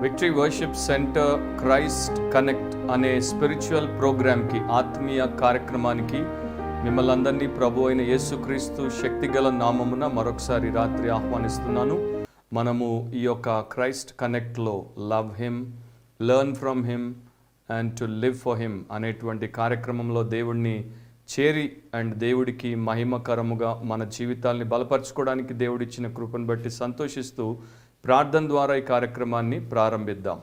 Victory worship centre Christ connect అనే spiritual ప్రోగ్రామ్కి, ఆత్మీయ కార్యక్రమానికి మిమ్మల్ని అందరినీ ప్రభు అయిన యేసుక్రీస్తు శక్తిగల నామమున మరొకసారి రాత్రి ఆహ్వానిస్తున్నాను. మనము ఈ యొక్క క్రైస్ట్ కనెక్ట్లో love him, learn from him and to live for him అనేటువంటి కార్యక్రమంలో దేవుడిని చేరి అండ్ దేవుడికి మహిమకరముగా మన జీవితాల్ని బలపరచుకోవడానికి దేవుడిచ్చిన కృపను బట్టి సంతోషిస్తూ ప్రార్థన ద్వారా ఈ కార్యక్రమాన్ని ప్రారంభిద్దాం.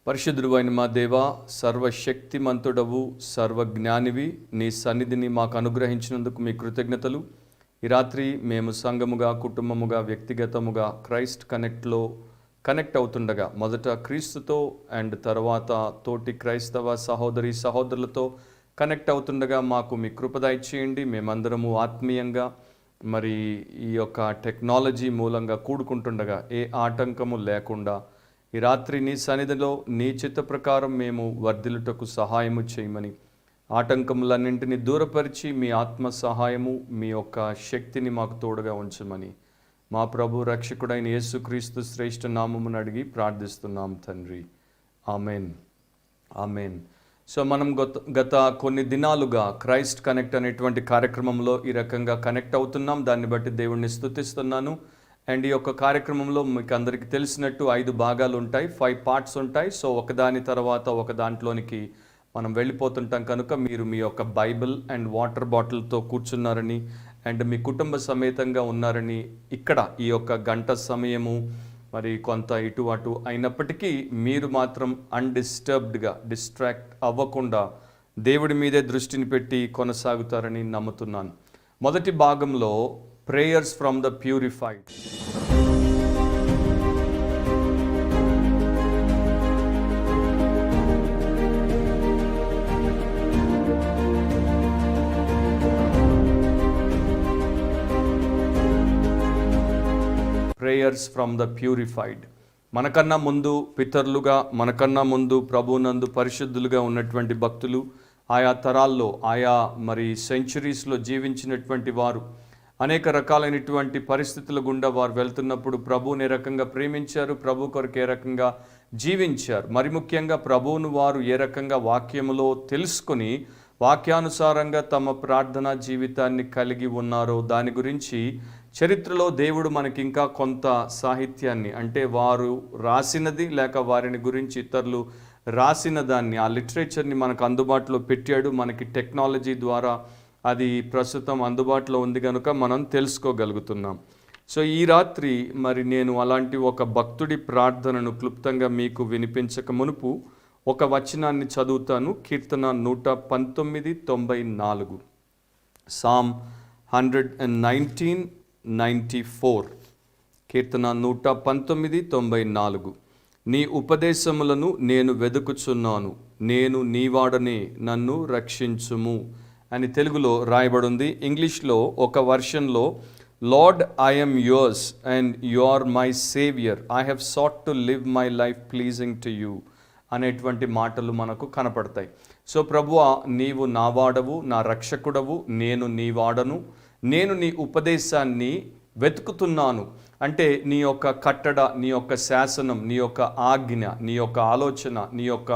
పరిశుద్ధుడు అయిన మా దేవా, సర్వశక్తిమంతుడవు, సర్వజ్ఞానివి, నీ సన్నిధిని మాకు అనుగ్రహించినందుకు మీ కృతజ్ఞతలు. ఈ రాత్రి మేము సంఘముగా, కుటుంబముగా, వ్యక్తిగతముగా క్రైస్ట్ కనెక్ట్లో కనెక్ట్ అవుతుండగా, మొదట క్రీస్తుతో అండ్ తర్వాత తోటి క్రైస్తవ సహోదరి సహోదరులతో కనెక్ట్ అవుతుండగా మాకు మీ కృప దయచేయండి. మేమందరము ఆత్మీయంగా మరి ఈ యొక్క టెక్నాలజీ మూలంగా కూడుకుంటుండగా ఏ ఆటంకము లేకుండా ఈ రాత్రి నీ సన్నిధిలో నీ చిత్త ప్రకారం మేము వర్ధిల్లుటకు సహాయము చేయమని, ఆటంకములన్నింటినీ దూరపరిచి మీ ఆత్మ సహాయము, మీ యొక్క శక్తిని మాకు తోడుగా ఉంచమని మా ప్రభు రక్షకుడైన యేసుక్రీస్తు శ్రేష్ఠ నామమును అడిగి ప్రార్థిస్తున్నాం తండ్రి. Amen, amen. సో మనం గత కొన్ని దినాలుగా క్రైస్ట్ కనెక్ట్ అనేటువంటి కార్యక్రమంలో ఈ రకంగా కనెక్ట్ అవుతున్నాం. దాన్ని బట్టి దేవుణ్ణి స్తుతిస్తున్నాను. అండ్ ఈ యొక్క కార్యక్రమంలో మీకు అందరికీ తెలిసినట్టు 5 భాగాలు ఉంటాయి, 5 పార్ట్స్ ఉంటాయి. సో ఒకదాని తర్వాత ఒక దాంట్లోనికి మనం వెళ్ళిపోతుంటాం కనుక మీరు మీ యొక్క బైబిల్ అండ్ వాటర్ బాటిల్తో కూర్చున్నారని అండ్ మీ కుటుంబ సమేతంగా ఉన్నారని, ఇక్కడ ఈ యొక్క గంట సమయము మరి కొంత ఇటు అటు అయినప్పటికీ మీరు మాత్రం అన్డిస్టర్బ్డ్గా, డిస్ట్రాక్ట్ అవ్వకుండా దేవుడి మీదే దృష్టిని పెట్టి కొనసాగుతారని నమ్ముతున్నాను. మొదటి భాగంలో prayers from the purified. Prayers from the purified. మనకన్నా ముందు పితరులుగా, మనకన్నా ముందు ప్రభువునందు పరిశుద్ధులుగా ఉన్నటువంటి భక్తులు, ఆయా తరాల్లో, ఆయా మరి సెంచురీస్లో జీవించినటువంటి వారు అనేక రకాలైనటువంటి పరిస్థితుల గుండా వారు వెళ్తున్నప్పుడు ప్రభువుని ఏ రకంగా ప్రేమించారు, ప్రభు కొరకు ఏ రకంగా జీవించారు, మరి ముఖ్యంగా ప్రభువును వారు ఏ రకంగా వాక్యములో తెలుసుకొని వాక్యానుసారంగా తమ ప్రార్థనా జీవితాన్ని కలిగి ఉన్నారో దాని గురించి చరిత్రలో దేవుడు మనకి ఇంకా కొంత సాహిత్యాన్ని, అంటే వారు రాసినది లేక వారిని గురించి ఇతరులు రాసిన దాన్ని, ఆ లిటరేచర్ని మనకు అందుబాటులో పెట్టాడు. మనకి టెక్నాలజీ ద్వారా అది ప్రస్తుతం అందుబాటులో ఉంది కనుక మనం తెలుసుకోగలుగుతున్నాం. సో ఈ రాత్రి మరి నేను అలాంటి ఒక భక్తుడి ప్రార్థనను క్లుప్తంగా మీకు వినిపించక మునుపు ఒక వచనాన్ని చదువుతాను. కీర్తన 119:94, సామ్ 119:94, కీర్తన 119:94. నీ ఉపదేశములను నేను వెదుకుచున్నాను, నేను నీవాడనే, నన్ను రక్షించుము అని తెలుగులో రాయబడింది. ఇంగ్లీష్లో ఒక వర్షన్లో lord I am yours and you are my savior, I have sought to live my life pleasing to you అనేటువంటి మాటలు మనకు కనపడతాయి. సో ప్రభువా, నీవు నా వాడవు, నా రక్షకుడవు, నేను నీ వాడను, నేను నీ ఉపదేశాన్ని వెతుకుతున్నాను. అంటే నీ యొక్క కట్టడ, నీ యొక్క శాసనం, నీ యొక్క ఆజ్ఞ, నీ యొక్క ఆలోచన, నీ యొక్క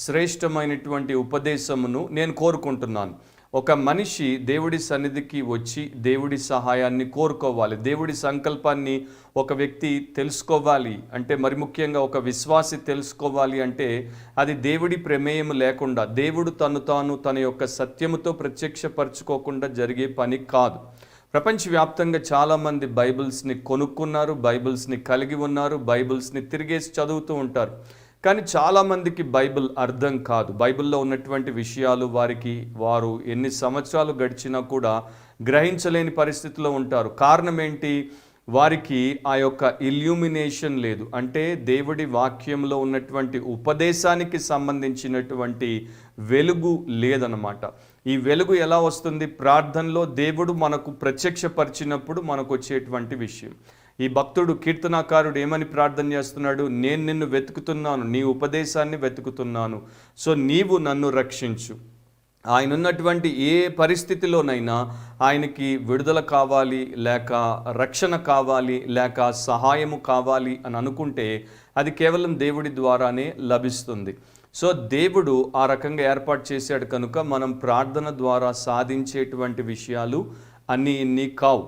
శ్రేష్టమైనటువంటి ఉపదేశమును నేను కోరుకుంటున్నాను. ఒక మనిషి దేవుడి సన్నిధికి వచ్చి దేవుడి సహాయాన్ని కోరుకోవాలి. దేవుడి సంకల్పాన్ని ఒక వ్యక్తి తెలుసుకోవాలి అంటే, మరి ముఖ్యంగా ఒక విశ్వాసి తెలుసుకోవాలి అంటే, అది దేవుడి ప్రమేయం లేకుండా, దేవుడు తాను తన యొక్క సత్యముతో ప్రత్యక్షపరచుకోకుండా జరిగే పని కాదు. ప్రపంచవ్యాప్తంగా చాలామంది బైబిల్స్ని కొనుక్కున్నారు, బైబిల్స్ని కలిగి ఉన్నారు, బైబిల్స్ని తిరిగేసి చదువుతూ ఉంటారు. కానీ చాలామందికి బైబిల్ అర్థం కాదు. బైబిల్లో ఉన్నటువంటి విషయాలు వారు ఎన్ని సంవత్సరాలు గడిచినా కూడా గ్రహించలేని పరిస్థితిలో ఉంటారు. కారణం ఏంటి? వారికి ఆ యొక్క ఇల్యూమినేషన్ లేదు. అంటే దేవుడి వాక్యంలో ఉన్నటువంటి ఉపదేశానికి సంబంధించినటువంటి వెలుగు లేదన్నమాట. ఈ వెలుగు ఎలా వస్తుంది? ప్రార్థనలో దేవుడు మనకు ప్రత్యక్షపరిచినప్పుడు మనకు వచ్చేటువంటి విషయం. ఈ భక్తుడు, కీర్తనాకారుడు ఏమని ప్రార్థన చేస్తున్నాడు? నేను నిన్ను వెతుకుతున్నాను, నీ ఉపదేశాన్ని వెతుకుతున్నాను, సో నీవు నన్ను రక్షించు ఆయన ఉన్నటువంటి ఏ పరిస్థితిలోనైనా ఆయనకి విడుదల కావాలి, లేక రక్షణ కావాలి, లేక సహాయము కావాలి అని అనుకుంటే అది కేవలం దేవుడి ద్వారానే లభిస్తుంది. సో దేవుడు ఆ రకంగా ఏర్పాటు చేశాడు కనుక మనం ప్రార్థన ద్వారా సాధించేటువంటి విషయాలు అన్నీ ఇన్ని కావు.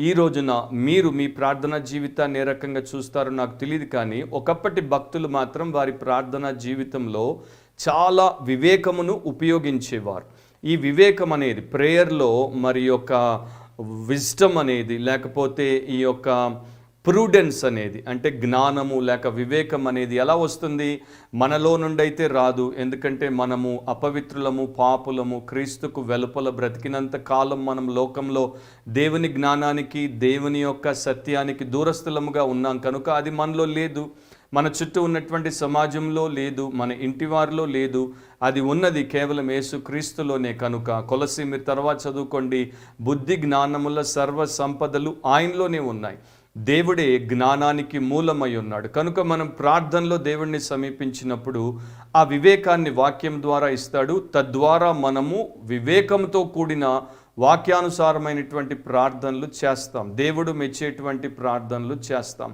ఈ రోజున మీరు మీ ప్రార్థనా జీవితాన్ని ఏ రకంగా చూస్తారో నాకు తెలియదు, కానీ ఒకప్పటి భక్తులు మాత్రం వారి ప్రార్థనా జీవితంలో చాలా వివేకమును ఉపయోగించేవారు. ఈ వివేకం అనేది ప్రేయర్లో మరి యొక్క విజ్డమ్ అనేది, లేకపోతే ఈ యొక్క ప్రూడెన్స్ అనేది, అంటే జ్ఞానము లేక వివేకం అనేది ఎలా వస్తుంది? మనలో నుండి అయితే రాదు. ఎందుకంటే మనము అపవిత్రులము, పాపులము, క్రీస్తుకు వెలుపల బ్రతికినంత కాలం మనం లోకంలో దేవుని జ్ఞానానికి, దేవుని యొక్క సత్యానికి దూరస్థులముగా ఉన్నాం కనుక అది మనలో లేదు. మన చుట్టూ ఉన్నటువంటి సమాజంలో లేదు, మన ఇంటి వారిలో లేదు. అది ఉన్నది కేవలం యేసు క్రీస్తులోనే కనుక కొలసి మీరు తర్వాత చదువుకోండి, బుద్ధి జ్ఞానముల సర్వ సంపదలు ఆయనలోనే ఉన్నాయి. దేవుడే జ్ఞానానికి మూలమై ఉన్నాడు కనుక మనం ప్రార్థనలో దేవుణ్ణి సమీపించినప్పుడు ఆ వివేకాన్ని వాక్యం ద్వారా ఇస్తాడు. తద్వారా మనము వివేకంతో కూడిన వాక్యానుసారమైనటువంటి ప్రార్థనలు చేస్తాం, దేవుడు మెచ్చేటువంటి ప్రార్థనలు చేస్తాం.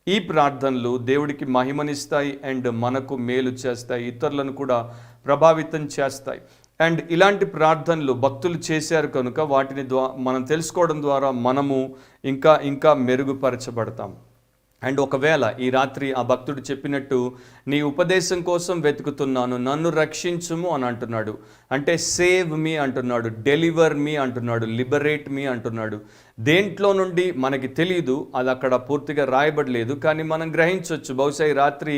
ఈ ప్రార్థనలు దేవుడికి మహిమనిస్తాయి అండ్ మనకు మేలు చేస్తాయి, ఇతరులను కూడా ప్రభావితం చేస్తాయి. అండ్ ఇలాంటి ప్రార్థనలు భక్తులు చేశారు కనుక వాటిని మనం తెలుసుకోవడం ద్వారా మనము ఇంకా మెరుగుపరచబడతాం. అండ్ ఒకవేళ ఈ రాత్రి ఆ భక్తుడు చెప్పినట్టు నీ ఉపదేశం కోసం వెతుకుతున్నాను, నన్ను రక్షించుము అని అంటున్నాడు, అంటే సేవ్ మీ అంటున్నాడు, డెలివర్ మీ అంటున్నాడు, లిబరేట్ మీ అంటున్నాడు. దేంట్లో నుండి మనకి తెలియదు, అది అక్కడ పూర్తిగా రాయబడలేదు, కానీ మనం గ్రహించవచ్చు. బహుశా ఈ రాత్రి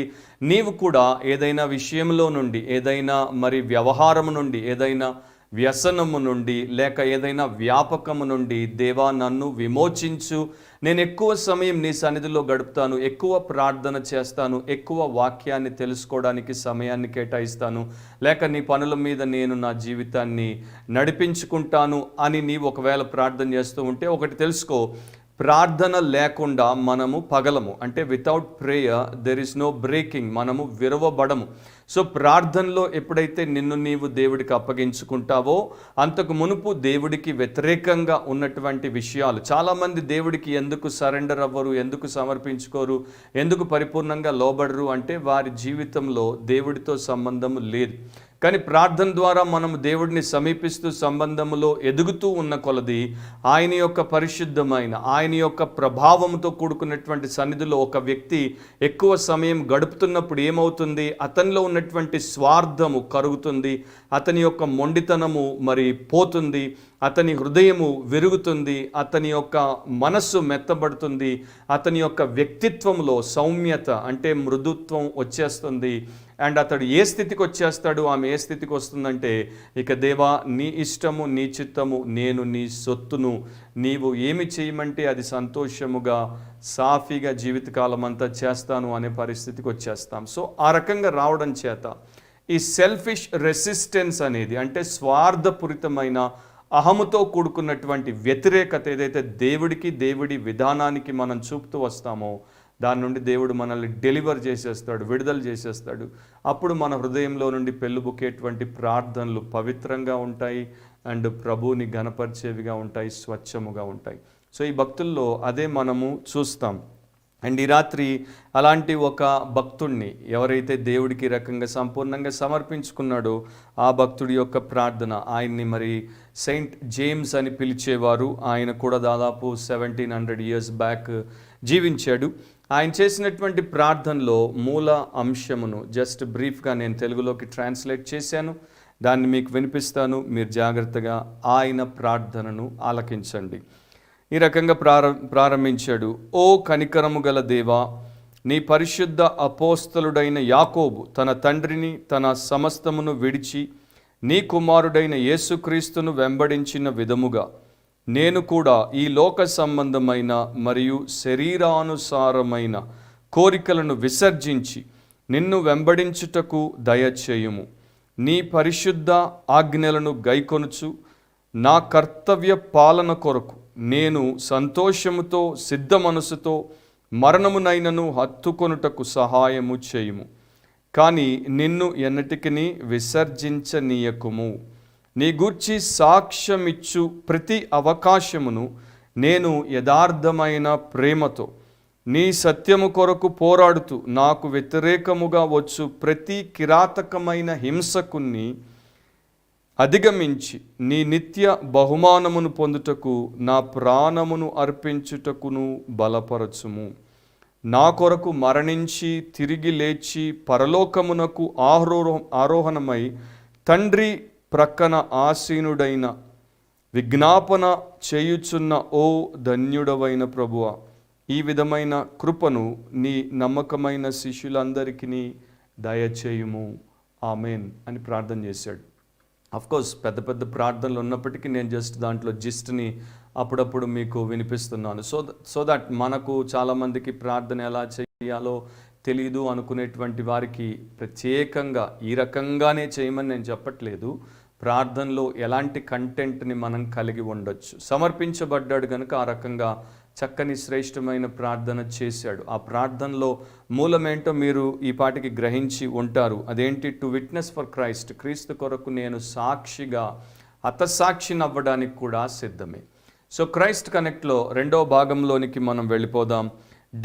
నీవు కూడా ఏదైనా విషయంలో నుండి, ఏదైనా మరి వ్యవహారము నుండి, ఏదైనా వ్యసనము నుండి, లేక ఏదైనా వ్యాపకము నుండి, దేవా నన్ను విమోచించు, నేను ఎక్కువ సమయం నీ సన్నిధిలో గడుపుతాను, ఎక్కువ ప్రార్థన చేస్తాను, ఎక్కువ వాక్యాన్ని తెలుసుకోవడానికి సమయాన్ని కేటాయిస్తాను, లేక నీ పనుల మీద నేను నా జీవితాన్ని నడిపించుకుంటాను అని నీవు ఒకవేళ ప్రార్థన చేస్తూ ఉంటే ఒకటి తెలుసుకో, ప్రార్థన లేకుండా మనము పగలము, అంటే without prayer there is no breaking, మనము విరవబడము. సో ప్రార్థనలో ఎప్పుడైతే నిన్ను నీవు దేవుడికి అప్పగించుకుంటావో అంతకు మునుపు దేవుడికి వ్యతిరేకంగా ఉన్నటువంటి విషయాలు, చాలామంది దేవుడికి ఎందుకు సరెండర్ అవ్వరు, ఎందుకు సమర్పించుకోరు, ఎందుకు పరిపూర్ణంగా లోబడరు అంటే వారి జీవితంలో దేవుడితో సంబంధం లేదు. కానీ ప్రార్థన ద్వారా మనం దేవుడిని సమీపిస్తూ సంబంధంలో ఎదుగుతూ ఉన్న కొలది ఆయన యొక్క పరిశుద్ధమైన, ఆయన యొక్క ప్రభావంతో కూడుకున్నటువంటి సన్నిధిలో ఒక వ్యక్తి ఎక్కువ సమయం గడుపుతున్నప్పుడు ఏమవుతుంది? అతనిలో ఉన్నటువంటి స్వార్థము కరుగుతుంది, అతని యొక్క మొండితనము మరి పోతుంది, అతని హృదయము విరుగుతుంది, అతని యొక్క మనస్సు మెత్తబడుతుంది, అతని యొక్క వ్యక్తిత్వంలో సౌమ్యత అంటే మృదుత్వం వచ్చేస్తుంది. అండ్ అతడు ఏ స్థితికి వచ్చేస్తాడు, ఆమె ఏ స్థితికి వస్తుందంటే, ఇక దేవా నీ ఇష్టము, నీ చిత్తము, నేను నీ సొత్తును, నీవు ఏమి చేయమంటే అది సంతోషముగా సాఫీగా జీవితకాలం అంతా చేస్తాను అనే పరిస్థితికి వచ్చేస్తాం. సో ఆ రకంగా రావడం చేత ఈ సెల్ఫిష్ రెసిస్టెన్స్ అనేది, అంటే స్వార్థపూరితమైన అహముతో కూడుకున్నటువంటి వ్యతిరేకత ఏదైతే దేవుడికి, దేవుడి విధానానికి మనం చూపుతూ వస్తామో దాని నుండి దేవుడు మనల్ని డెలివర్ చేసేస్తాడు, విడుదల చేసేస్తాడు. అప్పుడు మన హృదయంలో నుండి పెళ్ళుబుకేటువంటి ప్రార్థనలు పవిత్రంగా ఉంటాయి అండ్ ప్రభువుని ఘనపరిచేవిగా ఉంటాయి, స్వచ్ఛముగా ఉంటాయి. సో ఈ భక్తుల్లో అదే మనము చూస్తాం. అండ్ ఈ రాత్రి అలాంటి ఒక భక్తుడిని ఎవరైతే దేవుడికి రకంగా సంపూర్ణంగా సమర్పించుకున్నాడో ఆ భక్తుడి యొక్క ప్రార్థన, ఆయన్ని మరి సెయింట్ జేమ్స్ అని పిలిచేవారు. ఆయన కూడా దాదాపు 1700 years బ్యాక్ జీవించాడు. ఆయన చేసినటువంటి ప్రార్థనలో మూల అంశమును జస్ట్ బ్రీఫ్గా నేను తెలుగులోకి ట్రాన్స్లేట్ చేశాను, దాన్ని మీకు వినిపిస్తాను. మీరు జాగ్రత్తగా ఆయన ప్రార్థనను ఆలకించండి. ఈ రకంగా ప్రారంభించాడు. ఓ కనికరము గల దేవా, నీ పరిశుద్ధ అపోస్తలుడైన యాకోబు తన తండ్రిని తన సమస్తమును విడిచి నీ కుమారుడైన యేసుక్రీస్తును వెంబడించిన విధముగా నేను కూడా ఈ లోక సంబంధమైన మరియు శరీరానుసారమైన కోరికలను విసర్జించి నిన్ను వెంబడించుటకు దయచేయుము. నీ పరిశుద్ధ ఆజ్ఞలను గైకొనుచు నా కర్తవ్య పాలన కొరకు నేను సంతోషముతో సిద్ధ మనసుతో మరణమునైనను హత్తుకొనుటకు సహాయము చేయుము. కానీ నిన్ను ఎన్నటికిని విసర్జించనీయకుము. నీ గూర్చి సాక్ష్యమిచ్చు ప్రతి అవకాశమును నేను యథార్థమైన ప్రేమతో నీ సత్యము కొరకు పోరాడుతూ నాకు వ్యతిరేకముగా వచ్చు ప్రతి కిరాతకమైన హింసకుని అధిగమించి నీ నిత్య బహుమానమును పొందుటకు నా ప్రాణమును అర్పించుటకును బలపరచుము. నా కొరకు మరణించి తిరిగి లేచి పరలోకమునకు ఆరోహణమై తండ్రి ప్రక్కన ఆసీనుడైన విజ్ఞాపన చేయుచున్న ఓ ధన్యుడవైన ప్రభువా, ఈ విధమైన కృపను నీ నమ్మకమైన శిష్యులందరికీ దయచేయుము. ఆమెన్ అని ప్రార్థన చేశాడు. అఫ్కోర్స్ పెద్ద పెద్ద ప్రార్థనలు ఉన్నప్పటికీ నేను జస్ట్ దాంట్లో జిస్ట్ని అప్పుడప్పుడు మీకు వినిపిస్తున్నాను. సో దట్ మనకు చాలామందికి ప్రార్థన ఎలా చేయాలో తెలీదు అనుకునేటువంటి వారికి ప్రత్యేకంగా ఈ రకంగానే చేయమని నేను చెప్పట్లేదు. ప్రార్థనలో ఎలాంటి కంటెంట్ని మనం కలిగి ఉండొచ్చు. సమర్పించబడ్డాడు కనుక ఆ రకంగా చక్కని శ్రేష్టమైన ప్రార్థన చేశాడు. ఆ ప్రార్థనలో మూలమేంటో మీరు ఈ పాటికి గ్రహించి ఉంటారు. అదేంటి? టు విట్నెస్ ఫర్ క్రైస్ట్, క్రీస్తు కొరకు నేను సాక్షిగా హతసాక్షిని అవ్వడానికి కూడా సిద్ధమే. సో క్రైస్ట్ కనెక్ట్లో రెండో భాగంలోనికి మనం వెళ్ళిపోదాం.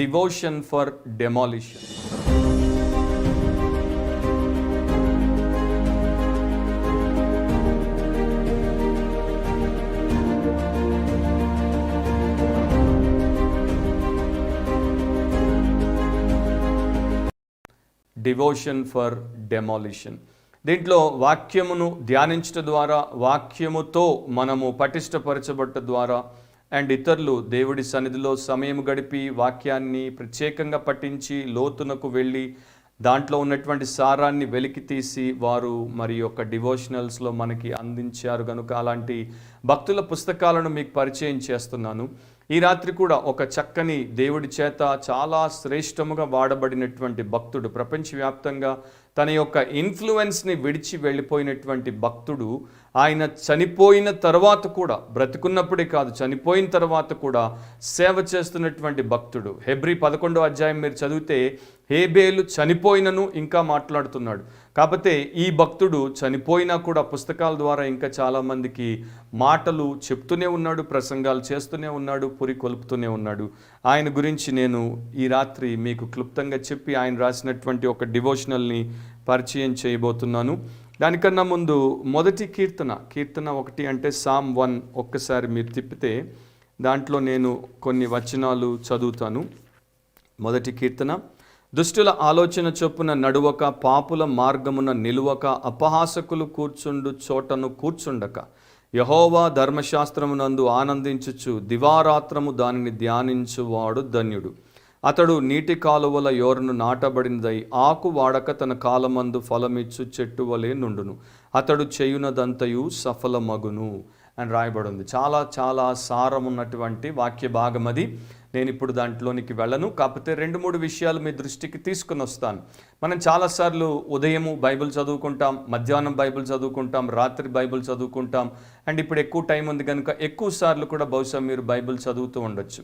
Devotion for demolition. Devotion for demolition. దీంట్లో వాక్యమును ధ్యానించడం ద్వారా, వాక్యముతో మనము పటిష్టపరచబట్ట ద్వారా అండ్ ఇతరులు దేవుడి సన్నిధిలో సమయం గడిపి వాక్యాన్ని ప్రత్యేకంగా పఠించి లోతునకు వెళ్ళి దాంట్లో ఉన్నటువంటి సారాన్ని వెలికి తీసి వారు మరి యొక్క డివోషనల్స్లో మనకి అందించారు కనుక అలాంటి భక్తుల పుస్తకాలను మీకు పరిచయం చేస్తున్నాను. ఈ రాత్రి కూడా ఒక చక్కని దేవుడి చేత చాలా శ్రేష్టముగా వాడబడినటువంటి భక్తుడు, ప్రపంచవ్యాప్తంగా తన యొక్క ఇన్ఫ్లుయెన్స్ని విడిచి వెళ్ళిపోయినటువంటి భక్తుడు, ఆయన చనిపోయిన తర్వాత కూడా, బ్రతికున్నప్పుడే కాదు చనిపోయిన తర్వాత కూడా సేవ చేస్తున్నటువంటి భక్తుడు. హెబ్రీ 11వ అధ్యాయం మీరు చదివితే హేబేలు చనిపోయినను ఇంకా మాట్లాడుతున్నాడు. కాకపోతే ఈ భక్తుడు చనిపోయినా కూడా పుస్తకాల ద్వారా ఇంకా చాలామందికి మాటలు చెప్తూనే ఉన్నాడు, ప్రసంగాలు చేస్తూనే ఉన్నాడు, పురి కొలుపుతూనే ఉన్నాడు. ఆయన గురించి నేను ఈ రాత్రి మీకు క్లుప్తంగా చెప్పి ఆయన రాసినటువంటి ఒక డివోషనల్ని పరిచయం చేయబోతున్నాను. దానికన్నా ముందు మొదటి కీర్తన 1 అంటే సామ్ 1 ఒక్కసారి మీరు తిప్పితే దాంట్లో నేను కొన్ని వచనాలు చదువుతాను. మొదటి కీర్తన: దుష్టుల ఆలోచన చొప్పున నడువక, పాపుల మార్గమున నిలువక, అపహాసకులు కూర్చుండు చోటను కూర్చుండక, యెహోవా ధర్మశాస్త్రమునందు ఆనందించుచు దివారాత్రము దానిని ధ్యానించువాడు ధన్యుడు. అతడు నీటి కాలువల యోరను నాటబడినదై ఆకు వాడక తన కాలమందు ఫలమిచ్చు చెట్టు వలె నుండును. అతడు చేయునదంతయు సఫలమగును అని రాయబడి ఉంది. చాలా చాలా సారం ఉన్నటువంటి వాక్య భాగం అది. నేను ఇప్పుడు దాంట్లోనికి వెళ్ళను, కాకపోతే 2-3 విషయాలు మీ దృష్టికి తీసుకుని వస్తాను. మనం చాలాసార్లు ఉదయము బైబిల్ చదువుకుంటాం, మధ్యాహ్నం బైబిల్ చదువుకుంటాం, రాత్రి బైబిల్ చదువుకుంటాం. అండ్ ఇప్పుడు ఎక్కువ టైం ఉంది కనుక ఎక్కువ సార్లు కూడా బహుశా మీరు బైబిల్ చదువుతూ ఉండొచ్చు.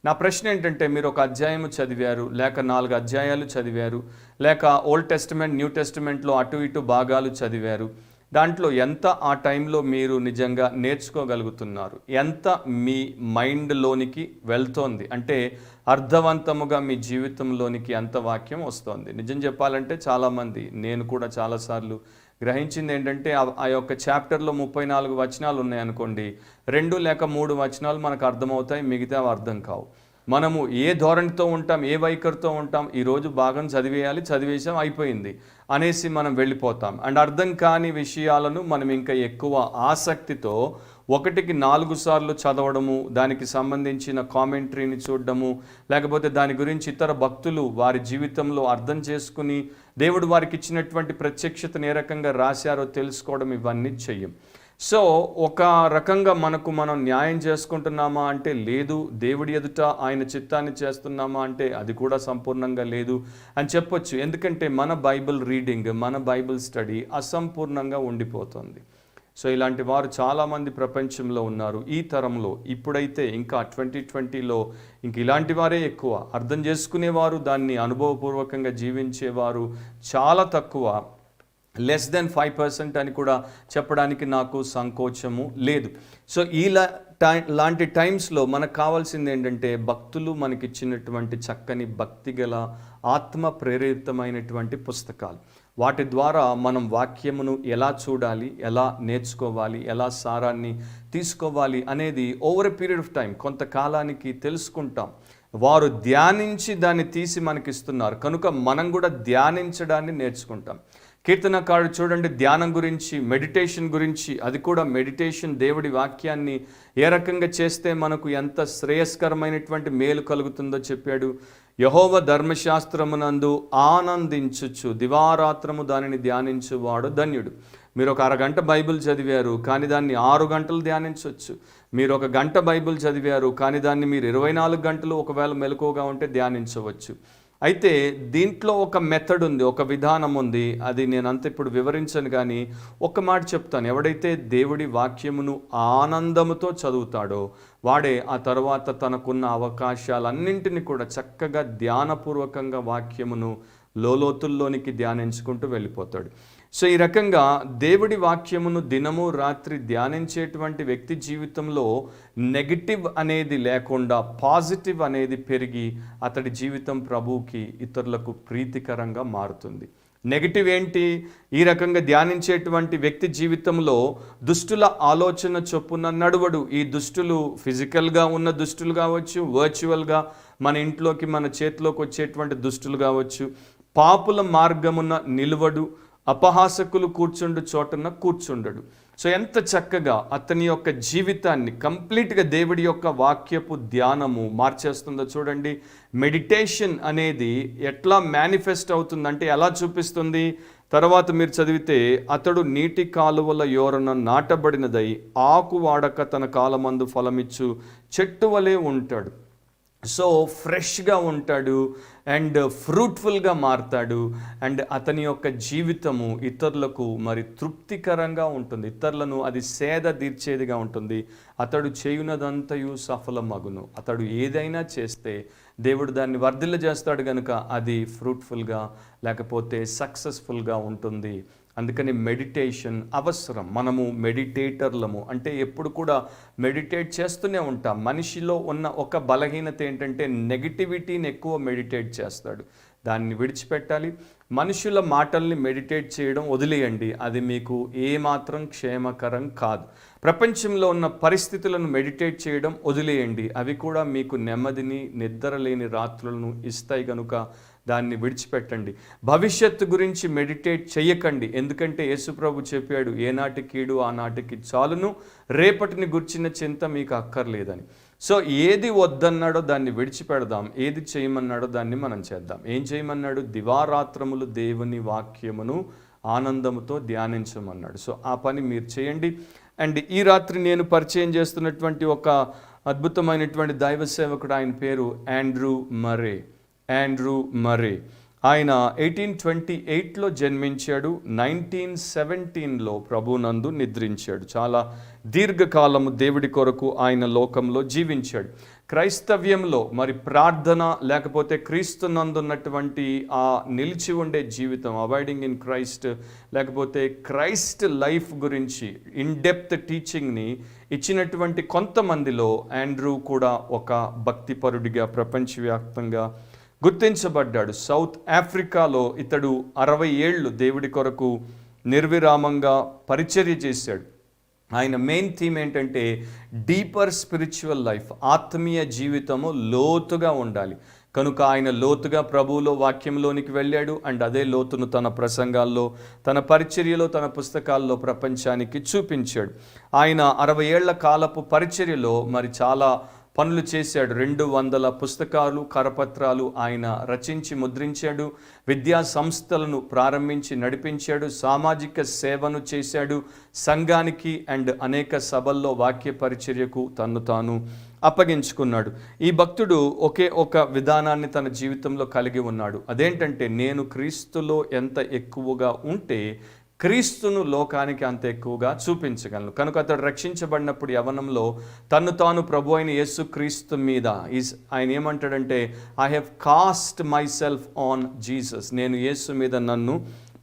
నా ప్రశ్న ఏంటంటే, మీరు ఒక అధ్యాయము చదివారు, లేక 4 అధ్యాయాలు చదివారు, లేక ఓల్డ్ టెస్టిమెంట్ న్యూ టెస్టిమెంట్లో అటు ఇటు భాగాలు చదివారు. దాంట్లో ఎంత ఆ టైంలో మీరు నిజంగా నేర్చుకోగలుగుతున్నారు? ఎంత మీ మైండ్లోనికి వెళ్తోంది? అంటే అర్థవంతముగా మీ జీవితంలోనికి ఎంత వాక్యం వస్తోంది? నిజం చెప్పాలంటే చాలామంది, నేను కూడా చాలాసార్లు గ్రహించింది ఏంటంటే, ఆ యొక్క చాప్టర్లో 34 వచనాలు ఉన్నాయనుకోండి, 2 లేక 3 వచనాలు మనకు అర్థమవుతాయి, మిగతా అర్థం కావు. మనము ఏ ధోరణితో ఉంటాం, ఏ వైఖరితో ఉంటాం, ఈరోజు భాగం చదివేయాలి, చదివేసాం, అయిపోయింది అనేసి మనం వెళ్ళిపోతాం. అండ్ అర్థం కాని విషయాలను మనం ఇంకా ఎక్కువ ఆసక్తితో 1కి 4 సార్లు చదవడము, దానికి సంబంధించిన కామెంటరీని చూడడము, లేకపోతే దాని గురించి ఇతర భక్తులు వారి జీవితంలో అర్థం చేసుకుని దేవుడు వారికి ఇచ్చినటువంటి ప్రత్యక్షతను ఏ రకంగా రాశారో తెలుసుకోవడం, ఇవన్నీ చెయ్యం. సో ఒక రకంగా మనం న్యాయం చేసుకుంటున్నామా అంటే లేదు, దేవుడి ఎదుట ఆయన చిత్తాన్ని చేస్తున్నామా అంటే అది కూడా సంపూర్ణంగా లేదు అని చెప్పొచ్చు. ఎందుకంటే మన బైబిల్ రీడింగ్, మన బైబిల్ స్టడీ అసంపూర్ణంగా ఉండిపోతుంది. సో ఇలాంటి వారు చాలామంది ప్రపంచంలో ఉన్నారు ఈ తరంలో. ఇప్పుడైతే ఇంకా 2020లో ఇంక ఇలాంటి వారే ఎక్కువ. అర్థం చేసుకునేవారు, దాన్ని అనుభవపూర్వకంగా జీవించేవారు చాలా తక్కువ. 5% అని కూడా చెప్పడానికి నాకు సంకోచము లేదు. సో లాంటి టైమ్స్లో మనకు కావాల్సింది ఏంటంటే భక్తులు మనకిచ్చినటువంటి చక్కని భక్తి గల ఆత్మ ప్రేరితమైనటువంటి పుస్తకాలు. వాటి ద్వారా మనం వాక్యమును ఎలా చూడాలి, ఎలా నేర్చుకోవాలి, ఎలా సారాన్ని తీసుకోవాలి అనేది over a period of time కొంతకాలానికి తెలుసుకుంటాం. వారు ధ్యానించి దాన్ని తీసి మనకిస్తున్నారు కనుక మనం కూడా ధ్యానించడాన్ని నేర్చుకుంటాం. కీర్తనకారుడు చూడండి, ధ్యానం గురించి, మెడిటేషన్ గురించి, అది కూడా మెడిటేషన్ దేవుడి వాక్యాన్ని ఏ రకంగా చేస్తే మనకు ఎంత శ్రేయస్కరమైనటువంటి మేలు కలుగుతుందో చెప్పాడు. యెహోవా ధర్మశాస్త్రమునందు ఆనందించుచు దివారాత్రము దానిని ధ్యానించువాడు ధన్యుడు. మీరు ఒక అరగంట బైబిల్ చదివారు కానీ దాన్ని 6 గంటలు ధ్యానించవచ్చు. మీరు 1 గంట బైబిల్ చదివారు కానీ దాన్ని మీరు 24 గంటలు ఒకవేళ మెలకువగా ఉంటే ధ్యానించవచ్చు. అయితే దీంట్లో ఒక మెథడ్ ఉంది, ఒక విధానం ఉంది. అది నేనంత ఇప్పుడు వివరించను కానీ ఒక్క మాట చెప్తాను. ఎవడైతే దేవుడి వాక్యమును ఆనందముతో చదువుతాడో వాడే ఆ తర్వాత తనకున్న అవకాశాలన్నింటినీ కూడా చక్కగా ధ్యానపూర్వకంగా వాక్యమును లోతుల్లోనికి ధ్యానించుకుంటూ వెళ్ళిపోతాడు. సో ఈ రకంగా దేవుడి వాక్యమును దినము రాత్రి ధ్యానించేటువంటి వ్యక్తి జీవితంలో నెగటివ్ అనేది లేకుండా పాజిటివ్ అనేది పెరిగి అతడి జీవితం ప్రభువుకి, ఇతరులకు ప్రీతికరంగా మారుతుంది. నెగటివ్ ఏంటి? ఈ రకంగా ధ్యానించేటువంటి వ్యక్తి జీవితంలో దుష్టుల ఆలోచన చొప్పున నడువడు. ఈ దుష్టులు ఫిజికల్గా ఉన్న దుష్టులు కావచ్చు, వర్చువల్గా మన ఇంట్లోకి మన చేతిలోకి వచ్చేటువంటి దుష్టులు కావచ్చు. పాపుల మార్గమున నిలువడు, అపహాసకులు కూర్చుండు చోటన కూర్చుండడు. సో ఎంత చక్కగా అతని యొక్క జీవితాన్ని కంప్లీట్గా దేవుడి యొక్క వాక్యపు ధ్యానము మార్చేస్తుందో చూడండి. మెడిటేషన్ అనేది ఎట్లా మేనిఫెస్ట్ అవుతుందంటే ఎలా చూపిస్తుంది? తర్వాత మీరు చదివితే, అతడు నీటి కాలువల యోరన నాటబడినదై ఆకు వాడక తన కాలమందు ఫలమిచ్చు చెట్టు వలె ఉంటాడు. సో ఫ్రెష్గా ఉంటాడు అండ్ ఫ్రూట్ఫుల్గా మారుతాడు. అండ్ అతని యొక్క జీవితము ఇతరులకు మరి తృప్తికరంగా ఉంటుంది, ఇతరులను అది సేద తీర్చేదిగా ఉంటుంది. అతడు చేయునదంతయు సఫలమగును. అతడు ఏదైనా చేస్తే దేవుడు దాన్ని వర్ధిల్ల చేస్తాడు కనుక అది ఫ్రూట్ఫుల్గా లేకపోతే సక్సెస్ఫుల్గా ఉంటుంది. అందుకని మెడిటేషన్ అవసరం. మనము మెడిటేటర్లము అంటే ఎప్పుడు కూడా మెడిటేట్ చేస్తూనే ఉంటాం. మనిషిలో ఉన్న ఒక బలహీనత ఏంటంటే నెగిటివిటీని ఎక్కువ మెడిటేట్ చేస్తాడు. దాన్ని విడిచిపెట్టాలి. మనుషుల మాటల్ని మెడిటేట్ చేయడం వదిలేయండి, అది మీకు ఏమాత్రం క్షేమకరం కాదు. ప్రపంచంలో ఉన్న పరిస్థితులను మెడిటేట్ చేయడం వదిలేయండి, అవి కూడా మీకు నెమ్మదిని, నిద్రలేని రాత్రులను ఇస్తాయి కనుక దాన్ని విడిచిపెట్టండి. భవిష్యత్తు గురించి మెడిటేట్ చేయకండి, ఎందుకంటే యేసుప్రభు చెప్పాడు, ఏనాటి కీడు ఆనాటికి చాలును, రేపటిని గుర్చిన చింత మీకు అక్కర్లేదని. సో ఏది వద్దన్నాడో దాన్ని విడిచిపెడదాం, ఏది చేయమన్నాడో దాన్ని మనం చేద్దాం. ఏం చేయమన్నాడు? దివారాత్రములు దేవుని వాక్యమును ఆనందముతో ధ్యానించమన్నాడు. సో ఆ పని మీరు చేయండి. అండ్ ఈ రాత్రి నేను పరిచయం చేస్తున్నటువంటి ఒక అద్భుతమైనటువంటి దైవ సేవకుడు, ఆయన పేరు ఆండ్రూ మరే. ఆయన 1828లో జన్మించాడు, 1917లో ప్రభునందు నిద్రించాడు. చాలా దీర్ఘకాలము దేవుడి కొరకు ఆయన లోకంలో జీవించాడు. క్రైస్తవ్యంలో మరి ప్రార్థన లేకపోతే క్రీస్తునందున్నటువంటి ఆ నిలిచి ఉండే జీవితం, అవాయిడింగ్ ఇన్ క్రైస్ట్ లేకపోతే క్రైస్ట్ లైఫ్ గురించి ఇన్ డెప్త్ టీచింగ్ని ఇచ్చినటువంటి కొంతమందిలో ఆండ్రూ కూడా ఒక భక్తిపరుడిగా ప్రపంచవ్యాప్తంగా గుర్తించబడ్డాడు. సౌత్ ఆఫ్రికాలో ఇతడు 60 ఏళ్ళు దేవుడి కొరకు నిర్విరామంగా పరిచర్య చేశాడు. ఆయన మెయిన్ థీమ్ ఏంటంటే డీపర్ స్పిరిచువల్ లైఫ్, ఆత్మీయ జీవితము లోతుగా ఉండాలి కనుక ఆయన లోతుగా ప్రభువులో వాక్యంలోనికి వెళ్ళాడు. అండ్ అదే లోతును తన ప్రసంగాల్లో, తన పరిచర్యలో, తన పుస్తకాల్లో ప్రపంచానికి చూపించాడు. ఆయన 60 ఏళ్ల కాలపు పరిచర్యలో మరి చాలా పనులు చేశాడు. 200 పుస్తకాలు, కరపత్రాలు ఆయన రచించి ముద్రించాడు. విద్యా సంస్థలను ప్రారంభించి నడిపించాడు. సామాజిక సేవను చేశాడు సంఘానికి. అండ్ అనేక సభల్లో వాక్య పరిచర్యకు తన్ను తాను అప్పగించుకున్నాడు. ఈ భక్తుడు ఒకే ఒక విధానాన్ని తన జీవితంలో కలిగి ఉన్నాడు. అదేంటంటే, నేను క్రీస్తులో ఎంత ఎక్కువగా ఉంటే క్రీస్తును లోకానికి అంత ఎక్కువగా చూపించగలను. కనుక అతడు రక్షించబడినప్పుడు యవనంలో తన్ను తాను ప్రభు అయిన యేసు క్రీస్తు మీద ఆయన ఏమంటాడంటే, I have cost my self on Jesus, నేను యేసు మీద నన్ను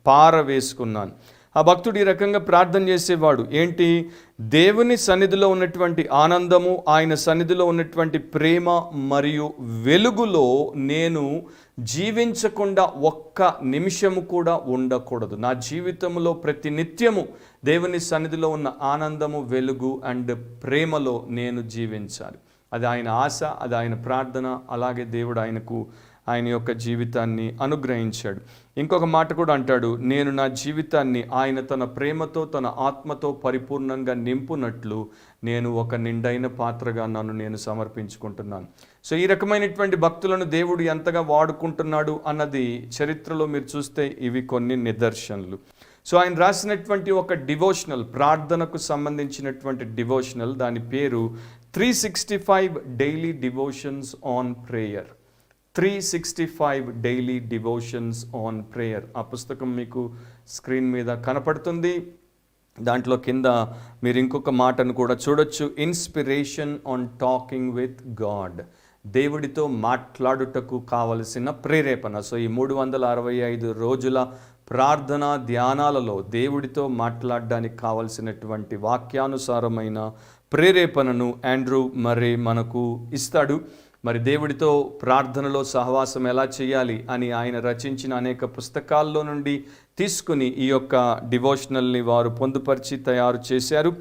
పారవేసుకున్నాను. ఆ భక్తుడు ఈ రకంగా ప్రార్థన చేసేవాడు. ఏంటి? దేవుని సన్నిధిలో ఉన్నటువంటి ఆనందము, ఆయన సన్నిధిలో ఉన్నటువంటి ప్రేమ మరియు వెలుగులో నేను జీవించకుండా ఒక్క నిమిషము కూడా ఉండకూడదు. నా జీవితంలో ప్రతి నిత్యము దేవుని సన్నిధిలో ఉన్న ఆనందము, వెలుగు అండ్ ప్రేమలో నేను జీవించాలి. అది ఆయన ఆశ, అది ఆయన ప్రార్థన. అలాగే దేవుడు ఆయన యొక్క జీవితాన్ని అనుగ్రహించాడు. ఇంకొక మాట కూడా అంటాడు, నేను నా జీవితాన్ని ఆయన తన ప్రేమతో, తన ఆత్మతో పరిపూర్ణంగా నింపునట్లు నేను ఒక నిండైన పాత్రగా నేను సమర్పించుకుంటున్నాను. సో ఈ రకమైనటువంటి భక్తులను దేవుడు ఎంతగా వాడుకుంటున్నాడు అన్నది చరిత్రలో మీరు చూస్తే ఇవి కొన్ని నిదర్శనలు. సో ఆయన రాసినటువంటి ఒక డివోషనల్, ప్రార్థనకు సంబంధించినటువంటి డివోషనల్, దాని పేరు 365 daily devotions on prayer. 365 daily devotions on prayer. ఆ పుస్తకం మీకు స్క్రీన్ మీద కనపడుతుంది. దాంట్లో కింద మీరు ఇంకొక మాటను కూడా చూడొచ్చు, inspiration on talking with God. దేవుడితో మాట్లాడుటకు కావలసిన ప్రేరేపణ. సో ఈ 365 రోజుల ప్రార్థన ధ్యానాలలో దేవుడితో మాట్లాడడానికి కావలసినటువంటి వాక్యానుసారమైన ప్రేరేపణను ఆండ్రూ మర్రే మనకు ఇస్తాడు. మరి దేవుడితో ప్రార్థనలో సహవాసం ఎలా చేయాలి అని ఆయన రచించిన అనేక పుస్తకాల్లో నుండి తీసుకుని ఈ యొక్క డివోషనల్ని వారు పొందుపరిచి తయారు చేశారు.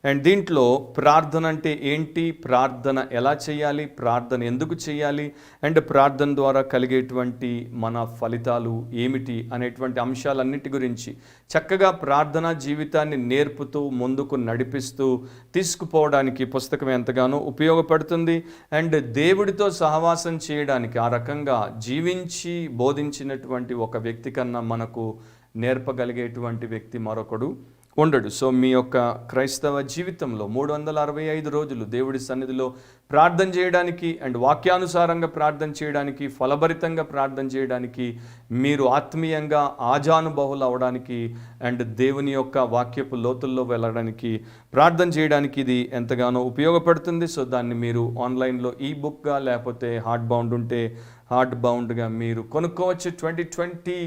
అండ్ దీంట్లో ప్రార్థన అంటే ఏంటి, ప్రార్థన ఎలా చేయాలి, ప్రార్థన ఎందుకు చేయాలి, అండ్ ప్రార్థన ద్వారా కలిగేటువంటి మన ఫలితాలు ఏమిటి అనేటువంటి అంశాలన్నిటి గురించి చక్కగా ప్రార్థనా జీవితాన్ని నేర్పుతూ ముందుకు నడిపిస్తూ తీసుకుపోవడానికి పుస్తకం ఎంతగానో ఉపయోగపడుతుంది. అండ్ దేవుడితో సహవాసం చేయడానికి ఆ రకంగా జీవించి బోధించినటువంటి ఒక వ్యక్తి కన్నా మనకు నేర్పగలిగేటువంటి వ్యక్తి మరొకడు ఉండడు. సో మీ యొక్క క్రైస్తవ జీవితంలో 365 రోజులు దేవుడి సన్నిధిలో ప్రార్థన చేయడానికి అండ్ వాక్యానుసారంగా ప్రార్థన చేయడానికి, ఫలభరితంగా ప్రార్థన చేయడానికి, మీరు ఆత్మీయంగా ఆజానుబహులు అవడానికి అండ్ దేవుని యొక్క వాక్యపు లోతుల్లో వెళ్ళడానికి, ప్రార్థన చేయడానికి ఇది ఎంతగానో ఉపయోగపడుతుంది. సో దాన్ని మీరు ఆన్లైన్లో ఈ బుక్గా లేకపోతే హార్డ్ బౌండ్ ఉంటే హార్డ్ బౌండ్గా మీరు కొనుక్కోవచ్చు. 2020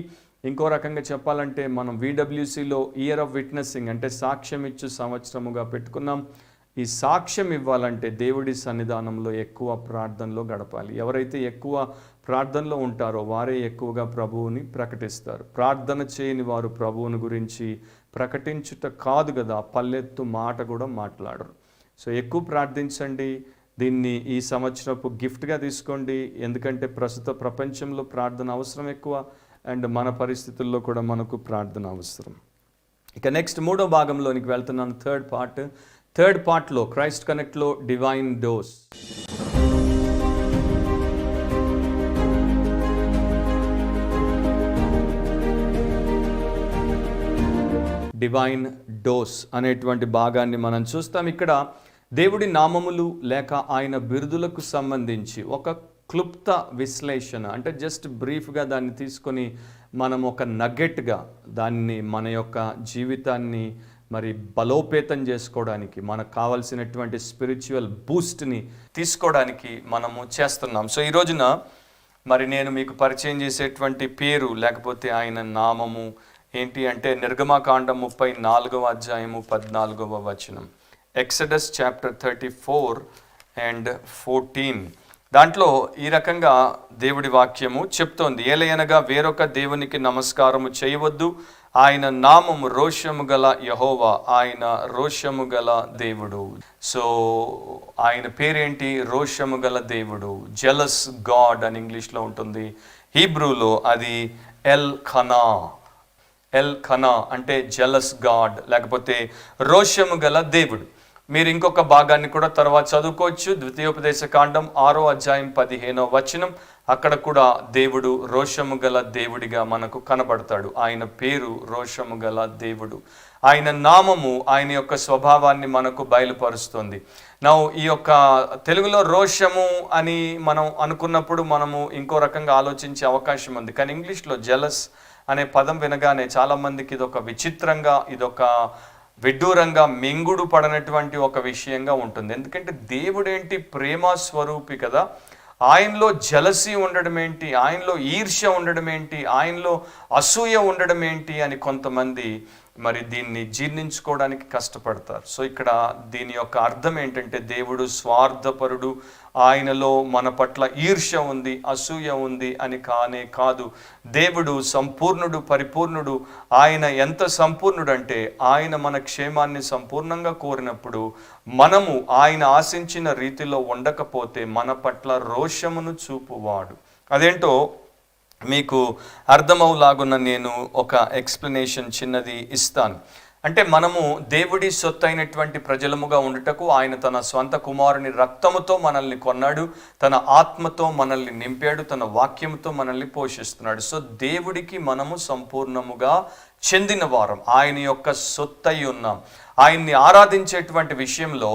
ఇంకో రకంగా చెప్పాలంటే మనం VWCలో ఇయర్ ఆఫ్ విట్నెసింగ్ అంటే సాక్ష్యం ఇచ్చు సంవత్సరముగా పెట్టుకున్నాం. ఈ సాక్ష్యం ఇవ్వాలంటే దేవుడి సన్నిధానంలో ఎక్కువ ప్రార్థనలో గడపాలి. ఎవరైతే ఎక్కువ ప్రార్థనలో ఉంటారో వారే ఎక్కువగా ప్రభువుని ప్రకటిస్తారు. ప్రార్థన చేయని వారు ప్రభువుని గురించి ప్రకటించుట కాదు కదా, పల్లెత్తు మాట కూడా మాట్లాడరు. సో ఎక్కువ ప్రార్థించండి. దీన్ని ఈ సంవత్సరపు గిఫ్ట్గా తీసుకోండి. ఎందుకంటే ప్రస్తుత ప్రపంచంలో ప్రార్థన అవసరం ఎక్కువ అండ్ మన పరిస్థితుల్లో కూడా మనకు ప్రార్థన అవసరం. ఇక నెక్స్ట్ 3వ భాగంలోనికి వెళ్తున్నాను. థర్డ్ పార్ట్లో క్రైస్ట్ కనెక్ట్లో డివైన్ డోస్. డివైన్ డోస్ అనేటువంటి భాగాన్ని మనం చూస్తాం. ఇక్కడ దేవుడి నామములు లేక ఆయన బిరుదులకు సంబంధించి ఒక క్లుప్త విశ్లేషణ, అంటే జస్ట్ బ్రీఫ్గా దాన్ని తీసుకొని మనం ఒక నగ్గెట్గా దాన్ని మన యొక్క జీవితాన్ని మరి బలోపేతం చేసుకోవడానికి, మనకు కావాల్సినటువంటి స్పిరిచువల్ బూస్ట్ని తీసుకోవడానికి మనము చేస్తున్నాం. సో ఈ రోజున మరి నేను మీకు పరిచయం చేసేటువంటి పేరు లేకపోతే ఆయన నామము ఏంటి అంటే నిర్గమకాండం 34వ అధ్యాయము 14వ వచనం. Exodus chapter 34 and 14. దాంట్లో ఈ రకంగా దేవుడి వాక్యము చెప్తోంది, ఏలయనగా వేరొక దేవునికి నమస్కారము చేయవద్దు, ఆయన నామము రోషము గల యెహోవా, ఆయన రోషము గల దేవుడు. సో ఆయన పేరేంటి? రోషము గల దేవుడు, జెలస్ గాడ్ అని ఇంగ్లీష్లో ఉంటుంది. హీబ్రూలో అది ఎల్ ఖనా అంటే జెలస్ గాడ్ లేకపోతే రోషము గల దేవుడు. మీరు ఇంకొక భాగాన్ని కూడా తర్వాత చదువుకోవచ్చు. ద్వితీయోపదేశ కాండం 6వ అధ్యాయం 15వ వచనం. అక్కడ కూడా దేవుడు రోషము గల దేవుడిగా మనకు కనబడతాడు. ఆయన పేరు రోషము గల దేవుడు. ఆయన నామము ఆయన యొక్క స్వభావాన్ని మనకు బయలుపరుస్తుంది. ఈ యొక్క తెలుగులో రోషము అని మనం అనుకున్నప్పుడు మనము ఇంకో రకంగా ఆలోచించే అవకాశం ఉంది. కానీ ఇంగ్లీష్లో జెలస్ అనే పదం వినగానే చాలామందికి ఇదొక విచిత్రంగా, ఇదొక విడ్డూరంగా, మెంగుడు పడనటువంటి ఒక విషయంగా ఉంటుంది. ఎందుకంటే దేవుడేంటి? ప్రేమ స్వరూపి కదా. ఆయనలో జలసి ఉండడం ఏంటి, ఆయనలో ఈర్ష్య ఉండడం ఏంటి, ఆయనలో అసూయ ఉండడం ఏంటి అని కొంతమంది మరి దీన్ని జీర్ణించుకోవడానికి కష్టపడతారు. సో ఇక్కడ దీని యొక్క అర్థం ఏంటంటే దేవుడు స్వార్థపరుడు, ఆయనలో మన పట్ల ఈర్ష్య ఉంది, అసూయ ఉంది అని కానే కాదు. దేవుడు సంపూర్ణుడు, పరిపూర్ణుడు. ఆయన ఎంత సంపూర్ణుడు అంటే ఆయన మన క్షేమాన్ని సంపూర్ణంగా కోరినప్పుడు మనము ఆయన ఆశించిన రీతిలో ఉండకపోతే మన పట్ల రోషమును చూపువాడు. అదేంటో మీకు అర్థమవులాగున్న నేను ఒక ఎక్స్ప్లెనేషన్ చిన్నది ఇస్తాను. అంటే మనము దేవుడి సొత్తు అయినటువంటి ప్రజలముగా ఉండుటకు ఆయన తన స్వంత కుమారుని రక్తముతో మనల్ని కొన్నాడు, తన ఆత్మతో మనల్ని నింపాడు, తన వాక్యముతో మనల్ని పోషిస్తున్నాడు. సో దేవుడికి మనము సంపూర్ణముగా చెందిన వారం, ఆయన యొక్క సొత్తై ఉన్నాం. ఆయన్ని ఆరాధించేటువంటి విషయంలో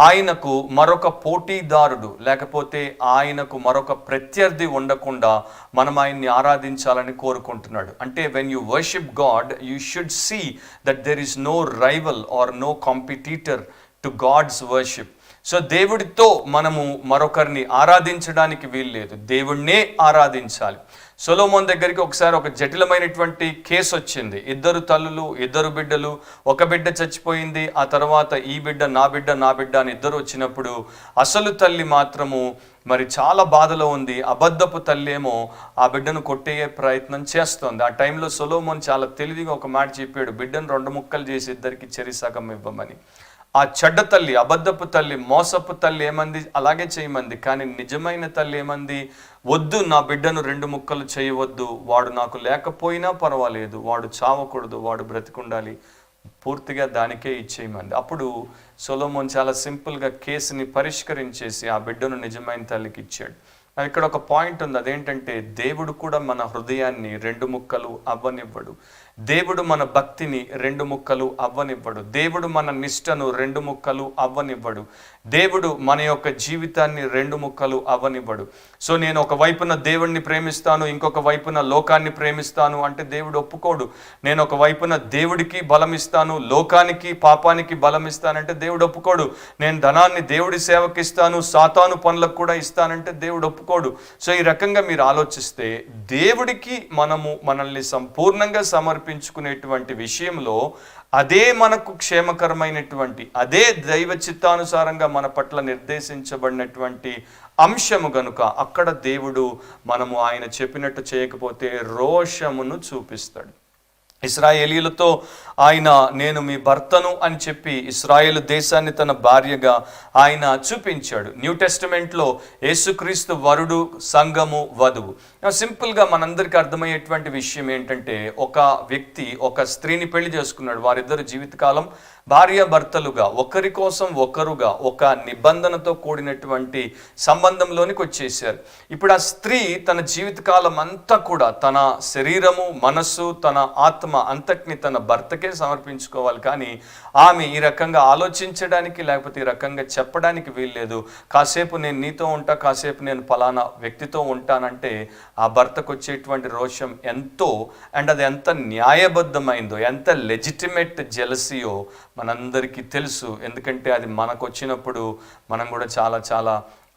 ఆయనకు మరొక పోటీదారుడు లేకపోతే ఆయనకు మరొక ప్రత్యర్థి ఉండకుండా మనం ఆయన్ని ఆరాధించాలని కోరుకుంటున్నాడు. అంటే when you worship God you should see that there is no rival or no competitor to God's worship. So దేవుడితో మనము మరొకరిని ఆరాధించడానికి వీల్లేదు, దేవుణ్ణే ఆరాధించాలి. సొలొమోన్ దగ్గరికి ఒకసారి ఒక జటిలమైనటువంటి కేసు వచ్చింది. 2 తల్లులు, 2 బిడ్డలు, ఒక బిడ్డ చచ్చిపోయింది, ఆ తర్వాత ఈ బిడ్డ నా బిడ్డ నా బిడ్డ అని 2 వచ్చినప్పుడు అసలు తల్లి మాత్రము మరి చాలా బాధలో ఉంది. అబద్ధపు తల్లి ఏమో ఆ బిడ్డను కొట్టేయ ప్రయత్నం చేస్తోంది. ఆ టైంలో సొలొమోన్ చాలా తెలివిగా ఒక మాట చెప్పాడు, బిడ్డను 2 ముక్కలు చేసి ఇద్దరికి చెరి సగం ఇవ్వమని. ఆ చెడ్డ తల్లి, అబద్ధపు తల్లి, మోసపు తల్లి ఏమంది, అలాగే చేయమంది. కానీ నిజమైన తల్లి ఏమంది, వద్దు, నా బిడ్డను 2 ముక్కలు చేయవద్దు, వాడు నాకు లేకపోయినా పర్వాలేదు, వాడు చావకూడదు, వాడు బ్రతికుండాలి, పూర్తిగా దానికే ఇచ్చేయమంది. అప్పుడు సొలొమోన్ చాలా సింపుల్గా కేసుని పరిష్కరించేసి ఆ బిడ్డను నిజమైన తల్లికి ఇచ్చాడు. ఇక్కడ ఒక పాయింట్ ఉంది, అదేంటంటే దేవుడు కూడా మన హృదయాన్ని 2 ముక్కలు అవ్వనివ్వడు. దేవుడు మన భక్తిని 2 ముక్కలు అవ్వనివ్వడు. దేవుడు మన నిష్టను 2 ముక్కలు అవ్వనివ్వడు. దేవుడు మన యొక్క జీవితాన్ని 2 ముక్కలు అవ్వనివ్వడు. సో నేను ఒక వైపున దేవుణ్ణి ప్రేమిస్తాను, ఇంకొక వైపున లోకాన్ని ప్రేమిస్తాను అంటే దేవుడు ఒప్పుకోడు. నేను ఒక వైపున దేవుడికి బలమిస్తాను, లోకానికి పాపానికి బలమిస్తానంటే దేవుడు ఒప్పుకోడు. నేను ధనాన్ని దేవుడి సేవకిస్తాను, సాతాను పనులకు కూడా ఇస్తానంటే దేవుడు ఒప్పుకోడు. సో ఈ రకంగా మీరు ఆలోచిస్తే దేవుడికి మనల్ని సంపూర్ణంగా సమర్పించుకునేటువంటి విషయంలో అదే మనకు క్షేమకరమైనటువంటి, అదే దైవ చిత్తానుసారంగా మన పట్ల నిర్దేశించబడినటువంటి అంశము గనుక అక్కడ దేవుడు మనము ఆయన చెప్పినట్టు చేయకపోతే రోషమును చూపిస్తాడు. ఇశ్రాయేలీలతో ఆయన నేను మీ భర్తను అని చెప్పి ఇశ్రాయేలు దేశాన్ని తన భార్యగా ఆయన చూపించాడు. న్యూ టెస్టిమెంట్లో యేసుక్రీస్తు వరుడు, సంఘము వధువు. సింపుల్గా మనందరికీ అర్థమయ్యేటువంటి విషయం ఏంటంటే ఒక వ్యక్తి ఒక స్త్రీని పెళ్లి చేసుకున్నాడు. వారిద్దరు జీవితకాలం భార్యాభర్తలుగా ఒకరి కోసం ఒకరుగా ఒక నిబంధనతో కూడినటువంటి సంబంధంలోనికి వచ్చేసారు. ఇప్పుడు ఆ స్త్రీ తన జీవితకాలం అంతా కూడా తన శరీరము, మనస్సు, తన ఆత్మ అంతటిని తన భర్తకే సమర్పించుకోవాలి. కానీ ఆమె ఈ రకంగా ఆలోచించడానికి లేకపోతే ఈ రకంగా చెప్పడానికి వీల్లేదు. కాసేపు నేను నీతో ఉంటా, కాసేపు నేను ఫలానా వ్యక్తితో ఉంటానంటే ఆ భర్తకు వచ్చేటువంటి రోషం ఎంతో, అండ్ అది ఎంత న్యాయబద్ధమైందో, ఎంత లెజిటిమేట్ జెలసీయో మనందరికీ తెలుసు. ఎందుకంటే అది మనకు వచ్చినప్పుడు మనం కూడా చాలా చాలా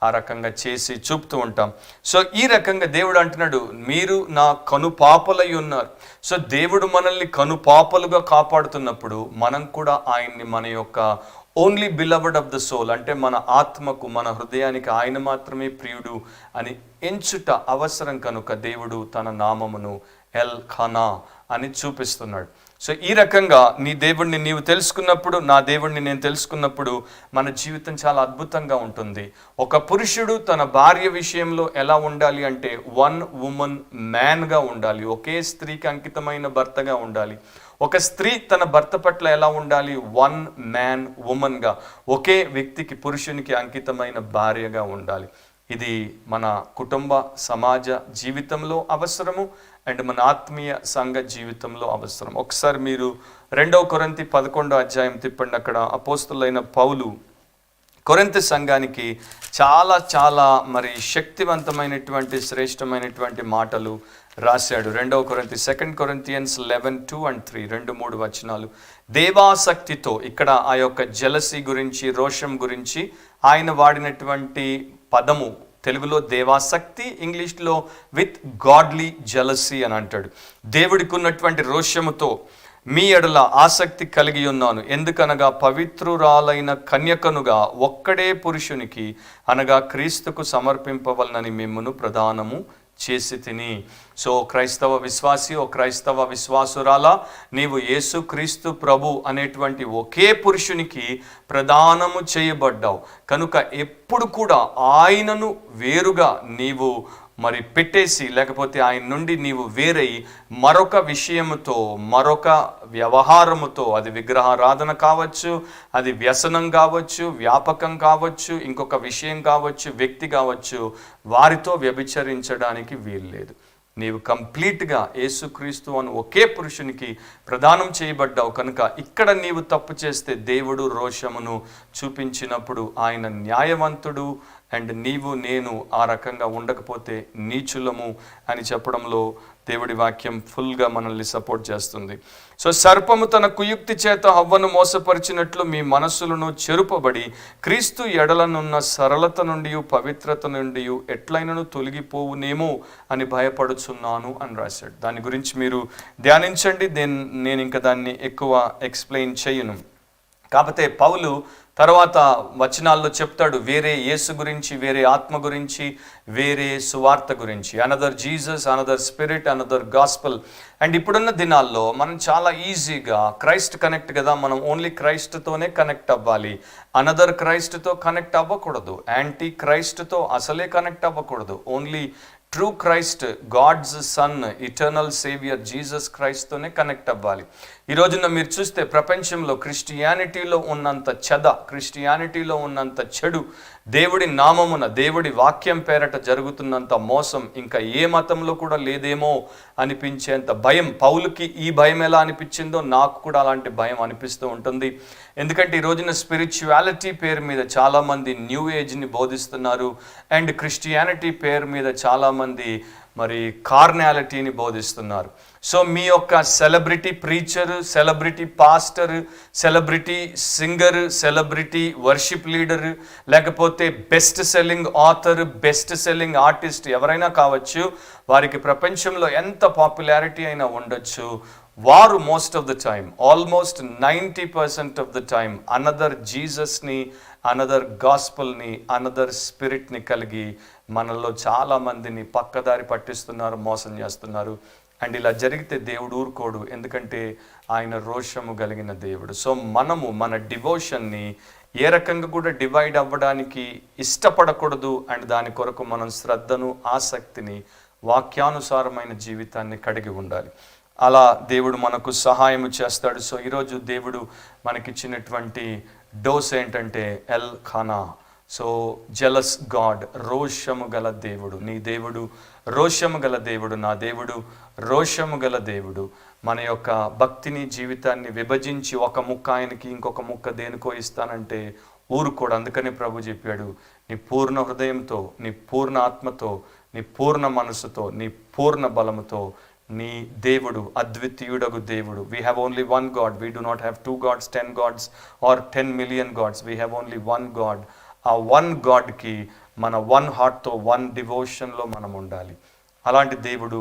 ఆ రకంగా చేసి చూపుతూ ఉంటాం. సో ఈ రకంగా దేవుడు అంటున్నాడు, మీరు నా కనుపాపలై ఉన్నారు. సో దేవుడు మనల్ని కనుపాపలుగా కాపాడుతున్నప్పుడు మనం కూడా ఆయన్ని మన యొక్క only beloved of the soul అంటే మన ఆత్మకు, మన హృదయానికి ఆయన మాత్రమే ప్రియుడు అని ఎంచుట అవసరం కనుక దేవుడు తన నామమును ఎల్ ఖనా అని చూపిస్తున్నాడు. సో ఈ రకంగా నీ దేవుడిని నీవు తెలుసుకున్నప్పుడు, నా దేవుడిని నేను తెలుసుకున్నప్పుడు మన జీవితం చాలా అద్భుతంగా ఉంటుంది. ఒక పురుషుడు తన భార్య విషయంలో ఎలా ఉండాలి అంటే 1 ఉమెన్ మ్యాన్గా ఉండాలి, ఒకే స్త్రీకి అంకితమైన భర్తగా ఉండాలి. ఒక స్త్రీ తన భర్త పట్ల ఎలా ఉండాలి, 1 మ్యాన్ ఉమెన్గా, ఒకే వ్యక్తికి, పురుషునికి అంకితమైన భార్యగా ఉండాలి. ఇది మన కుటుంబ సమాజ జీవితంలో అవసరము అండ్ మన ఆత్మీయ సంఘ జీవితంలో అవసరం. ఒకసారి మీరు 2 కొరింథీ 11వ అధ్యాయం తిప్పండి. అక్కడ అపోస్తులైన పౌలు కొరింథీ సంఘానికి చాలా చాలా మరి శక్తివంతమైనటువంటి శ్రేష్టమైనటువంటి మాటలు రాశాడు. 2 కొరింథీ 2 Corinthians 11:2-3 2-3 వచనాలు. దేవాసక్తితో, ఇక్కడ ఆ యొక్క జలసి గురించి, రోషం గురించి ఆయన వాడినటువంటి పదము తెలుగులో దేవాసక్తి, ఇంగ్లీష్లో విత్ గాడ్లీ జలసీ అని అంటాడు. దేవుడికి ఉన్నటువంటి రోషముతో, మీ ఎడల ఆసక్తి కలిగి ఉన్నాను. ఎందుకనగా పవిత్రురాలైన కన్యకనుగా ఒక్కడే పురుషునికి అనగా క్రీస్తుకు సమర్పింపవలనని మిమ్మును ప్రదానము చేసి తిని. సో క్రైస్తవ విశ్వాసి, ఓ క్రైస్తవ విశ్వాసురాలా, నీవు యేసు క్రీస్తు ప్రభు అనేటువంటి ఒకే పురుషునికి ప్రదానము చేయబడ్డావు కనుక ఎప్పుడు కూడా ఆయనను వేరుగా నీవు పెట్టేసి, లేకపోతే ఆయన నుండి నీవు వేరై మరొక విషయముతో, మరొక వ్యవహారముతో, అది విగ్రహారాధన కావచ్చు, అది వ్యసనం కావచ్చు, వ్యాపకం కావచ్చు, ఇంకొక విషయం కావచ్చు, వ్యక్తి కావచ్చు, వారితో వ్యభిచరించడానికి వీల్లేదు. నీవు కంప్లీట్గా యేసుక్రీస్తు అని ఒకే పురుషునికి ప్రదానం చేయబడ్డావు కనుక ఇక్కడ నీవు తప్పు చేస్తే దేవుడు రోషమును చూపించినప్పుడు ఆయన న్యాయవంతుడు. అండ్ నీవు నేను ఆ రకంగా ఉండకపోతే నీచులము అని చెప్పడంలో దేవుడి వాక్యం ఫుల్గా మనల్ని సపోర్ట్ చేస్తుంది. సో సర్పము తన కుయుక్తి చేత హవ్వను మోసపరిచినట్లు మీ మనస్సులను చెరుపబడి క్రీస్తు ఎడలనున్న సరళత నుండి పవిత్రత నుండి ఎట్లయినను తొలగిపోవునేమో అని భయపడుచున్నాను అని రాశాడు. దాని గురించి మీరు ధ్యానించండి. నేను ఇంకా దాన్ని ఎక్కువ ఎక్స్ప్లెయిన్ చేయను. కాకపోతే పౌలు తర్వాత వచనాల్లో చెప్తాడు వేరే యేసు గురించి, వేరే ఆత్మ గురించి, వేరే సువార్త గురించి. Another Jesus, another spirit, another gospel. And ఇప్పుడున్న దినాల్లో మనం చాలా ఈజీగా క్రైస్ట్ కనెక్ట్ కదా, మనం ఓన్లీ క్రైస్ట్తోనే కనెక్ట్ అవ్వాలి, అనదర్ క్రైస్ట్తో కనెక్ట్ అవ్వకూడదు, యాంటీ క్రైస్ట్తో అసలే కనెక్ట్ అవ్వకూడదు. Only true Christ, God's son, eternal saviour Jesus క్రైస్ట్తోనే కనెక్ట్ అవ్వాలి. ఈ రోజున మీరు చూస్తే ప్రపంచంలో క్రిస్టియానిటీలో ఉన్నంత క్రిస్టియానిటీలో ఉన్నంత చెడు, దేవుడి నామమున, దేవుడి వాక్యం పేరట జరుగుతున్నంత మోసం ఇంకా ఏ మతంలో కూడా లేదేమో అనిపించేంత భయం. పౌలుకి ఈ భయం ఎలా అనిపించిందో నాకు కూడా అలాంటి భయం అనిపిస్తూ ఉంటుంది. ఎందుకంటే ఈ రోజున స్పిరిచువాలిటీ పేరు మీద చాలామంది న్యూ ఏజ్ని బోధిస్తున్నారు. అండ్ క్రిస్టియానిటీ పేరు మీద చాలామంది కార్నాలిటీని బోధిస్తున్నారు. సో మీ యొక్క celebrity preacher, celebrity pastor, celebrity singer, celebrity worship leader, లేకపోతే best selling author, best selling artist ఎవరైనా కావచ్చు, వారికి ప్రపంచంలో ఎంత పాపులారిటీ అయినా ఉండొచ్చు, వారు most of the time, almost 90% of the time another జీసస్ని, అనదర్ గాస్పల్ని, అనదర్ స్పిరిట్ని కలిగి మనలో చాలా మందిని పక్కదారి పట్టిస్తున్నారు, మోసం చేస్తున్నారు. అండ్ ఇలా జరిగితే దేవుడు ఊరుకోడు, ఎందుకంటే ఆయన రోషము కలిగిన దేవుడు. సో మనము మన డివోషన్ని ఏ రకంగా కూడా డివైడ్ అవ్వడానికి ఇష్టపడకూడదు. అండ్ దాని కొరకు మనం శ్రద్ధను, ఆసక్తిని, వాక్యానుసారమైన జీవితాన్ని కలిగి ఉండాలి. అలా దేవుడు మనకు సహాయం చేస్తాడు. సో ఈరోజు దేవుడు మనకిచ్చినటువంటి డోస్ ఏంటంటే ఎల్ ఖానా. సో జెలస్ గాడ్, రోషము గల దేవుడు. నీ దేవుడు రోషము గల దేవుడు, నా దేవుడు రోషము గల దేవుడు. మన యొక్క భక్తిని, జీవితాన్ని విభజించి ఒక ముక్క ఆయనకి, ఇంకొక ముక్క దేనికో ఇస్తానంటే ఊరుకోడు. అందుకని ప్రభు చెప్పాడు, నీ పూర్ణ హృదయంతో, నీ పూర్ణ ఆత్మతో, నీ పూర్ణ మనసుతో, నీ పూర్ణ బలముతో నీ దేవుడు అద్వితీయుడగు దేవుడు. We have only one God. We do not have 2 gods, 10 gods or 10 million gods. We have only one God. ఆ వన్ గాడ్కి మన వన్ హార్ట్తో, వన్ డివోషన్లో మనం ఉండాలి. అలాంటి దేవుడు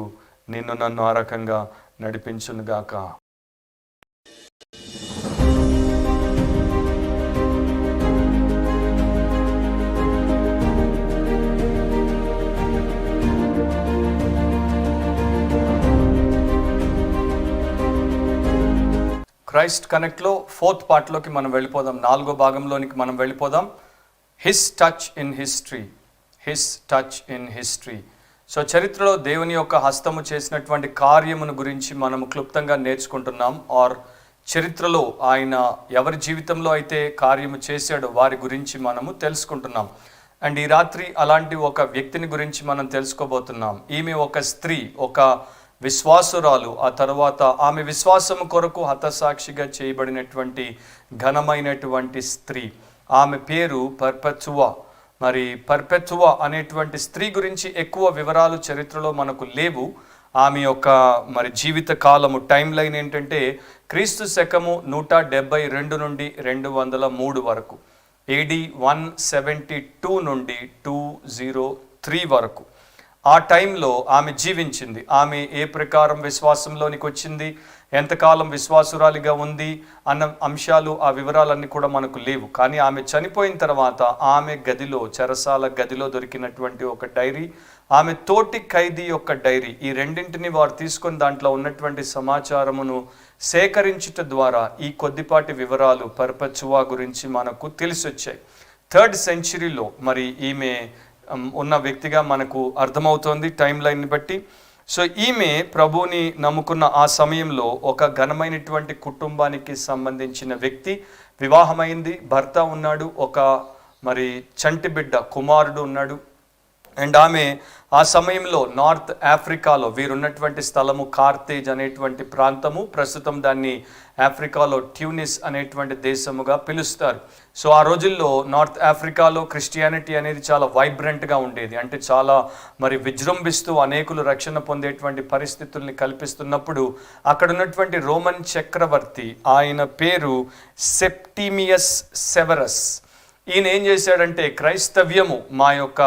నిన్ను నన్ను ఆ రకంగా నడిపించునుగాక. క్రైస్ట్ కనెక్ట్లో 4th పార్ట్లోకి మనం వెళ్ళిపోదాం, 4వ భాగంలోనికి మనం వెళ్ళిపోదాం. His touch in history, his touch in history. So చరిత్రలో దేవుని యొక్క హస్తము చేసినటువంటి కార్యమును గురించి మనము క్లుప్తంగా నేర్చుకుంటున్నాం. ఆర్ చరిత్రలో ఆయన ఎవరి జీవితంలో అయితే కార్యము చేశాడో వారి గురించి మనము తెలుసుకుంటున్నాం. అండ్ ఈ రాత్రి అలాంటి ఒక వ్యక్తిని గురించి మనం తెలుసుకోబోతున్నాం. ఈమె ఒక స్త్రీ, ఒక విశ్వాసురాలు. ఆ తర్వాత ఆమె విశ్వాసము కొరకు హతసాక్షిగా చేయబడినటువంటి ఘనమైనటువంటి స్త్రీ. ఆమె పేరు పర్పెచువా. పర్పెచువా అనేటువంటి స్త్రీ గురించి ఎక్కువ వివరాలు చరిత్రలో మనకు లేవు. ఆమె యొక్క జీవిత కాలము, టైం లైన్ ఏంటంటే క్రీస్తు శకము 172 నుండి 203 వరకు, AD 172 నుండి 203 వరకు. ఆ టైంలో ఆమె జీవించింది. ఆమె ఏ ప్రకారం విశ్వాసంలోనికి వచ్చింది, ఎంతకాలం విశ్వాసురాలిగా ఉంది అన్న అంశాలు, ఆ వివరాలన్నీ కూడా మనకు లేవు. కానీ ఆమె చనిపోయిన తర్వాత ఆమె గదిలో, చెరసాల గదిలో దొరికినటువంటి ఒక డైరీ, ఆమె తోటి ఖైదీ యొక్క డైరీ, ఈ రెండింటిని వారు తీసుకొని దాంట్లో ఉన్నటువంటి సమాచారమును సేకరించుట ద్వారా ఈ కొద్దిపాటి వివరాలు పర్పచువా గురించి మనకు తెలిసొచ్చాయి. 3rd సెంచరీలో మరి ఈమె ఉన్న వ్యక్తిగా మనకు అర్థమవుతోంది టైం లైన్ని బట్టి. సో ఈమె ప్రభువుని నమ్ముకున్న ఆ సమయంలో ఒక ఘనమైనటువంటి కుటుంబానికి సంబంధించిన వ్యక్తి, వివాహమైంది, భర్త ఉన్నాడు, ఒక మరి చంటి బిడ్డ కుమారుడు ఉన్నాడు. అండ్ ఆమె ఆ సమయంలో నార్త్ ఆఫ్రికాలో, వీరున్నటువంటి స్థలము కార్తేజ్ అనేటువంటి ప్రాంతము, ప్రస్తుతం దాన్ని ఆఫ్రికాలో ట్యూనిస్ అనేటువంటి దేశముగా పిలుస్తారు. సో ఆ రోజుల్లో నార్త్ ఆఫ్రికాలో క్రిస్టియానిటీ అనేది చాలా వైబ్రెంట్గా ఉండేది. అంటే చాలా మరి విజృంభిస్తూ అనేకులు రక్షణ పొందేటువంటి పరిస్థితుల్ని కల్పిస్తున్నప్పుడు అక్కడ ఉన్నటువంటి రోమన్ చక్రవర్తి, ఆయన పేరు సెప్టిమియస్ సెవరస్, ఈయన ఏం చేశాడంటే క్రైస్తవ్యము మా యొక్క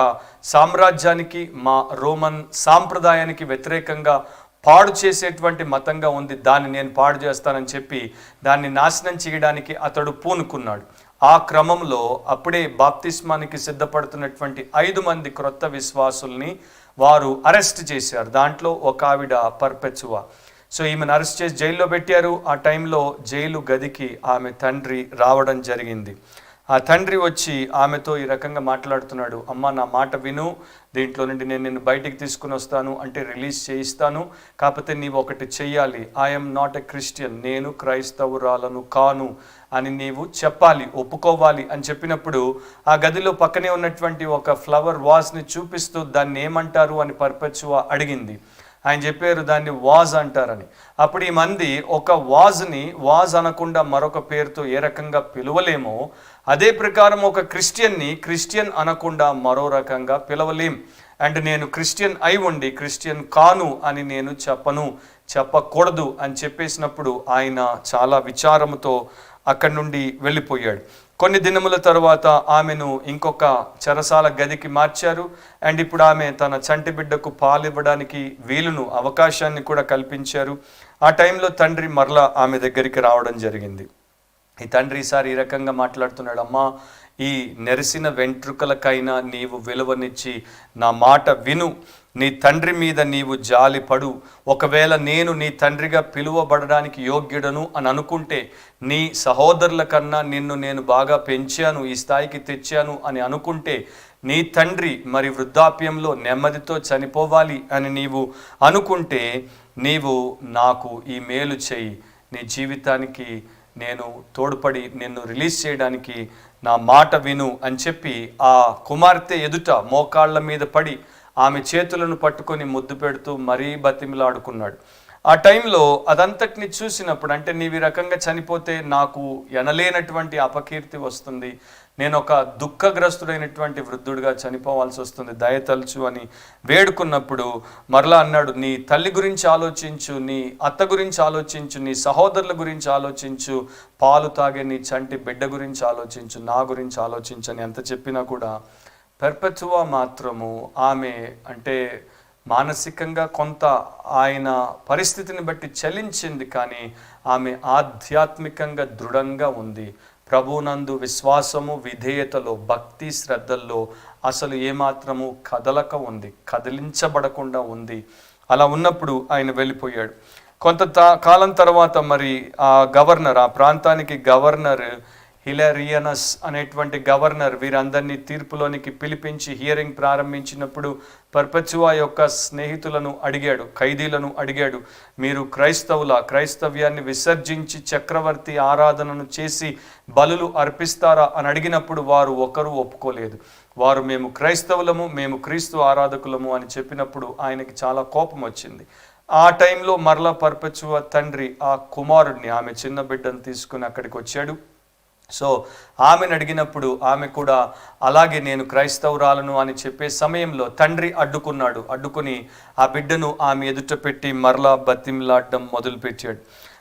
సామ్రాజ్యానికి, మా రోమన్ సాంప్రదాయానికి వ్యతిరేకంగా పాడు చేసేటువంటి మతంగా ఉంది, దాన్ని నేను పాడు చేస్తానని చెప్పి దాన్ని నాశనం చేయడానికి అతడు పూనుకున్నాడు. ఆ క్రమంలో అప్పుడే బాప్తిస్మానికి సిద్ధపడుతున్నటువంటి 5 మంది క్రొత్త విశ్వాసుల్ని వారు అరెస్ట్ చేశారు. దాంట్లో ఒక ఆవిడ పర్పెచువా. సో ఈమెను అరెస్ట్ చేసి జైల్లో పెట్టారు. ఆ టైంలో జైలు గదికి ఆమె తండ్రి రావడం జరిగింది. ఆ తండ్రి వచ్చి ఆమెతో ఈ రకంగా మాట్లాడుతున్నాడు, అమ్మ నా మాట విను, దీంట్లో నుండి నేను నిన్ను బయటికి తీసుకుని వస్తాను, అంటే రిలీజ్ చేయిస్తాను, కాకపోతే నీవు ఒకటి చెయ్యాలి, ఐఎమ్ నాట్ ఎ క్రిస్టియన్, నేను క్రైస్తవురాలను కాను అని నీవు చెప్పాలి, ఒప్పుకోవాలి అని చెప్పినప్పుడు ఆ గదిలో పక్కనే ఉన్నటువంటి ఒక ఫ్లవర్ వాజ్ని చూపిస్తూ దాన్ని ఏమంటారు అని పర్పెచువా అడిగింది. ఆయన చెప్పారు దాన్ని వాజ్ అంటారని. అప్పుడు ఈ మంది ఒక వాజ్ని వాజ్ అనకుండా మరొక పేరుతో ఏ రకంగా పిలవలేమో అదే ప్రకారం ఒక క్రిస్టియన్ని క్రిస్టియన్ అనకుండా మరో రకంగా పిలవలేం. అండ్ నేను క్రిస్టియన్ అయి ఉండి క్రిస్టియన్ కాను అని నేను చెప్పకూడదు అని చెప్పేసినప్పుడు ఆయన చాలా విచారముతో అక్కడి నుండి వెళ్ళిపోయాడు. కొన్ని దినముల తర్వాత ఆమెను ఇంకొక చెరసాల గదికి మార్చారు. అండ్ ఇప్పుడు ఆమె తన చంటి బిడ్డకు పాలు ఇవ్వడానికి వీలును, అవకాశాన్ని కూడా కల్పించారు. ఆ టైంలో తండ్రి మరలా ఆమె దగ్గరికి రావడం జరిగింది. ఈ తండ్రి ఈసారి ఈ రకంగా మాట్లాడుతున్నాడు, అమ్మా ఈ నెరిసిన వెంట్రుకలకైనా నీవు విలువనిచ్చి నా మాట విను, నీ తండ్రి మీద నీవు జాలిపడు. ఒకవేళ నేను నీ తండ్రిగా పిలువబడడానికి యోగ్యుడను అని అనుకుంటే, నీ సహోదరుల కన్నా నిన్ను నేను బాగా పెంచాను, ఈ స్థాయికి తెచ్చాను అని అనుకుంటే, నీ తండ్రి మరి వృద్ధాప్యంలో నెమ్మదితో చనిపోవాలి అని నీవు అనుకుంటే, నీవు నాకు ఈ మేలు చేయి, నీ జీవితానికి నేను తోడ్పడి నిన్ను రిలీజ్ చేయడానికి నా మాట విను అని చెప్పి ఆ కుమార్తె ఎదుట మోకాళ్ళ మీద పడి ఆమె చేతులను పట్టుకొని ముద్దు పెడుతూ మరీ బతిమిలాడుకున్నాడు. ఆ టైంలో అదంతటిని చూసినప్పుడు, అంటే నీవు ఈ రకంగా చనిపోతే నాకు ఎనలేనటువంటి అపకీర్తి వస్తుంది, నేను ఒక దుఃఖగ్రస్తుడైనటువంటి వృద్ధుడిగా చనిపోవాల్సి వస్తుంది, దయతలుచు అని వేడుకున్నప్పుడు మరలా అన్నాడు, నీ తల్లి గురించి ఆలోచించు, నీ అత్త గురించి ఆలోచించు, నీ సహోదరుల గురించి ఆలోచించు, పాలు తాగే నీ చంటి బిడ్డ గురించి ఆలోచించు, నా గురించి ఆలోచించు అని ఎంత చెప్పినా కూడా పర్పెచువా మాత్రము ఆమె అంటే మానసికంగా కొంత ఆయన పరిస్థితిని బట్టి చలించింది, కానీ ఆమె ఆధ్యాత్మికంగా దృఢంగా ఉంది. ప్రభువునందు విశ్వాసము, విధేయతలో, భక్తి శ్రద్ధల్లో అసలు ఏమాత్రము కదలక ఉంది, కదిలించబడకుండా ఉంది. అలా ఉన్నప్పుడు ఆయన వెళ్ళిపోయాడు. కొంత కాలం తర్వాత మరి ఆ గవర్నర్, ఆ ప్రాంతానికి గవర్నర్ హిలరియనస్ అనేటువంటి గవర్నర్ వీరందరినీ తీర్పులోనికి పిలిపించి హియరింగ్ ప్రారంభించినప్పుడు పర్పెచువా యొక్క స్నేహితులను అడిగాడు, ఖైదీలను అడిగాడు, మీరు క్రైస్తవ్యాన్ని విసర్జించి చక్రవర్తి ఆరాధనను చేసి బలులు అర్పిస్తారా అని అడిగినప్పుడు వారు ఒకరు ఒప్పుకోలేదు. వారు మేము క్రైస్తవులము, మేము క్రీస్తు ఆరాధకులము అని చెప్పినప్పుడు ఆయనకి చాలా కోపం వచ్చింది. ఆ టైంలో మరలా పర్పెచువా తండ్రి ఆ కుమారుడిని, ఆమె చిన్న బిడ్డను తీసుకుని అక్కడికి వచ్చాడు. సో ఆమెను అడిగినప్పుడు ఆమె కూడా అలాగే నేను క్రైస్తవురాలను అని చెప్పే సమయంలో తండ్రి అడ్డుకుని ఆ బిడ్డను ఆమె ఎదుట పెట్టి మరలా బతిమిలాడడం మొదలుపెట్టాడు.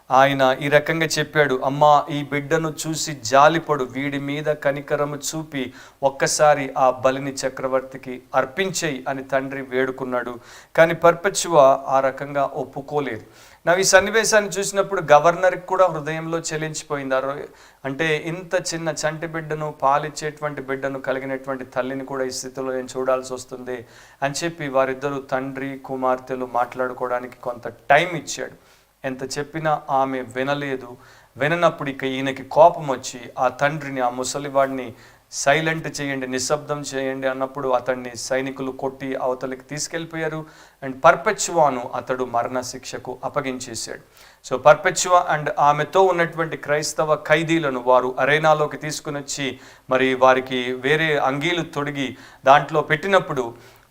ఆయన ఈ రకంగా చెప్పాడు, అమ్మా ఈ బిడ్డను చూసి జాలిపడు, వీడి మీద కనికరము చూపి ఒక్కసారి ఆ బలిని చక్రవర్తికి అర్పించేయి అని తండ్రి వేడుకున్నాడు. కానీ పర్పెచువా ఆ రకంగా ఒప్పుకోలేదు. ఈ సన్నివేశాన్ని చూసినప్పుడు గవర్నర్కి కూడా హృదయంలో చెలించిపోయింది. అంటే ఇంత చిన్న చంటి బిడ్డను, పాలిచ్చేటువంటి బిడ్డను కలిగినటువంటి తల్లిని కూడా ఈ స్థితిలో నేను చూడాల్సి వస్తుంది అని చెప్పి వారిద్దరూ తండ్రి కుమార్తెలు మాట్లాడుకోవడానికి కొంత టైం ఇచ్చాడు. ఎంత చెప్పినా ఆమె వినలేదు. విననప్పుడు ఇక ఈయనకి కోపం వచ్చి ఆ తండ్రిని, ఆ ముసలివాడిని సైలెంట్ చేయండి, నిశ్శబ్దం చేయండి అన్నప్పుడు అతన్ని సైనికులు కొట్టి అవతలికి తీసుకెళ్ళిపోయారు. అండ్ పర్పెచువాను అతడు మరణ శిక్షకు అప్పగించేశాడు. సో పర్పెచువా అండ్ ఆమెతో ఉన్నటువంటి క్రైస్తవ ఖైదీలను వారు అరేనాలోకి తీసుకుని వచ్చి మరి వారికి వేరే అంగీలు తొడిగి దాంట్లో పెట్టినప్పుడు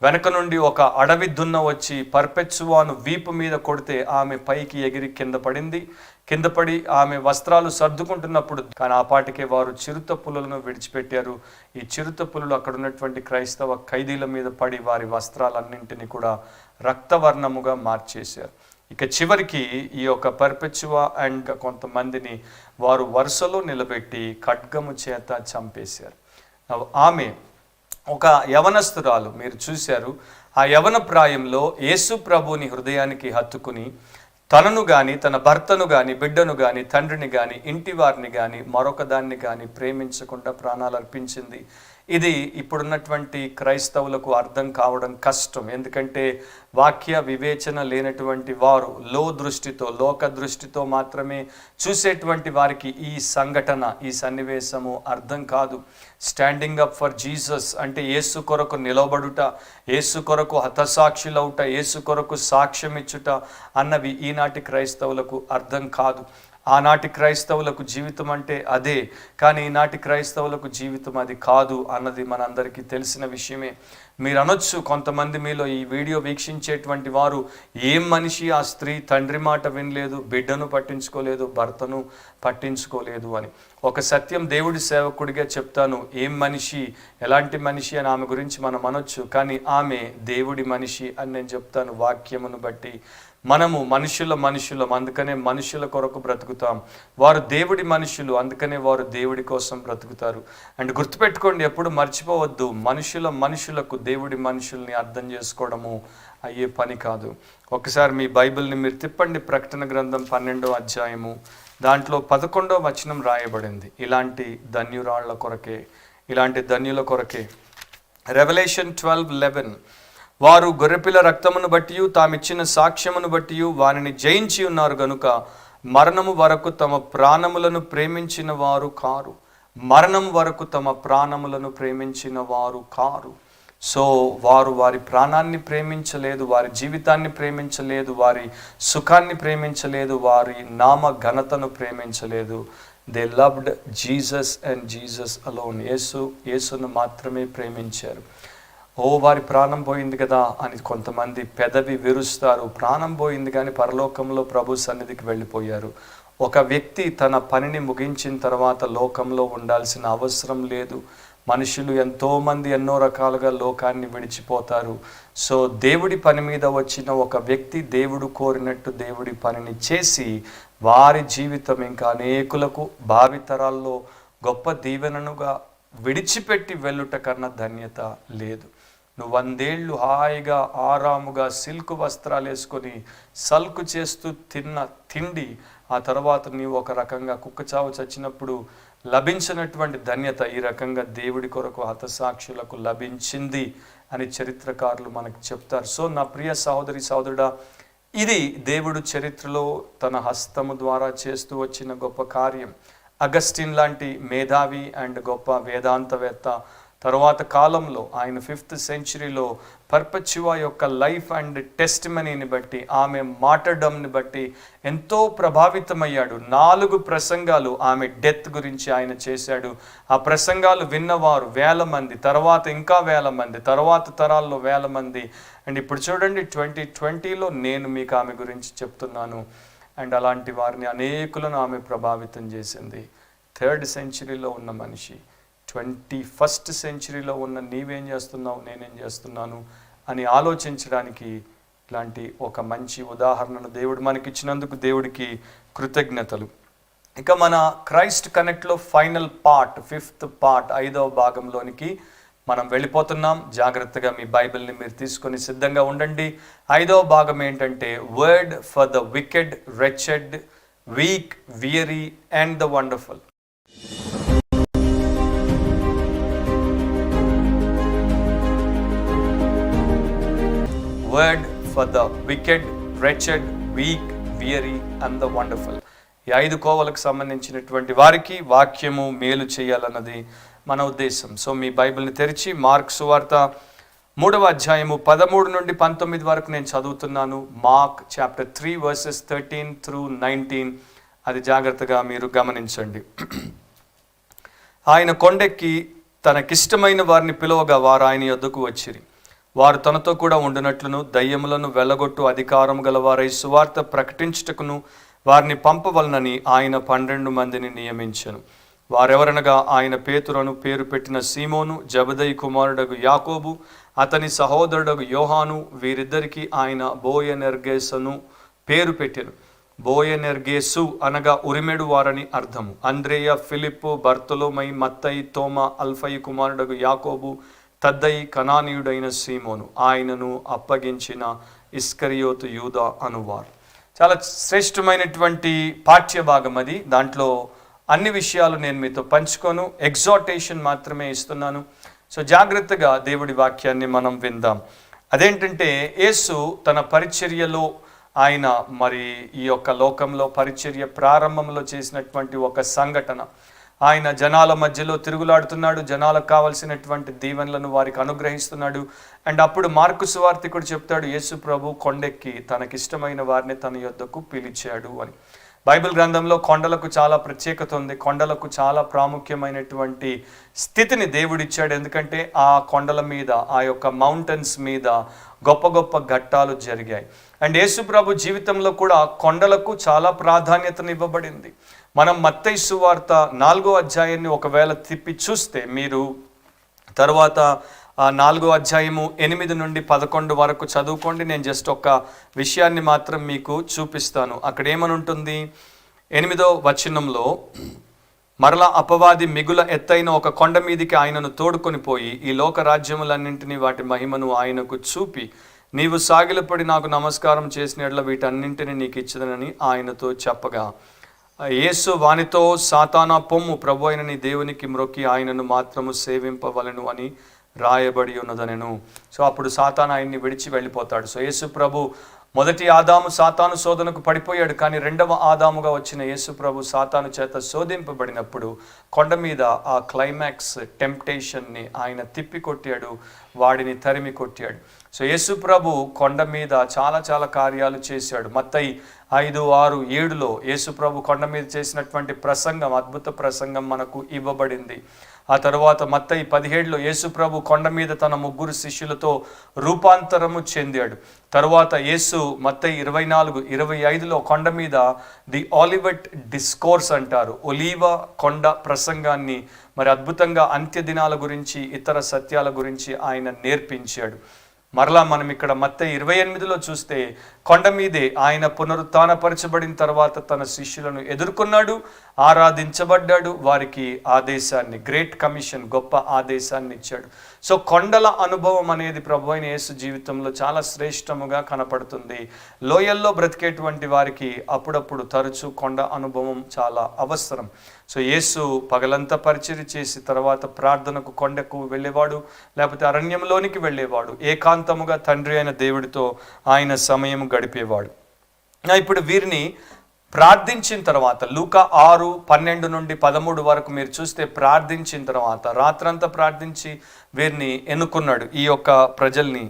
వెనక నుండి ఒక అడవి దున్న వచ్చి పర్పెచువాను వీపు మీద కొడితే ఆమె పైకి ఎగిరి కింద పడి ఆమె వస్త్రాలు సర్దుకుంటున్నప్పుడు, కానీ ఆ పాటికే వారు చిరుత పులులను విడిచిపెట్టారు. ఈ చిరుత పులులు అక్కడ ఉన్నటువంటి క్రైస్తవ ఖైదీల మీద పడి వారి వస్త్రాలన్నింటినీ కూడా రక్తవర్ణముగా మార్చేశారు. ఇక చివరికి ఈ యొక్క పర్పెచువా అండ్ కొంతమందిని వారు వరుసలో నిలబెట్టి ఖడ్గము చేత చంపేశారు. ఆమె ఒక యవనస్తురాలు, మీరు చూశారు. ఆ యవన ప్రాయంలో యేసు ప్రభుని హృదయానికి హత్తుకుని తనను కానీ, తన భర్తను కానీ, బిడ్డను కానీ, తండ్రిని కానీ, ఇంటి వారిని కానీ, మరొక దాన్ని కానీ ప్రేమించకుండా ప్రాణాలు అర్పించింది. ఇది ఇప్పుడున్నటువంటి క్రైస్తవులకు అర్థం కావడం కష్టం. ఎందుకంటే వాక్య వివేచన లేనటువంటి వారు లో దృష్టితో, లోక దృష్టితో మాత్రమే చూసేటువంటి వారికి ఈ సంఘటన, ఈ సన్నివేశము అర్థం కాదు. స్టాండింగ్ అప్ ఫర్ జీసస్ అంటే యేసు కొరకు నిలబడుట, యేసు కొరకు హతసాక్షులవుట, యేసు కొరకు సాక్ష్యం ఇచ్చుట అన్నవి ఈనాటి క్రైస్తవులకు అర్థం కాదు. ఆనాటి క్రైస్తవులకు జీవితం అంటే అదే, కానీ ఈనాటి క్రైస్తవులకు జీవితం అది కాదు అన్నది మనందరికీ తెలిసిన విషయమే. మీరు అనొచ్చు, కొంతమంది మీలో ఈ వీడియో వీక్షించేటువంటి వారు, ఏం మనిషి ఆ స్త్రీ, తండ్రి మాట వినలేదు, బిడ్డను పట్టించుకోలేదు, భర్తను పట్టించుకోలేదు అని. ఒక సత్యం దేవుడి సేవకుడిగా చెప్తాను, ఏం మనిషి, ఎలాంటి మనిషి అని ఆమె గురించి మనం అనొచ్చు, కానీ ఆమె దేవుడి మనిషి అని నేను చెప్తాను. వాక్యమును బట్టి మనము మనుషులం, అందుకనే మనుషుల కొరకు బ్రతుకుతాం. వారు దేవుడి మనుషులు, అందుకనే వారు దేవుడి కోసం బ్రతుకుతారు. అండ్ గుర్తుపెట్టుకోండి, ఎప్పుడు మర్చిపోవద్దు, మనుషులకు దేవుడి మనుషుల్ని అర్థం చేసుకోవడము అయ్యే పని కాదు. ఒకసారి మీ బైబిల్ని మీరు తిప్పండి, ప్రకటన గ్రంథం 12వ అధ్యాయము, దాంట్లో 11వ వచనం రాయబడింది. ఇలాంటి ధన్యురాళ్ల కొరకే, ఇలాంటి ధన్యుల కొరకే. రెవల్యూషన్ 12:11, వారు గొర్రెపిల్ల రక్తమును బట్టి తామిచ్చిన సాక్ష్యమును బట్టి వారిని జయించి ఉన్నారు గనుక మరణము వరకు తమ ప్రాణములను ప్రేమించిన వారు కారు. మరణం వరకు తమ ప్రాణములను ప్రేమించిన వారు కారు. సో వారు వారి ప్రాణాన్ని ప్రేమించలేదు, వారి జీవితాన్ని ప్రేమించలేదు, వారి సుఖాన్ని ప్రేమించలేదు, వారి నామ ఘనతను ప్రేమించలేదు. They loved Jesus and Jesus alone. యేసును మాత్రమే ప్రేమించారు. వారి ప్రాణం పోయింది కదా అని కొంతమంది పెదవి విరుస్తారు. ప్రాణం పోయింది కానీ పరలోకంలో ప్రభు సన్నిధికి వెళ్ళిపోయారు. ఒక వ్యక్తి తన పనిని ముగించిన తర్వాత లోకంలో ఉండాల్సిన అవసరం లేదు. మనుషులు ఎంతోమంది ఎన్నో రకాలుగా లోకాన్ని విడిచిపోతారు. సో దేవుడి పని మీద వచ్చిన ఒక వ్యక్తి దేవుడు కోరినట్టు దేవుడి పనిని చేసి వారి జీవితం ఇంకా అనేకులకు భావితరాల్లో గొప్ప దీవెననుగా విడిచిపెట్టి వెళ్ళుట కన్నా ధన్యత లేదు. నువ్వు 100 ఏళ్ళు హాయిగా ఆరాముగా సిల్క్ వస్త్రాలు వేసుకొని సల్కు చేస్తూ తిన్న తిండి, ఆ తర్వాత నీవు ఒక రకంగా కుక్కచావు చచ్చినప్పుడు లభించినటువంటి ధన్యత ఈ రకంగా దేవుడి కొరకు హతసాక్షులకు లభించింది అని చరిత్రకారులు మనకు చెప్తారు. సో నా ప్రియ సహోదరి సహోదరుడా, ఇది దేవుడు చరిత్రలో తన హస్తము ద్వారా చేస్తూ వచ్చిన గొప్ప కార్యం. అగస్టిన్ లాంటి మేధావి అండ్ గొప్ప వేదాంతవేత్త తరువాత కాలంలో ఆయన 5th సెంచరీలో పర్పెచువా యొక్క లైఫ్ అండ్ టెస్టిమనీని బట్టి, ఆమె మార్టర్డమ్ని బట్టి ఎంతో ప్రభావితమయ్యాడు. 4 ప్రసంగాలు ఆమె డెత్ గురించి ఆయన చేశాడు. ఆ ప్రసంగాలు విన్నవారు 1000 మంది, తర్వాత ఇంకా 1000 మంది, తర్వాత తరాల్లో 1000 మంది. అండ్ ఇప్పుడు చూడండి 2020లో నేను మీకు ఆమె గురించి చెప్తున్నాను. అండ్ అలాంటి వారిని అనేకులను ఆమె ప్రభావితం చేసింది. 3rd సెంచరీలో ఉన్న మనిషి 21st సెంచరీలో ఉన్న నీవేం చేస్తున్నావు, నేనేం చేస్తున్నాను అని ఆలోచించడానికి ఇలాంటి ఒక మంచి ఉదాహరణను దేవుడు మనకిచ్చినందుకు దేవుడికి కృతజ్ఞతలు. ఇక మన క్రైస్ట్ కనెక్ట్లో ఫైనల్ పార్ట్, 5th పార్ట్, 5వ భాగంలోనికి మనం వెళ్ళిపోతున్నాం. జాగ్రత్తగా మీ బైబిల్ని మీరు తీసుకొని సిద్ధంగా ఉండండి. 5వ భాగం ఏంటంటే word for the wicked, wretched, week, weary and the wonderful. Word for the wicked, wretched, week, weary and the wonderful. ఈ 5 కోవలకు సంబంధించినటువంటి వారికి వాక్యము మేలు చేయాలన్నది మన ఉద్దేశం. సో మీ బైబిల్ని తెరిచి మార్క్ సువార్త 3వ అధ్యాయము 13 నుండి 19 వరకు నేను చదువుతున్నాను. Mark chapter 3 verses 13 through 19. అది జాగ్రత్తగా మీరు గమనించండి. ఆయన కొండెక్కి తనకిష్టమైన వారిని పిలువగా వారు ఆయన యొద్దకు వచ్చిరి. వారు తనతో కూడా ఉండినట్లును దయ్యములను వెళ్ళగొట్టు అధికారం గలవారై సువార్త ప్రకటించుటకును వారిని పంపవలనని ఆయన 12 మందిని నియమించెను. వారెవరనగా ఆయన పేతురను పేరు పెట్టిన సీమోను, జబదయి కుమారుడగు యాకోబు, అతని సహోదరుడగు యోహాను, వీరిద్దరికి ఆయన బోయనెర్గేసను పేరు పెట్టెను. బోయనెర్గేసు అనగా ఉరిమెడు వారని అర్థము. అంద్రేయ, ఫిలిప్పు, బర్తొలొమై, మత్తయి, తోమా, అల్ఫయి కుమారుడగు యాకోబు, తద్దయి, కనానీయుడైన సీమోను, ఆయనను అప్పగించిన ఇస్కరియోతు యూదా అనువారు. చాలా శ్రేష్టమైనటువంటి పాఠ్య భాగం అది. దాంట్లో అన్ని విషయాలు నేను మీతో పంచుకోను, ఎగ్జార్టేషన్ మాత్రమే ఇస్తున్నాను. సో జాగ్రత్తగా దేవుడి వాక్యాన్ని మనం విందాం. అదేంటంటే యేసు తన పరిచర్యలో ఆయన మరి ఈ యొక్క లోకంలో పరిచర్య ప్రారంభంలో చేసినటువంటి ఒక సంఘటన. ఆయన జనాల మధ్యలో తిరుగులాడుతున్నాడు, జనాలకు కావలసినటువంటి దీవెనలను వారికి అనుగ్రహిస్తున్నాడు. అండ్ అప్పుడు మార్కు సువార్తికుడు చెప్తాడు, యేసు ప్రభు కొండెక్కి తనకిష్టమైన వారిని తన యొద్దకు పిలిచాడు అని. బైబిల్ గ్రంథంలో కొండలకు చాలా ప్రత్యేకత ఉంది. కొండలకు చాలా ప్రాముఖ్యమైనటువంటి స్థితిని దేవుడిచ్చాడు. ఎందుకంటే ఆ కొండల మీద, ఆ యొక్క మౌంటైన్స్ మీద గొప్ప గొప్ప ఘట్టాలు జరిగాయి. అండ్ యేసు ప్రభు జీవితంలో కూడా కొండలకు చాలా ప్రాధాన్యతను ఇవ్వబడింది. మనం మత్తయి సువార్త 4వ అధ్యాయాన్ని ఒకవేళ తిప్పి చూస్తే మీరు తర్వాత 4వ అధ్యాయము 8 నుండి 11 వరకు చదువుకోండి. నేను జస్ట్ ఒక విషయాన్ని మాత్రం మీకు చూపిస్తాను. అక్కడ ఏమని ఉంటుంది? 8వ వచనంలో, మరలా అపవాది మిగుల ఎత్తైన ఒక కొండ మీదికి ఆయనను తోడుకొని పోయి ఈ లోక రాజ్యములన్నింటినీ వాటి మహిమను ఆయనకు చూపి, నీవు సాగిలపడి నాకు నమస్కారం చేసిన ఎడల వీటన్నింటినీ నీకు ఇచ్చదనని ఆయనతో చెప్పగా, యేసు వానితో, సాతానా పొమ్ము, ప్రభు అయిన నీ దేవునికి మ్రొక్కి ఆయనను మాత్రము సేవింపవలను అని రాయబడి ఉన్నదనెను. సో అప్పుడు సాతాను ఆయన్ని విడిచి వెళ్ళిపోతాడు. సో యేసు ప్రభు మొదటి ఆదాము సాతాను శోధనకు పడిపోయాడు, కానీ 2వ ఆదాముగా వచ్చిన యేసు ప్రభు సాతాను చేత శోధింపబడినప్పుడు కొండ మీద ఆ క్లైమాక్స్ టెంప్టేషన్ని ఆయన తిప్పి కొట్టాడు, వాడిని తరిమి కొట్టాడు. సో యేసు ప్రభు కొండ మీద చాలా చాలా కార్యాలు చేశాడు. మత్తయి 5, 6, 7లో యేసు ప్రభు కొండ మీద చేసినటువంటి ప్రసంగం, అద్భుత ప్రసంగం మనకు ఇవ్వబడింది. ఆ తర్వాత మత్తయి 17లో యేసు ప్రభు కొండ మీద తన 3 శిష్యులతో రూపాంతరము చెందాడు. తరువాత యేసు మత్తయి 24, 25లో కొండ మీద ది ఆలివెట్ డిస్కోర్స్ అంటారు, ఒలీవ కొండ ప్రసంగాన్ని మరి అద్భుతంగా అంత్య దినాల గురించి, ఇతర సత్యాల గురించి ఆయన నేర్పించాడు. మరలా మనం ఇక్కడ మత్తయి 28లో చూస్తే కొండ మీదే ఆయన పునరుత్థానపరచబడిన తర్వాత తన శిష్యులను ఎదుర్కొన్నాడు, ఆరాధించబడ్డాడు, వారికి ఆదేశాన్ని, గ్రేట్ కమిషన్, గొప్ప ఆదేశాన్ని ఇచ్చాడు. సో కొండల అనుభవం అనేది ప్రభు అయిన యేసు జీవితంలో చాలా శ్రేష్టముగా కనపడుతుంది. లోయల్లో బ్రతికేటువంటి వారికి అప్పుడప్పుడు తరచూ కొండ అనుభవం చాలా అవసరం. సో యేసు పగలంతా పరిచర్య చేసి తర్వాత ప్రార్థనకు కొండకు వెళ్ళేవాడు, లేకపోతే అరణ్యంలోనికి వెళ్ళేవాడు. ఏకాంతముగా తండ్రి అయిన దేవుడితో ఆయన సమయం గడిపేవాడు. ఇప్పుడు వీరిని ప్రార్థించిన తర్వాత లూకా 6:12 నుండి 13 వరకు మీరు చూస్తే, ప్రార్థించిన తర్వాత రాత్రంతా ప్రార్థించి వీరిని ఎన్నుకున్నాడు. ఈ యొక్క ప్రజల్ని,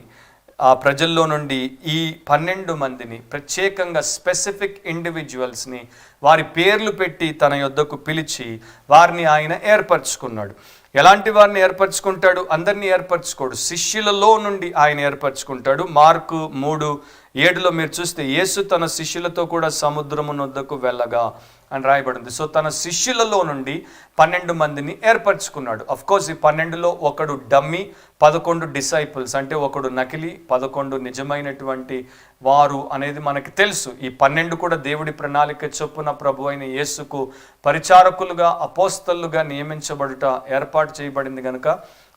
ఆ ప్రజల్లో నుండి ఈ 12 మందిని ప్రత్యేకంగా స్పెసిఫిక్ ఇండివిజువల్స్ని వారి పేర్లు పెట్టి తన యొద్దకు పిలిచి వారిని ఆయన ఏర్పరచుకున్నాడు. ఎలాంటి వారిని ఏర్పరచుకుంటాడు? అందరినీ ఏర్పరచుకోడు, శిష్యులలో నుండి ఆయన ఏర్పరచుకుంటాడు. మార్కు 3, 7లో మీరు చూస్తే యేసు తన శిష్యులతో కూడా సముద్రమునొద్దకు వెళ్ళగా అని రాయబడింది. సో తన శిష్యులలో నుండి 12 మందిని ఏర్పరచుకున్నాడు. కోర్స్ ఈ 12లో ఒకడు డమ్మీ, 11 డిసైపుల్స్, అంటే ఒకడు నకిలీ, 11 నిజమైనటువంటి వారు అనేది మనకి తెలుసు. ఈ 12 కూడా దేవుడి ప్రణాళిక చొప్పున ప్రభు అయిన యేసుకు పరిచారకులుగా, అపోస్తలుగా నియమించబడుట, ఏర్పాటు చేయబడింది కనుక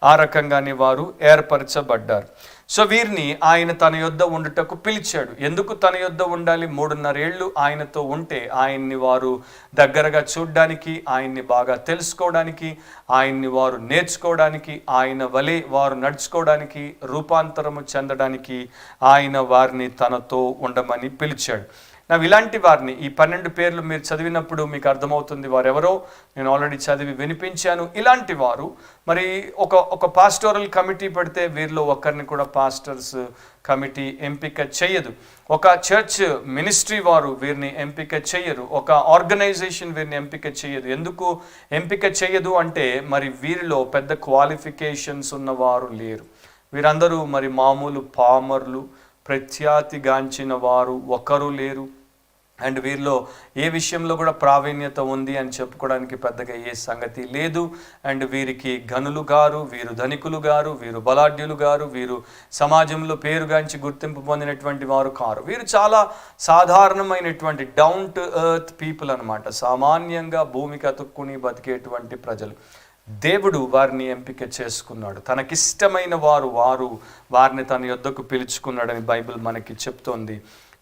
ఆ రకంగానే వారు ఏర్పరచబడ్డారు. సో వీరిని ఆయన తన యొద్ద ఉండుటకు పిలిచాడు. ఎందుకు తన యొద్ద ఉండాలి? 3.5 ఏళ్ళు ఆయనతో ఉంటే ఆయన్ని వారు దగ్గరగా చూడడానికి, ఆయన్ని బాగా తెలుసుకోవడానికి, ఆయన్ని వారు నేర్చుకోవడానికి, ఆయన వలె వారు నడుచుకోవడానికి, రూపాంతరము చెందడానికి ఆయన వారిని తనతో ఉండమని పిలిచాడు. ఇలాంటి వారిని, ఈ 12 పేర్లు మీరు చదివినప్పుడు మీకు అర్థమవుతుంది వారెవరో. నేను ఆల్రెడీ చదివి వినిపించాను. ఇలాంటి వారు మరి ఒక పాస్టోరల్ కమిటీ పెడితే వీరిలో ఒకరిని కూడా పాస్టర్స్ కమిటీ ఎంపిక చేయదు. ఒక చర్చ్ మినిస్ట్రీ వారు వీరిని ఎంపిక చేయరు. ఒక ఆర్గనైజేషన్ వీరిని ఎంపిక చేయదు. ఎందుకు ఎంపిక చేయదు అంటే మరి వీరిలో పెద్ద క్వాలిఫికేషన్స్ ఉన్నవారు లేరు. వీరందరూ మరి మామూలు పామర్లు, ప్రఖ్యాతిగాంచిన వారు ఒకరు లేరు. అండ్ వీరిలో ఏ విషయంలో కూడా ప్రావీణ్యత ఉంది అని చెప్పుకోవడానికి పెద్దగా ఏ సంగతి లేదు. అండ్ వీరికి ఘనులు గారు, వీరు ధనికులు గారు, వీరు బలాఢ్యులు గారు, వీరు సమాజంలో పేరుగాంచి గుర్తింపు పొందినటువంటి వారు కారు. వీరు చాలా సాధారణమైనటువంటి డౌన్ టు ఎర్త్ పీపుల్ అనమాట. సామాన్యంగా భూమికి అతుక్కుని బతికేటువంటి ప్రజలు. దేవుడు వారిని ఎంపిక చేసుకున్నాడు. తనకిష్టమైన వారిని తన యొద్దకు పిలుచుకున్నాడని బైబిల్ మనకి చెప్తోంది.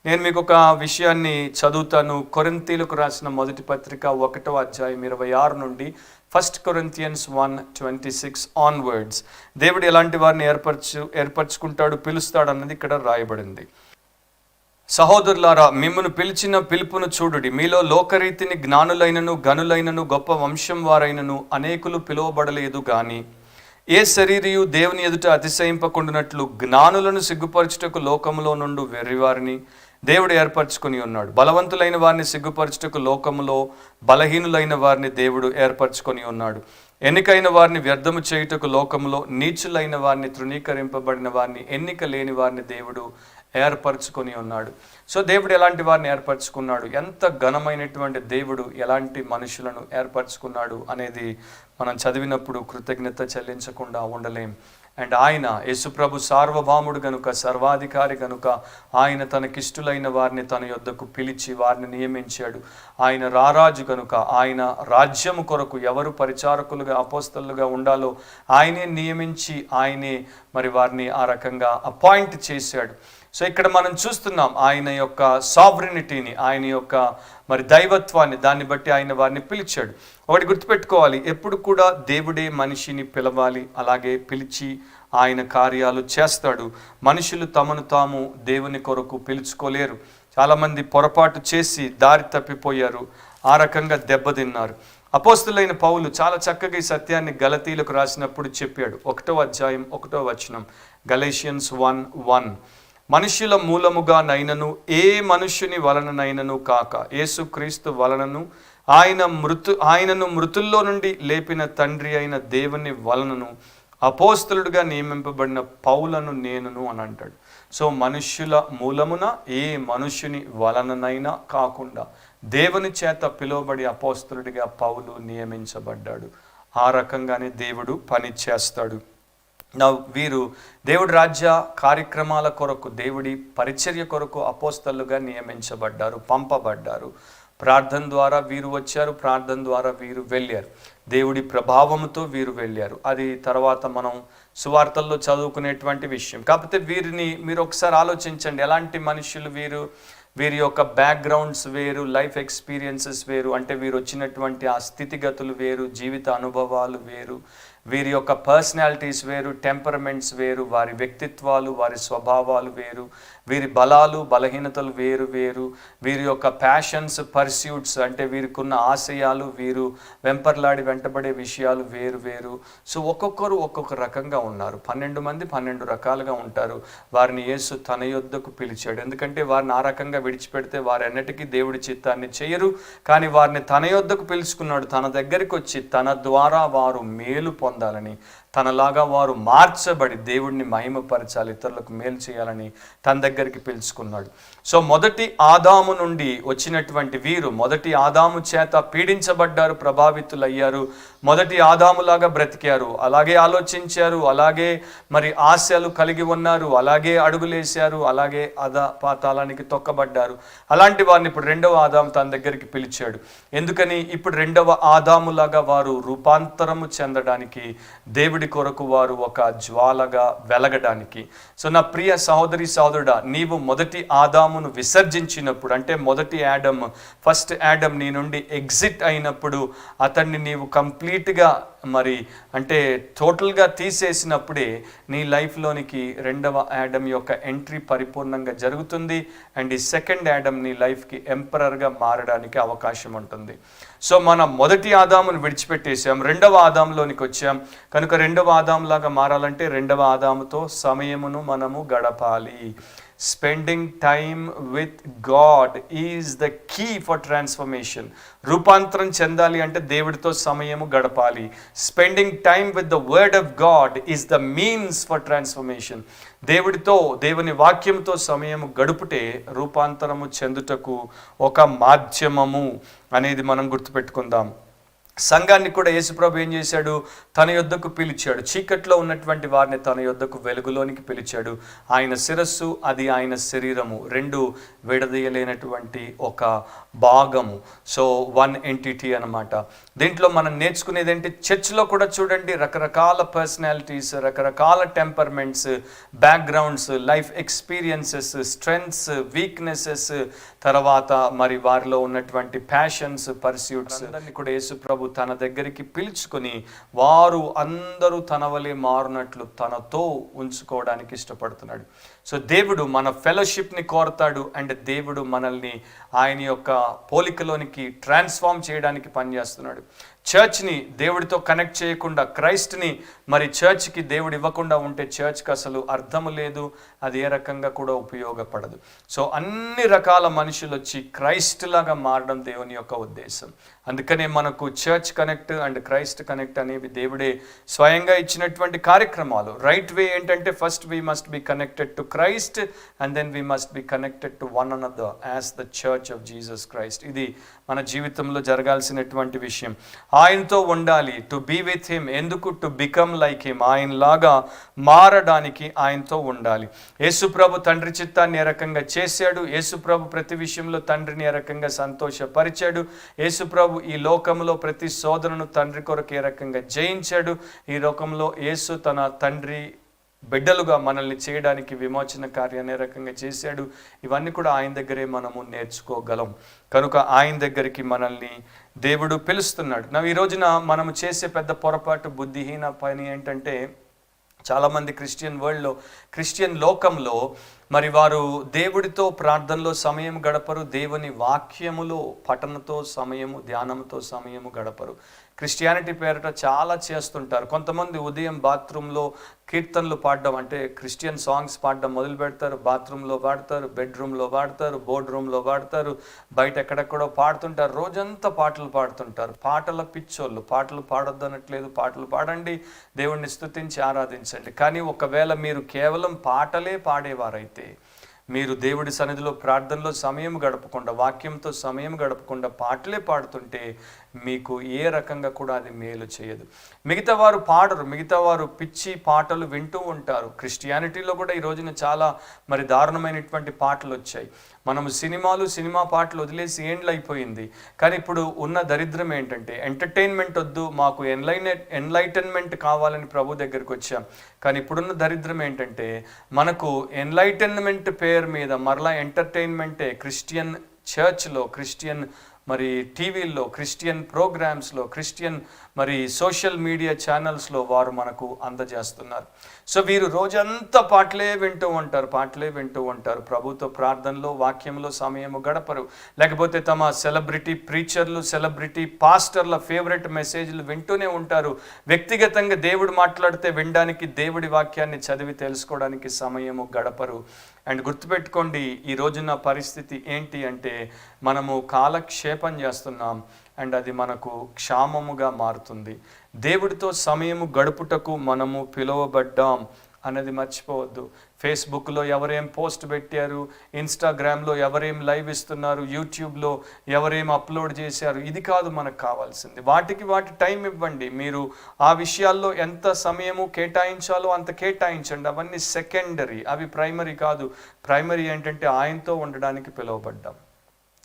నేను మీకు ఒక విషయాన్ని చదువుతాను. కొరింథీయులకు రాసిన మొదటి పత్రిక 1వ అధ్యాయం 26 నుండి 1 Corinthians 1:26 ఆన్వర్డ్స్ దేవుడు ఎలాంటి వారిని ఏర్పరచుకుంటాడు, పిలుస్తాడు అన్నది ఇక్కడ రాయబడింది. సహోదరులారా, మిమ్మును పిలిచిన పిలుపును చూడుడి. మీలో లోకరీతిని జ్ఞానులైనను గనులైనను గొప్ప వంశం వారైనను అనేకులు పిలువబడలేదు గాని ఏ శరీరియు దేవుని ఎదుట అతిశయింపకుండునట్లు జ్ఞానులను సిగ్గుపరచుటకు లోకములో నుండి వెర్రివారిని దేవుడు ఏర్పరచుకుని ఉన్నాడు. బలవంతులైన వారిని సిగ్గుపరచుటకు లోకములో బలహీనులైన వారిని దేవుడు ఏర్పరచుకొని ఉన్నాడు. ఎన్నికైన వారిని వ్యర్థము చేయుటకు లోకములో నీచులైన వారిని, తృణీకరింపబడిన వారిని, ఎన్నిక లేని వారిని దేవుడు ఏర్పరచుకొని ఉన్నాడు. సో దేవుడు ఎలాంటి వారిని ఏర్పరచుకున్నాడు, ఎంత ఘనమైనటువంటి దేవుడు ఎలాంటి మనుషులను ఏర్పరచుకున్నాడు అనేది మనం చదివినప్పుడు కృతజ్ఞత చెల్లించకుండా ఉండలేం. అండ్ ఆయన యేసుప్రభు సార్వభౌముడు గనుక, సర్వాధికారి గనుక ఆయన తనకిష్టులైన వారిని తన యొద్దకు పిలిచి వారిని నియమించాడు. ఆయన రారాజు గనుక ఆయన రాజ్యము కొరకు ఎవరు పరిచారకులుగా, అపోస్తలుగా ఉండాలో ఆయనే నియమించి ఆయనే మరి వారిని ఆ రకంగా అపాయింట్ చేశాడు. సో ఇక్కడ మనం చూస్తున్నాం ఆయన యొక్క సావరినిటీని, ఆయన యొక్క మరి దైవత్వాన్ని, దాన్ని బట్టి ఆయన వారిని పిలిచాడు. ఒకటి గుర్తుపెట్టుకోవాలి, ఎప్పుడు కూడా దేవుడే మనిషిని పిలవాలి, అలాగే పిలిచి ఆయన కార్యాలు చేస్తాడు. మనుషులు తమను తాము దేవుని కొరకు పిలుచుకోలేరు. చాలామంది పొరపాటు చేసి దారి తప్పిపోయారు, ఆ రకంగా దెబ్బతిన్నారు. అపోస్తులైన పౌలు చాలా చక్కగా ఈ సత్యాన్ని గలతీయులకు రాసినప్పుడు చెప్పాడు. 1వ అధ్యాయం 1వ వచనం, గలేషియన్స్ 1:1 మనుష్యుల మూలముగా నైనను ఏ మనుష్యుని వలననైనను కాక యేసుక్రీస్తు వలనను ఆయనను మృతుల్లో నుండి లేపిన తండ్రి అయిన దేవుని వలనను అపోస్తలుడిగా నియమింపబడిన పౌలను నేనును అని అంటాడు. సో మనుష్యుల మూలమున ఏ మనుష్యుని వలననైనా కాకుండా దేవుని చేత పిలువబడి అపోస్తలుడిగా పౌలు నియమించబడ్డాడు. ఆ రకంగానే దేవుడు పని చేస్తాడు. వీరు దేవుడి రాజ్య కార్యక్రమాల కొరకు, దేవుడి పరిచర్య కొరకు అపోస్తలుగా నియమించబడ్డారు, పంపబడ్డారు. ప్రార్థన ద్వారా వీరు వచ్చారు, ప్రార్థన ద్వారా వీరు వెళ్ళారు, దేవుడి ప్రభావంతో వీరు వెళ్ళారు. అది తర్వాత మనం సువార్తల్లో చదువుకునేటువంటి విషయం. కాకపోతే వీరిని మీరు ఒకసారి ఆలోచించండి, ఎలాంటి మనుషులు వీరు, వీరి యొక్క బ్యాక్గ్రౌండ్స్ వేరు, లైఫ్ ఎక్స్పీరియన్సెస్ వేరు, అంటే వీరు వచ్చినటువంటి ఆ స్థితిగతులు వేరు, జీవిత అనుభవాలు వేరు, వీరి యొక్క పర్సనాలిటీస్ వేరు, టెంపరమెంట్స్ వేరు, వారి వ్యక్తిత్వాలు, వారి స్వభావాలు వేరు, వీరి బలాలు బలహీనతలు వేరు వేరు, వీరి యొక్క ప్యాషన్స్, పర్స్యూట్స్ అంటే వీరికి ఉన్న ఆశయాలు, వీరు వెంపర్లాడి వెంటబడే విషయాలు వేరు వేరు. సో ఒక్కొక్కరు ఒక్కొక్క రకంగా ఉన్నారు. 12 మంది 12 రకాలుగా ఉంటారు. వారిని యేసు తన యొద్దకు పిలిచాడు. ఎందుకంటే వారిని ఆ రకంగా విడిచిపెడితే వారు ఎన్నటికీ దేవుడి చిత్తాన్ని చేయరు. కానీ వారిని తన యొద్దకు పిలుచుకున్నాడు. తన దగ్గరికి వచ్చి తన ద్వారా వారు మేలు పొందాలని, తనలాగా వారు మార్చబడి దేవుడిని మహిమపరచాలి, ఇతరులకు మేలు చేయాలని తన దగ్గరికి పిలుచుకున్నాడు. సో మొదటి ఆదాము నుండి వచ్చినటువంటి వీరు మొదటి ఆదాము చేత పీడించబడ్డారు, ప్రభావితులయ్యారు, మొదటి ఆదాములాగా బ్రతికారు, అలాగే ఆలోచించారు, అలాగే మరి ఆశలు కలిగి ఉన్నారు, అలాగే అడుగులేశారు, అలాగే పాతాళానికి తొక్కబడ్డారు. అలాంటి వారిని ఇప్పుడు రెండవ ఆదాము తన దగ్గరికి పిలిచాడు. ఎందుకని? ఇప్పుడు రెండవ ఆదాములాగా వారు రూపాంతరము చెందడానికి, దేవుడి కొరకు వారు ఒక జ్వాలగా వెలగడానికి. సో నా ప్రియ సహోదరి సహోదరుడా, నీవు మొదటి ఆదామును విసర్జించినప్పుడు, అంటే మొదటి యాడమ్, ఫస్ట్ యాడమ్ నీ నుండి ఎగ్జిట్ అయినప్పుడు, అతన్ని నీవు కంప్లీట్గా మరి అంటే టోటల్గా తీసేసినప్పుడే నీ లైఫ్లోనికి రెండవ యాడమ్ యొక్క ఎంట్రీ పరిపూర్ణంగా జరుగుతుంది. అండ్ ఈ సెకండ్ యాడమ్ నీ లైఫ్కి ఎంపరర్గా మారడానికి అవకాశం ఉంటుంది. సో మనం మొదటి ఆదామును విడిచిపెట్టేసాం, రెండవ ఆదాంలోనికి వచ్చాం. కనుక రెండవ ఆదాంలాగా మారాలంటే రెండవ ఆదాముతో సమయమును మనము గడపాలి. Spending time with God is the key for transformation. రూపాంతరం చెందాలి అంటే దేవుడితో సమయము గడపాలి. Spending time with the word of God is the means for transformation. దేవుని వాక్యంతో సమయము గడుపుటే రూపాంతరము చెందుటకు ఒక మాధ్యమము అనేది మనం గుర్తుపెట్టుకుందాం. సంఘాన్ని కూడా యేసుప్రభు ఏం చేశాడు? తన యొద్దకు పిలిచాడు. చీకట్లో ఉన్నటువంటి వారిని తన యొద్దకు వెలుగులోనికి పిలిచాడు. ఆయన శిరస్సు, అది ఆయన శరీరము, రెండు విడదీయలేనటువంటి ఒక భాగము. సో వన్ ఎంటిటీ అనమాట. దీంట్లో మనం నేర్చుకునేది ఏంటి? చర్చ్లో కూడా చూడండి, రకరకాల పర్సనాలిటీస్, రకరకాల temperaments, backgrounds, life experiences, strengths, weaknesses, తర్వాత మరి వారిలో ఉన్నటువంటి ప్యాషన్స్, పర్స్యూట్స్ అన్ని కూడా యేసుప్రభు తన దగ్గరికి పిలుచుకొని వారు అందరూ తన వలె మారునట్లు తనతో ఉంచుకోవడానికి ఇష్టపడుతున్నాడు. సో దేవుడు మన ఫెలోషిప్ని కోరతాడు. అండ్ దేవుడు మనల్ని ఆయన యొక్క పోలికలోనికి ట్రాన్స్ఫార్మ్ చేయడానికి పనిచేస్తున్నాడు. చర్చ్ని దేవుడితో కనెక్ట్ చేయకుండా, క్రైస్ట్ని మరి చర్చ్కి దేవుడు ఇవ్వకుండా ఉంటే చర్చ్కి అసలు అర్థము లేదు, అది ఏ రకంగా కూడా ఉపయోగపడదు. సో అన్ని రకాల మనుషులు వచ్చి క్రైస్ట్ లాగా మారడం దేవుని యొక్క ఉద్దేశం. అందుకనే మనకు church connect and Christ connect అనేవి దేవుడే స్వయంగా ఇచ్చినటువంటి కార్యక్రమాలు. రైట్ వే ఏంటంటే first we must be connected to Christ and then we must be connected to one another as the church of Jesus Christ. ఇది మన జీవితంలో జరగాల్సినటువంటి విషయం. ఆయనతో ఉండాలి, టు బీ విత్ హిమ్. ఎందుకు? To become like him. ఆయనలాగా మారడానికి ఆయనతో ఉండాలి. యేసుప్రభు తండ్రి చిత్తాన్ని ఏ రకంగా చేశాడు, యేసుప్రభు ప్రతి విషయంలో తండ్రిని ఏ రకంగా సంతోషపరిచాడు, యేసుప్రభు ఈ లోకంలో ప్రతి శోధనను తండ్రి కొరకు ఏ రకంగా జయించాడు, ఈ లోకంలో యేసు తన తండ్రి బిడ్డలుగా మనల్ని చేయడానికి విమోచన కార్యాన్ని ఏ రకంగా చేశాడు, ఇవన్నీ కూడా ఆయన దగ్గరే మనము నేర్చుకోగలం. కనుక ఆయన దగ్గరికి మనల్ని దేవుడు పిలుస్తున్నాడు. ఈ రోజున మనము చేసే పెద్ద పొరపాటు, బుద్ధిహీన పని ఏంటంటే, చాలామంది క్రిస్టియన్ లోకంలో మరి వారు దేవుడితో ప్రార్థనలో సమయం గడపరు, దేవుని వాక్యములో పఠనతో సమయము, ధ్యానంతో సమయము గడపరు. క్రిస్టియానిటీ పేరిట చాలా చేస్తుంటారు. కొంతమంది ఉదయం బాత్రూంలో కీర్తనలు పాడడం, అంటే క్రిస్టియన్ సాంగ్స్ పాడడం మొదలు పెడతారు. బాత్రూంలో పాడతారు, బెడ్రూమ్లో పాడతారు, బోర్డ్ రూమ్లో పాడతారు, బయట ఎక్కడెక్కడో పాడుతుంటారు. రోజంతా పాటలు పాడుతుంటారు. పాటల పిచ్చోళ్ళు. పాటలు పాడొద్దు అనట్లేదు, పాటలు పాడండి, దేవుణ్ణి స్తుతించి ఆరాధించండి. కానీ ఒకవేళ మీరు కేవలం పాటలే పాడేవారైతే, మీరు దేవుడి సన్నిధిలో ప్రార్థనలో సమయం గడపకుండా, వాక్యంతో సమయం గడపకుండా పాటలే పాడుతుంటే మీకు ఏ రకంగా కూడా అది మేలు చేయదు. మిగతా వారు పాడరు, మిగతా వారు పిచ్చి పాటలు వింటూ ఉంటారు. క్రిస్టియానిటీలో కూడా ఈ రోజున చాలా మరి దారుణమైనటువంటి పాటలు వచ్చాయి. మనము సినిమా పాటలు వదిలేసి ఏండ్లు అయిపోయింది. కానీ ఇప్పుడు ఉన్న దరిద్రం ఏంటంటే, ఎంటర్టైన్మెంట్ వద్దు, మాకు ఎన్లైటన్మెంట్ కావాలని ప్రభు దగ్గరికి వచ్చాం. కానీ ఇప్పుడున్న దరిద్రం ఏంటంటే, మనకు ఎన్లైటన్మెంట్ పేరు మీద మరలా ఎంటర్టైన్మెంటే క్రిస్టియన్ చర్చ్లో, క్రిస్టియన్ మరి టీవీల్లో, క్రిస్టియన్ ప్రోగ్రామ్స్లో, క్రిస్టియన్ మరి సోషల్ మీడియా ఛానల్స్లో వారు మనకు అందజేస్తున్నారు. సో వీరు రోజంతా పాటలే వింటూ ఉంటారు. ప్రభుతో ప్రార్థనలో, వాక్యంలో సమయము గడపరు. లేకపోతే తమ సెలబ్రిటీ ప్రీచర్లు, సెలబ్రిటీ పాస్టర్ల ఫేవరెట్ మెసేజ్లు వింటూనే ఉంటారు. వ్యక్తిగతంగా దేవుడు మాట్లాడితే వినడానికి, దేవుడి వాక్యాన్ని చదివి తెలుసుకోవడానికి సమయము గడపరు. అండ్ గుర్తుపెట్టుకోండి, ఈ రోజున పరిస్థితి ఏంటి అంటే, మనము కాలక్షేపం చేస్తున్నాం అండ్ అది మనకు క్షామముగా మారుతుంది. దేవుడితో సమయము గడుపుటకు మనము పిలువబడ్డాం అన్నది మర్చిపోవద్దు. ఫేస్బుక్లో ఎవరేం పోస్ట్ పెట్టారు, ఇన్స్టాగ్రామ్లో ఎవరేం లైవ్ ఇస్తున్నారు, యూట్యూబ్లో ఎవరేం అప్లోడ్ చేశారు, ఇది కాదు మనకు కావాల్సింది. వాటి టైం ఇవ్వండి. మీరు ఆ విషయాల్లో ఎంత సమయము కేటాయించాలో అంత కేటాయించండి. అవన్నీ సెకండరీ, అవి ప్రైమరీ కాదు. ప్రైమరీ ఏంటంటే ఆయనతో ఉండడానికి పిలువబడ్డాం.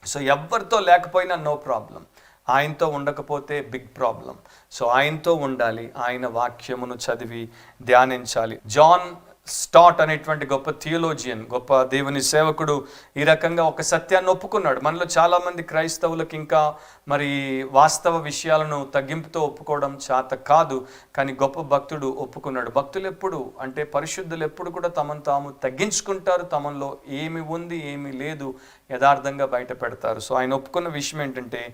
సో ఎవరితో లేకపోయినా నో ప్రాబ్లం, ఆయనతో ఉండకపోతే బిగ్ ప్రాబ్లం. సో ఆయనతో ఉండాలి, ఆయన వాక్యమును చదివి ధ్యానించాలి. జాన్ స్టాట్ అనేటువంటి గొప్ప థియోలోజియన్, గొప్ప దేవుని సేవకుడు ఈ రకంగా ఒక సత్యాన్ని ఒప్పుకున్నాడు. మనలో చాలామంది క్రైస్తవులకు ఇంకా మరి వాస్తవ విషయాలను తగ్గింపుతో ఒప్పుకోవడం చేత కాదు, కానీ గొప్ప భక్తుడు ఒప్పుకున్నాడు. భక్తులు ఎప్పుడు అంటే పరిశుద్ధులు ఎప్పుడు కూడా తమను తాము తగ్గించుకుంటారు, తమలో ఏమి ఉంది ఏమి లేదు యథార్థంగా బయట పెడతారు. సో ఆయన ఒప్పుకున్న విషయం ఏంటంటే,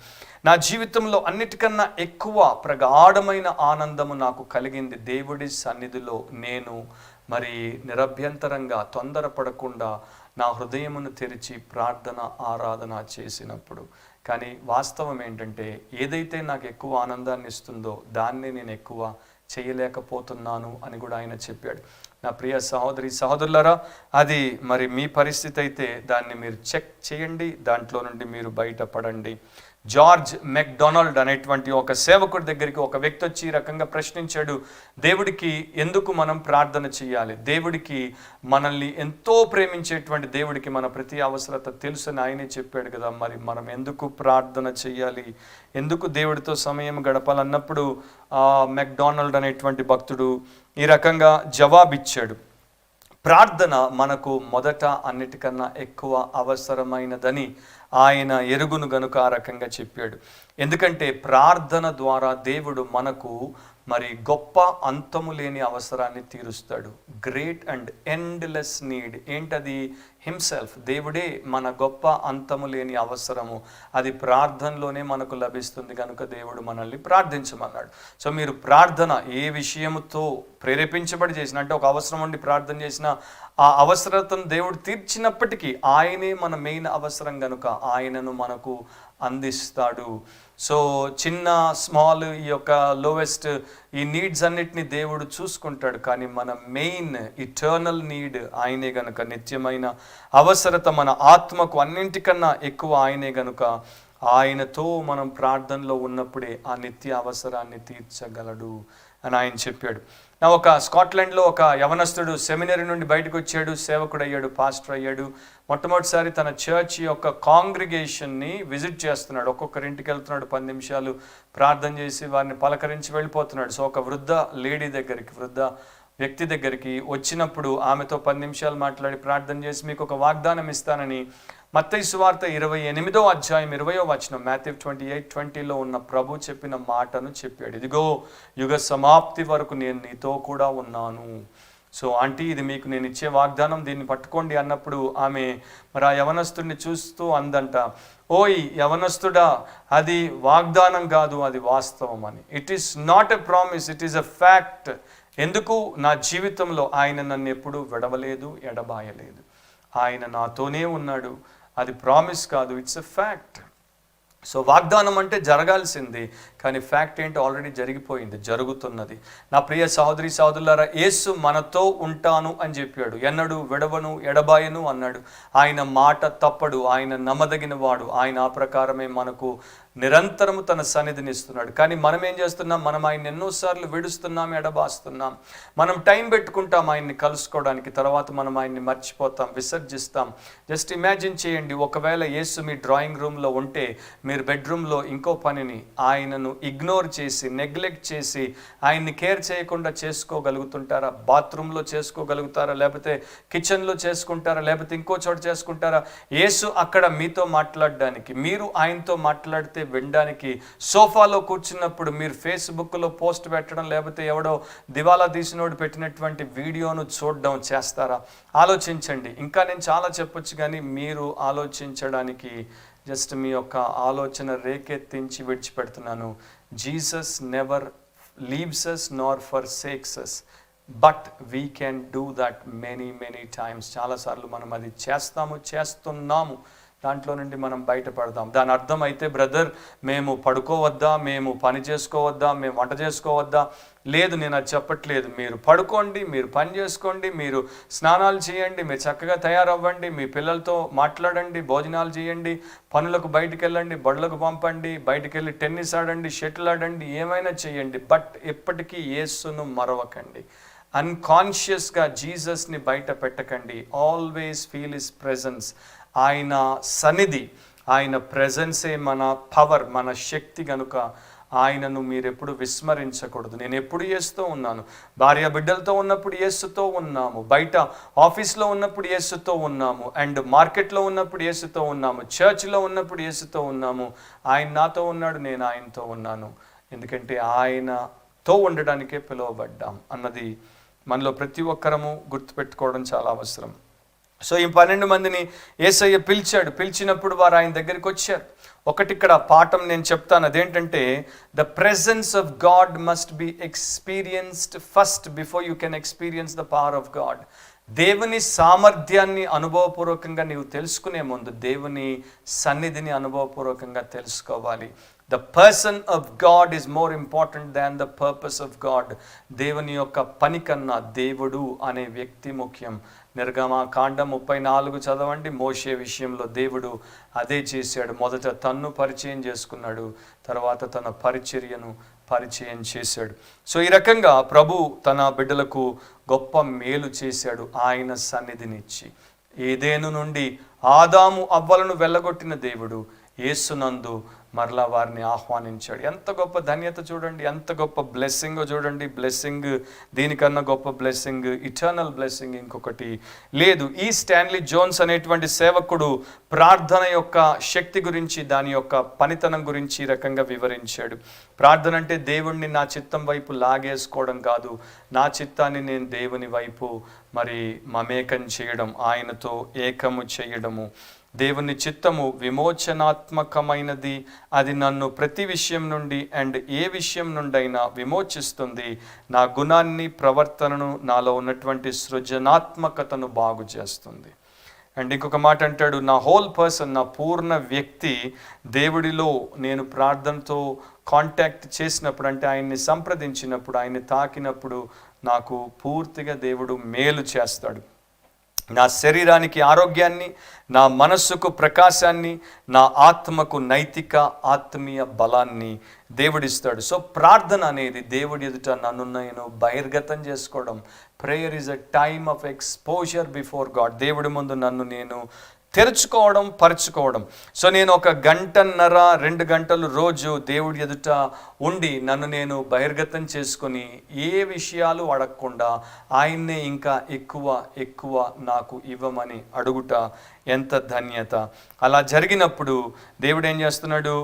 నా జీవితంలో అన్నిటికన్నా ఎక్కువ ప్రగాఢమైన ఆనందము నాకు కలిగింది దేవుడి సన్నిధిలో నేను మరి నిరభ్యంతరంగా తొందరపడకుండా నా హృదయమును తెరిచి ప్రార్థన ఆరాధన చేసినప్పుడు. కానీ వాస్తవం ఏంటంటే, ఏదైతే నాకు ఎక్కువ ఆనందాన్ని ఇస్తుందో దాన్ని నేను ఎక్కువ చేయలేకపోతున్నాను అని కూడా ఆయన చెప్పాడు. నా ప్రియ సహోదరి సహోదరులారా, అది మరి మీ పరిస్థితి అయితే దాన్ని మీరు చెక్ చేయండి, దాంట్లో నుండి మీరు బయటపడండి. జార్జ్ మెక్డొనాల్డ్ అనేటువంటి ఒక సేవకుడి దగ్గరికి ఒక వ్యక్తి వచ్చి ఈ రకంగా ప్రశ్నించాడు, దేవుడికి ఎందుకు మనం ప్రార్థన చేయాలి? దేవుడికి మనల్ని ఎంతో ప్రేమించేటువంటి దేవుడికి మన ప్రతి అవసరత తెలుసని ఆయనే చెప్పాడు కదా, మరి మనం ఎందుకు ప్రార్థన చేయాలి, ఎందుకు దేవుడితో సమయం గడపాలన్నప్పుడు మెక్డొనాల్డ్ అనేటువంటి భక్తుడు ఈ రకంగా జవాబిచ్చాడు, ప్రార్థన మనకు మొదట అన్నిటికన్నా ఎక్కువ అవసరమైనదని ఆయన ఎరుగును గనుక ఆ రకంగా చెప్పాడు. ఎందుకంటే ప్రార్థన ద్వారా దేవుడు మనకు మరి గొప్ప అంతము లేని అవసరాన్ని తీరుస్తాడు. గ్రేట్ అండ్ ఎండ్లెస్ నీడ్ ఏంటది? హిమ్సెల్ఫ్. దేవుడే మన గొప్ప అంతము లేని అవసరము, అది ప్రార్థనలోనే మనకు లభిస్తుంది కనుక దేవుడు మనల్ని ప్రార్థించమన్నాడు. సో మీరు ప్రార్థన ఏ విషయముతో ప్రేరేపించబడి చేసిన, అంటే ఒక అవసరం ఉండి ప్రార్థన చేసిన ఆ అవసరతను దేవుడు తీర్చినప్పటికీ ఆయనే మన మెయిన్ అవసరం కనుక ఆయనను మనకు అందిస్తాడు. సో చిన్న స్మాల్ ఈ యొక్క లోవెస్ట్ ఈ నీడ్స్ అన్నిటిని దేవుడు చూసుకుంటాడు, కానీ మన మెయిన్ ఇటర్నల్ నీడ్ ఆయనే గనుక, నిత్యమైన అవసరత మన ఆత్మకు అన్నింటికన్నా ఎక్కువ ఆయనే గనుక ఆయనతో మనం ప్రార్థనలో ఉన్నప్పుడే ఆ నిత్య అవసరాన్ని తీర్చగలడు అని ఆయన చెప్పాడు. నా ఒక స్కాట్లాండ్లో ఒక యవనస్తుడు సెమినరీ నుండి బయటకు వచ్చాడు, సేవకుడు అయ్యాడు, పాస్టర్ అయ్యాడు. మొట్టమొదటిసారి తన చర్చ్ యొక్క కాంగ్రిగేషన్ని విజిట్ చేస్తున్నాడు. ఒక్కొక్కరింటికి వెళ్తున్నాడు, 10 నిమిషాలు ప్రార్థన చేసి వారిని పలకరించి వెళ్ళిపోతున్నాడు. సో ఒక వృద్ధ వ్యక్తి దగ్గరికి వచ్చినప్పుడు ఆమెతో 10 నిమిషాలు మాట్లాడి ప్రార్థన చేసి మీకు ఒక వాగ్దానం ఇస్తానని మత్తయి సువార్త 28వ అధ్యాయం 20వ వచనం మాథ్యూ 28:20లో ఉన్న ప్రభు చెప్పిన మాటను చెప్పాడు. ఇదిగో యుగ సమాప్తి వరకు నేను నీతో కూడా ఉన్నాను. సో ఆంటీ, ఇది మీకు నేను ఇచ్చే వాగ్దానం, దీన్ని పట్టుకోండి అన్నప్పుడు ఆమె మరి ఆ యవనస్తుడిని చూస్తూ అందంట, ఓయ్ యవనస్తుడా, అది వాగ్దానం కాదు, అది వాస్తవం అని. It is not a promise, it is a fact. ఎందుకు? నా జీవితంలో ఆయన నన్ను ఎప్పుడూ విడవలేదు, ఎడబాయలేదు. ఆయన నాతోనే ఉన్నాడు. అది ప్రామిస్ కాదు, ఇట్స్ ఎ ఫ్యాక్ట్. సో వాగ్దానం అంటే జరగాల్సింది, కానీ ఫ్యాక్ట్ ఏంటి? ఆల్రెడీ జరిగిపోయింది, జరుగుతున్నది. నా ప్రియ సహోదరి సహోదరులారా, యేసు మనతో ఉంటాను అని చెప్పాడు. ఎన్నడూ విడవను, ఎడబాయను అన్నాడు. ఆయన మాట తప్పడు, ఆయన నమ్మదగిన వాడు. ఆయన ఆ ప్రకారమే మనకు నిరంతరము తన సన్నిధిని ఇస్తున్నాడు. కానీ మనం ఏం చేస్తున్నాం? మనం ఆయన ఎన్నోసార్లు విడుస్తున్నాం, ఎడబాస్తున్నాం. మనం టైం పెట్టుకుంటాం ఆయన్ని కలుసుకోవడానికి, తర్వాత మనం ఆయన్ని మర్చిపోతాం, విసర్జిస్తాం. జస్ట్ ఇమాజిన్ చేయండి, ఒకవేళ యేసు మీ డ్రాయింగ్ రూమ్లో ఉంటే మీరు బెడ్రూమ్లో ఇంకో పనిని ఆయనను ఇగ్నోర్ చేసి, నెగ్లెక్ట్ చేసి, ఆయన్ని కేర్ చేయకుండా చేసుకోగలుగుతుంటారా? బాత్రూంలో చేసుకోగలుగుతారా? లేకపోతే కిచెన్లో చేసుకుంటారా? లేకపోతే ఇంకో చోట చేసుకుంటారా? యేసు అక్కడ మీతో మాట్లాడడానికి, మీరు ఆయనతో మాట్లాడితే వినడానికి, సోఫాలో కూర్చున్నప్పుడు మీరు ఫేస్బుక్లో పోస్ట్ పెట్టడం, లేకపోతే ఎవడో దివాలా తీసినోడు పెట్టినటువంటి వీడియోను చూడడం చేస్తారా? ఆలోచించండి. ఇంకా నేను చాలా చెప్పొచ్చు, కానీ మీరు ఆలోచించడానికి జస్ట్ మీ యొక్క ఆలోచన రేకెత్తించి విడిచిపెడుతున్నాను. Jesus never leaves us Nar forsakes us, but we can do that many times. చాలాసార్లు మనం అది చేస్తున్నాము. దాంట్లో నుండి మనం బయటపడదాం. దాని అర్థం అయితే బ్రదర్ మేము పడుకోవద్దా, మేము పని చేసుకోవద్దా, మేము వంట చేసుకోవద్దా? లేదు, నేను అది చెప్పట్లేదు. మీరు పడుకోండి, మీరు పని చేసుకోండి, మీరు స్నానాలు చేయండి, మీరు చక్కగా తయారవ్వండి, మీ పిల్లలతో మాట్లాడండి, భోజనాలు చేయండి, పనులకు బయటికి వెళ్ళండి, బడులకు పంపండి, బయటికి వెళ్ళి టెన్నిస్ ఆడండి, షటిల్ ఆడండి, ఏమైనా చేయండి. బట్ ఎప్పటికీ యేసును మరవకండి. అన్కాన్షియస్గా జీసస్ని బయట పెట్టకండి. Always feel his presence. ఆయన సన్నిధి, ఆయన ప్రెజెన్సే మన పవర్, మన శక్తి కనుక ఆయనను మీరు ఎప్పుడు విస్మరించకూడదు. నేను ఎప్పుడు యేసుతో ఉన్నాను. భార్య బిడ్డలతో ఉన్నప్పుడు యేసుతో ఉన్నాము, బయట ఆఫీస్లో ఉన్నప్పుడు యేసుతో ఉన్నాము, అండ్ మార్కెట్లో ఉన్నప్పుడు యేసుతో ఉన్నాము, చర్చ్లో ఉన్నప్పుడు యేసుతో ఉన్నాము. ఆయన నాతో ఉన్నాడు, నేను ఆయనతో ఉన్నాను. ఎందుకంటే ఆయనతో ఉండడానికే పిలువబడ్డాం అన్నది మనలో ప్రతి ఒక్కరము గుర్తుపెట్టుకోవడం చాలా అవసరం. సో ఈ 12 మందిని యేసయ్య పిలిచాడు. పిలిచినప్పుడు వారు ఆయన దగ్గరికి వచ్చారు. ఒకటి ఇక్కడ పాఠం నేను చెప్తాను, అదేంటంటే the presence of God must be experienced first before you can experience the power of God. దేవుని సామర్థ్యాన్ని అనుభవపూర్వకంగా నీవు తెలుసుకునే ముందు దేవుని సన్నిధిని అనుభవపూర్వకంగా తెలుసుకోవాలి. The person of God is more important than the purpose of God. దేవుని యొక్క పని కన్నా దేవుడు అనే వ్యక్తి ముఖ్యం. నిర్గమకాండం 34 చదవండి. మోషే విషయంలో దేవుడు అదే చేశాడు. మొదట తన్ను పరిచయం చేసుకున్నాడు, తర్వాత తన పరిచర్యను పరిచయం చేశాడు. సో ఈ రకంగా ప్రభు తన బిడ్డలకు గొప్ప మేలు చేశాడు ఆయన సన్నిధినిచ్చి. ఏదేను నుండి ఆదాము అవ్వలను వెళ్ళగొట్టిన దేవుడు యేసునందు మరలా వారిని ఆహ్వానించాడు. ఎంత గొప్ప ధన్యత చూడండి, ఎంత గొప్ప బ్లెస్సింగ్ చూడండి. బ్లెస్సింగ్ దీనికన్నా గొప్ప బ్లెస్సింగ్, ఇటర్నల్ బ్లెస్సింగ్ ఇంకొకటి లేదు. ఈ స్టాన్లీ జోన్స్ అనేటువంటి సేవకుడు ప్రార్థన యొక్క శక్తి గురించి, దాని యొక్క పనితనం గురించి ఈ రకంగా వివరించాడు. ప్రార్థన అంటే దేవుణ్ణి నా చిత్తం వైపు లాగేసుకోవడం కాదు, నా చిత్తాన్ని నేను దేవుని వైపు మమేకం చేయడం, ఆయనతో ఏకము చేయడము. దేవుని చిత్తము విమోచనాత్మకమైనది. అది నన్ను ప్రతి విషయం నుండి అండ్ ఏ విషయం నుండైనా విమోచిస్తుంది. నా గుణాన్ని, ప్రవర్తనను, నాలో ఉన్నటువంటి సృజనాత్మకతను బాగు చేస్తుంది. అండ్ ఇంకొక మాట అంటాడు, నా హోల్ పర్సన్, నా పూర్ణ వ్యక్తి దేవుడిలో నేను ప్రార్థనతో కాంటాక్ట్ చేసినప్పుడు, అంటే ఆయన్ని సంప్రదించినప్పుడు, ఆయన్ని తాకినప్పుడు నాకు పూర్తిగా దేవుడు మేలు చేస్తాడు. నా శరీరానికి ఆరోగ్యాన్ని, నా మనస్సుకు ప్రకాశాన్ని, నా ఆత్మకు నైతిక ఆత్మీయ బలాన్ని దేవుడిస్తాడు. సో ప్రార్థన అనేది దేవుడి ఎదుట నన్ను నేను బహిర్గతం చేసుకోవడం. Prayer is a time of exposure before God. దేవుడి ముందు నన్ను నేను తెరుచుకోవడం, పరుచుకోవడం. సో నేను 1 గంటన్నర 2 గంటలు రోజు దేవుడి ఎదుట ఉండి నన్ను నేను బహిర్గతం చేసుకొని ఏ విషయాలు అడగకుండా ఆయన్నే ఇంకా ఎక్కువ నాకు ఇవ్వమని అడుగుట ఎంత ధన్యత. అలా జరిగినప్పుడు దేవుడు ఏం చేస్తున్నాడు,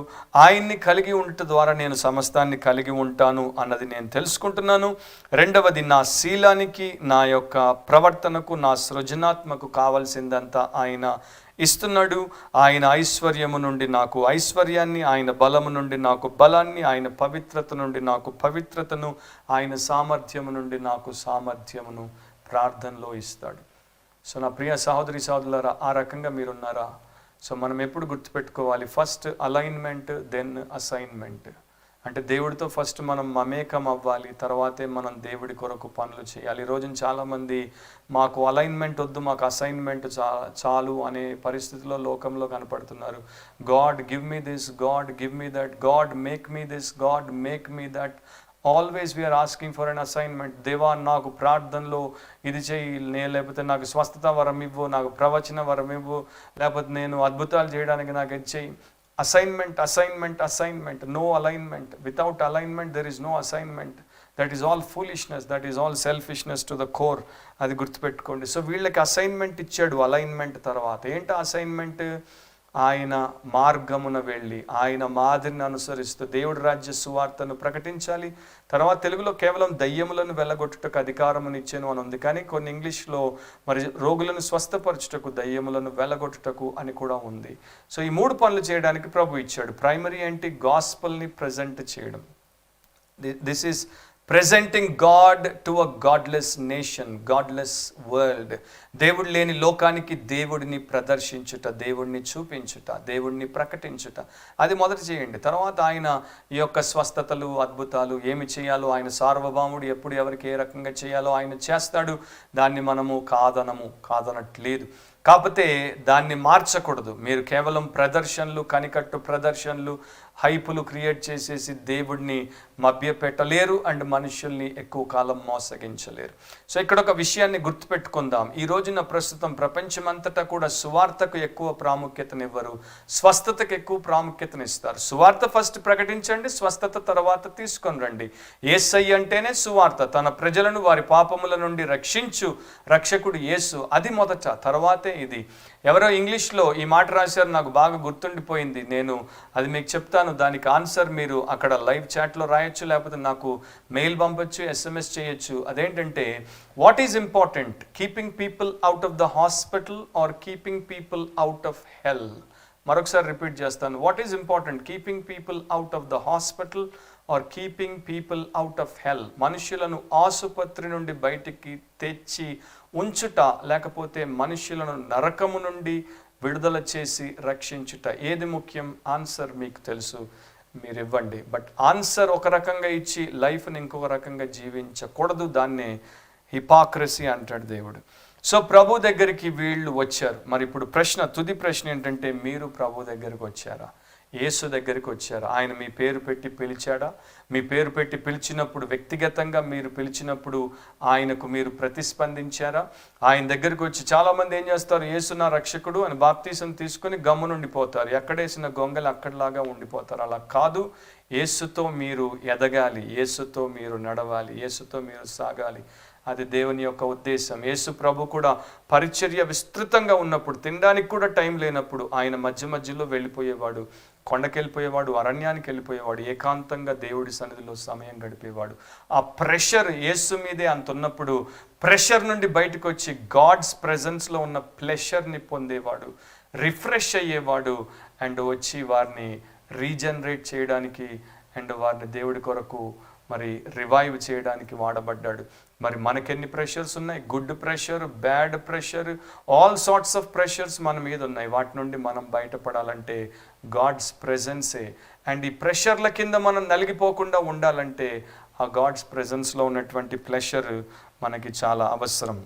ఆయన్ని కలిగి ఉండటం ద్వారా నేను సమస్తాన్ని కలిగి ఉంటాను అన్నది నేను తెలుసుకుంటున్నాను. రెండవది, నా శీలానికి, నా యొక్క ప్రవర్తనకు, నా సృజనాత్మకు కావాల్సిందంతా ఆయన ఇస్తున్నాడు. ఆయన ఐశ్వర్యము నుండి నాకు ఐశ్వర్యాన్ని, ఆయన బలము నుండి నాకు బలాన్ని, ఆయన పవిత్రత నుండి నాకు పవిత్రతను, ఆయన సామర్థ్యము నుండి నాకు సామర్థ్యమును ప్రార్థనలో ఇస్తాడు. సో నా ప్రియ సహోదరి సహోదరులారా, ఆ రకంగా మీరున్నారా? సో మనం ఎప్పుడు గుర్తుపెట్టుకోవాలి, ఫస్ట్ అలైన్మెంట్, దెన్ అసైన్మెంట్. అంటే దేవుడితో ఫస్ట్ మనం మమేకం అవ్వాలి, తర్వాతే మనం దేవుడి కొరకు పనులు చేయాలి. ఈ రోజున చాలామంది మాకు అలైన్మెంట్ వద్దు, మాకు అసైన్మెంట్ చాలు అనే పరిస్థితిలో లోకంలో కనపడుతున్నారు. God give me this, God give me that, God make me this, God make me that. Always we are asking for an assignment. దేవా నాకు ప్రార్థనలో ఇది చేయి, లేకపోతే నాకు స్వస్థత వరం ఇవ్వు, నాకు ప్రవచన వరం ఇవ్వు, లేకపోతే నేను అద్భుతాలు చేయడానికి నాకు ఇది చేయి. Assignment, assignment, assignment. No alignment. Without alignment there is no assignment. That is all foolishness, that is all selfishness to the core. అది గుర్తుపెట్టుకోండి. సో వీళ్ళకి అసైన్మెంట్ ఇచ్చాడు. అలైన్మెంట్ తర్వాత ఏంటి అసైన్మెంట్? ఆయన మార్గమున వెళ్ళి ఆయన మాదిరిని అనుసరిస్తూ దేవుడి రాజ్య సువార్తను ప్రకటించాలి. తర్వాత తెలుగులో కేవలం దయ్యములను వెళ్ళగొట్టుటకు అధికారమును ఇచ్చాను అని ఉంది, కానీ కొన్ని ఇంగ్లీష్లో రోగులను స్వస్థపరచుటకు, దయ్యములను వెళ్ళగొట్టుటకు అని కూడా ఉంది. సో ఈ 3 పనులు చేయడానికి ప్రభు ఇచ్చాడు. ప్రైమరీ ఏంటి? గాస్పల్ని ప్రజెంట్ చేయడం. This is presenting God to a godless nation, godless world. దేవుడు లేని లోకానికి దేవుడిని ప్రదర్శించుట, దేవుడిని చూపించుట, దేవుడిని ప్రకటించుట, అది మొదట చేయండి. తర్వాత ఆయన ఈ యొక్క స్వస్థతలు, అద్భుతాలు ఏమి చేయాలో, ఆయన సార్వభౌముడు, ఎప్పుడు ఎవరికి ఏ రకంగా చేయాలో ఆయన చేస్తాడు. దాన్ని మనము కాదనట్లేదు. కాకపోతే దాన్ని మార్చకూడదు. మీరు కేవలం ప్రదర్శనలు, కనికట్టు ప్రదర్శనలు, హైపులు క్రియేట్ చేసేసి దేవుడిని మభ్యపెట్టలేరు అండ్ మనుషుల్ని ఎక్కువ కాలం మోసగించలేరు. సో ఇక్కడ ఒక విషయాన్ని గుర్తుపెట్టుకుందాం. ఈ రోజున ప్రస్తుతం ప్రపంచమంతటా కూడా సువార్తకు ఎక్కువ ప్రాముఖ్యతనివ్వరు, స్వస్థతకు ఎక్కువ ప్రాముఖ్యతనిస్తారు. సువార్త ఫస్ట్ ప్రకటించండి, స్వస్థత తర్వాత తీసుకొని రండి. యేసయ్య అంటేనే సువార్త, తన ప్రజలను వారి పాపముల నుండి రక్షించు రక్షకుడు యేసు, అది మొదట, తర్వాతే ఇది. ఎవరో ఇంగ్లీష్లో ఈ మాట రాశారు, నాకు బాగా గుర్తుండిపోయింది. నేను అది మీకు చెప్తాను. దానికి ఆన్సర్ మీరు అక్కడ లైవ్ చాట్లో రాయొచ్చు, లేకపోతే నాకు మెయిల్ పంపొచ్చు, SMS చేయొచ్చు. అదేంటంటే, what is important, keeping people out of the hospital or keeping people out of hell? మరొకసారి రిపీట్ చేస్తాను. What is important, keeping people out of the hospital or keeping people out of hell? మనుషులను ఆసుపత్రి నుండి బయటికి తెచ్చి ఉంచుట, లేకపోతే మనుషులను నరకము నుండి విడుదల చేసి రక్షించుట, ఏది ముఖ్యం? ఆన్సర్ మీకు తెలుసు, మీరు ఇవ్వండి. బట్ ఆన్సర్ ఒక రకంగా ఇచ్చి లైఫ్ని ఇంకొక రకంగా జీవించకూడదు. దాన్నే హిపాక్రసీ అంటాడు దేవుడు. సో ప్రభు దగ్గరికి వీళ్ళు వచ్చారు. మరి ఇప్పుడు తుది ప్రశ్న ఏంటంటే, మీరు ప్రభు దగ్గరికి వచ్చారా? యేసు దగ్గరికి వచ్చారా? ఆయన మీ పేరు పెట్టి పిలిచాడా? మీ పేరు పెట్టి పిలిచినప్పుడు, వ్యక్తిగతంగా మీరు పిలిచినప్పుడు ఆయనకు మీరు ప్రతిస్పందించారా? ఆయన దగ్గరికి వచ్చి చాలామంది ఏం చేస్తారు, యేసు నా రక్షకుడు అని బాప్తీసం తీసుకుని గమ్మునుండిపోతారు, ఎక్కడేసిన గొంగలు అక్కడలాగా ఉండిపోతారు. అలా కాదు. యేసుతో మీరు ఎదగాలి, యేసుతో మీరు నడవాలి, యేసుతో మీరు సాగాలి. అది దేవుని యొక్క ఉద్దేశం. యేసు ప్రభు కూడా పరిచర్య విస్తృతంగా ఉన్నప్పుడు, తినడానికి కూడా టైం లేనప్పుడు ఆయన మధ్యలో వెళ్ళిపోయేవాడు, కొండకి వెళ్ళిపోయేవాడు, అరణ్యానికి వెళ్ళిపోయేవాడు, ఏకాంతంగా దేవుడి సన్నిధిలో సమయం గడిపేవాడు. ఆ ప్రెషర్ యేసు మీదే అంత ఉన్నప్పుడు ప్రెషర్ నుండి బయటకు వచ్చి గాడ్స్ ప్రెజెన్స్లో ఉన్న ప్లెషర్ని పొందేవాడు, రిఫ్రెష్ అయ్యేవాడు, అండ్ వచ్చి వారిని రీజనరేట్ చేయడానికి అండ్ వారిని దేవుడి కొరకు మరి రివైవ్ చేయడానికి వాడబడ్డాడు. మరి మనకెన్ని ప్రెషర్స్ ఉన్నాయి? Good pressure, bad pressure, all sorts of pressures మన మీద ఉన్నాయి. వాటి నుండి మనం బయటపడాలంటే గాడ్స్ ప్రెజెన్సే. అండ్ ఈ ప్రెషర్ల కింద మనం నలిగిపోకుండా ఉండాలంటే ఆ గాడ్స్ ప్రెజెన్స్లో ఉన్నటువంటి ప్లెషర్ మనకి చాలా అవసరం.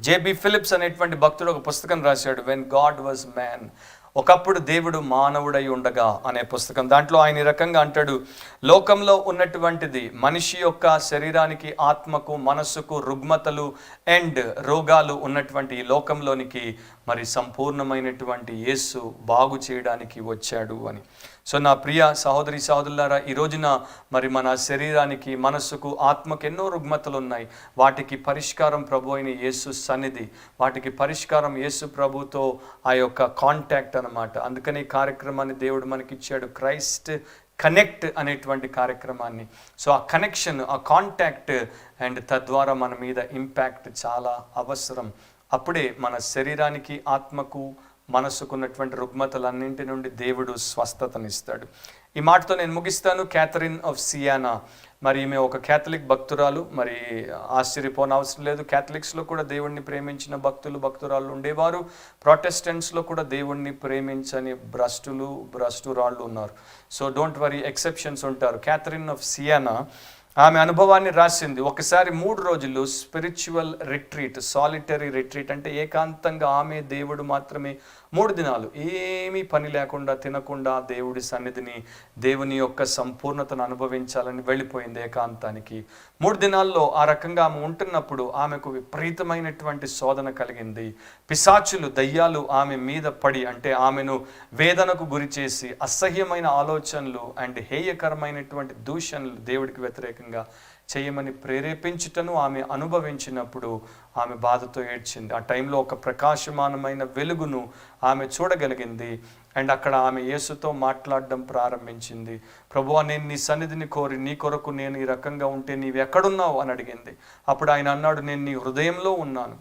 జేబీ ఫిలిప్స్ అనేటువంటి భక్తుడు ఒక పుస్తకం రాశాడు, వెన్ గాడ్ వాజ్ మ్యాన్, ఒకప్పుడు దేవుడు మానవుడై ఉండగా అనే పుస్తకం. దాంట్లో ఆయన ఈ రకంగా అంటాడు, లోకంలో ఉన్నటువంటిది మనిషి యొక్క శరీరానికి, ఆత్మకు, మనస్సుకు రుగ్మతలు అండ్ రోగాలు ఉన్నటువంటి ఈ లోకంలోనికి మరి సంపూర్ణమైనటువంటి యేసు బాగు చేయడానికి వచ్చాడు అని. సో నా ప్రియ సహోదరి సహోదరులారా, ఈ రోజున మరి మన శరీరానికి, మనస్సుకు, ఆత్మకు ఎన్నో రుగ్మతలు ఉన్నాయి. వాటికి పరిష్కారం ప్రభు అయిన యేసు సన్నిధి, వాటికి పరిష్కారం యేసు ప్రభుతో ఆ యొక్క కాంటాక్ట్ అన్నమాట. అందుకని ఈ కార్యక్రమాన్ని దేవుడు మనకిచ్చాడు, క్రైస్ట్ కనెక్ట్ అనేటువంటి కార్యక్రమాన్ని. సో ఆ కనెక్షన్, ఆ కాంటాక్ట్ అండ్ తద్వారా మన మీద ఇంపాక్ట్ చాలా అవసరం. అప్పుడే మన శరీరానికి, ఆత్మకు, మనసుకున్నటువంటి రుగ్మతలన్నింటి నుండి దేవుడు స్వస్థతనిస్తాడు. ఈ మాటతో నేను ముగిస్తాను. క్యాథరిన్ ఆఫ్ సియానా, మరి ఈమె ఒక క్యాథలిక్ భక్తురాలు. మరి ఆశ్చర్యపోనవసరం లేదు, క్యాథలిక్స్లో కూడా దేవుణ్ణి ప్రేమించిన భక్తురాళ్ళు ఉండేవారు. ప్రొటెస్టెంట్స్లో కూడా దేవుణ్ణి ప్రేమించని భ్రష్టురాళ్ళు ఉన్నారు. సో డోంట్ వరీ, ఎక్సెప్షన్స్ ఉంటారు. క్యాథరిన్ ఆఫ్ సియానా ఆమె అనుభవాన్ని రాసింది. ఒకసారి 3 రోజులు స్పిరిచువల్ రిట్రీట్, సాలిటరీ రిట్రీట్ అంటే ఏకాంతంగా ఆమె, దేవుడు మాత్రమే 3 దినాలు ఏమీ పని లేకుండా, తినకుండా దేవుడి సన్నిధిని, దేవుని యొక్క సంపూర్ణతను అనుభవించాలని వెళ్ళిపోయింది ఏకాంతానికి. 3 దినాల్లో ఆ రకంగా ఆమె ఉంటున్నప్పుడు ఆమెకు విపరీతమైనటువంటి శోధన కలిగింది. పిశాచులు, దయ్యాలు ఆమె మీద పడి, అంటే ఆమెను వేదనకు గురి చేసి, అసహ్యమైన ఆలోచనలు అండ్ హేయకరమైనటువంటి దూషణలు దేవుడికి వ్యతిరేకంగా చేయమని ప్రేరేపించుటను ఆమె అనుభవించినప్పుడు ఆమె బాధతో ఏడ్చింది. ఆ టైంలో ఒక ప్రకాశమానమైన వెలుగును ఆమె చూడగలిగింది. అండ్ అక్కడ ఆమె యేసుతో మాట్లాడడం ప్రారంభించింది. ప్రభువా, నేను నీ సన్నిధిని కోరి, నీ కొరకు నేను ఈ రకంగా ఉంటే నీవు ఎక్కడున్నావు అని అడిగింది. అప్పుడు ఆయన అన్నాడు, నేను నీ హృదయంలో ఉన్నాను,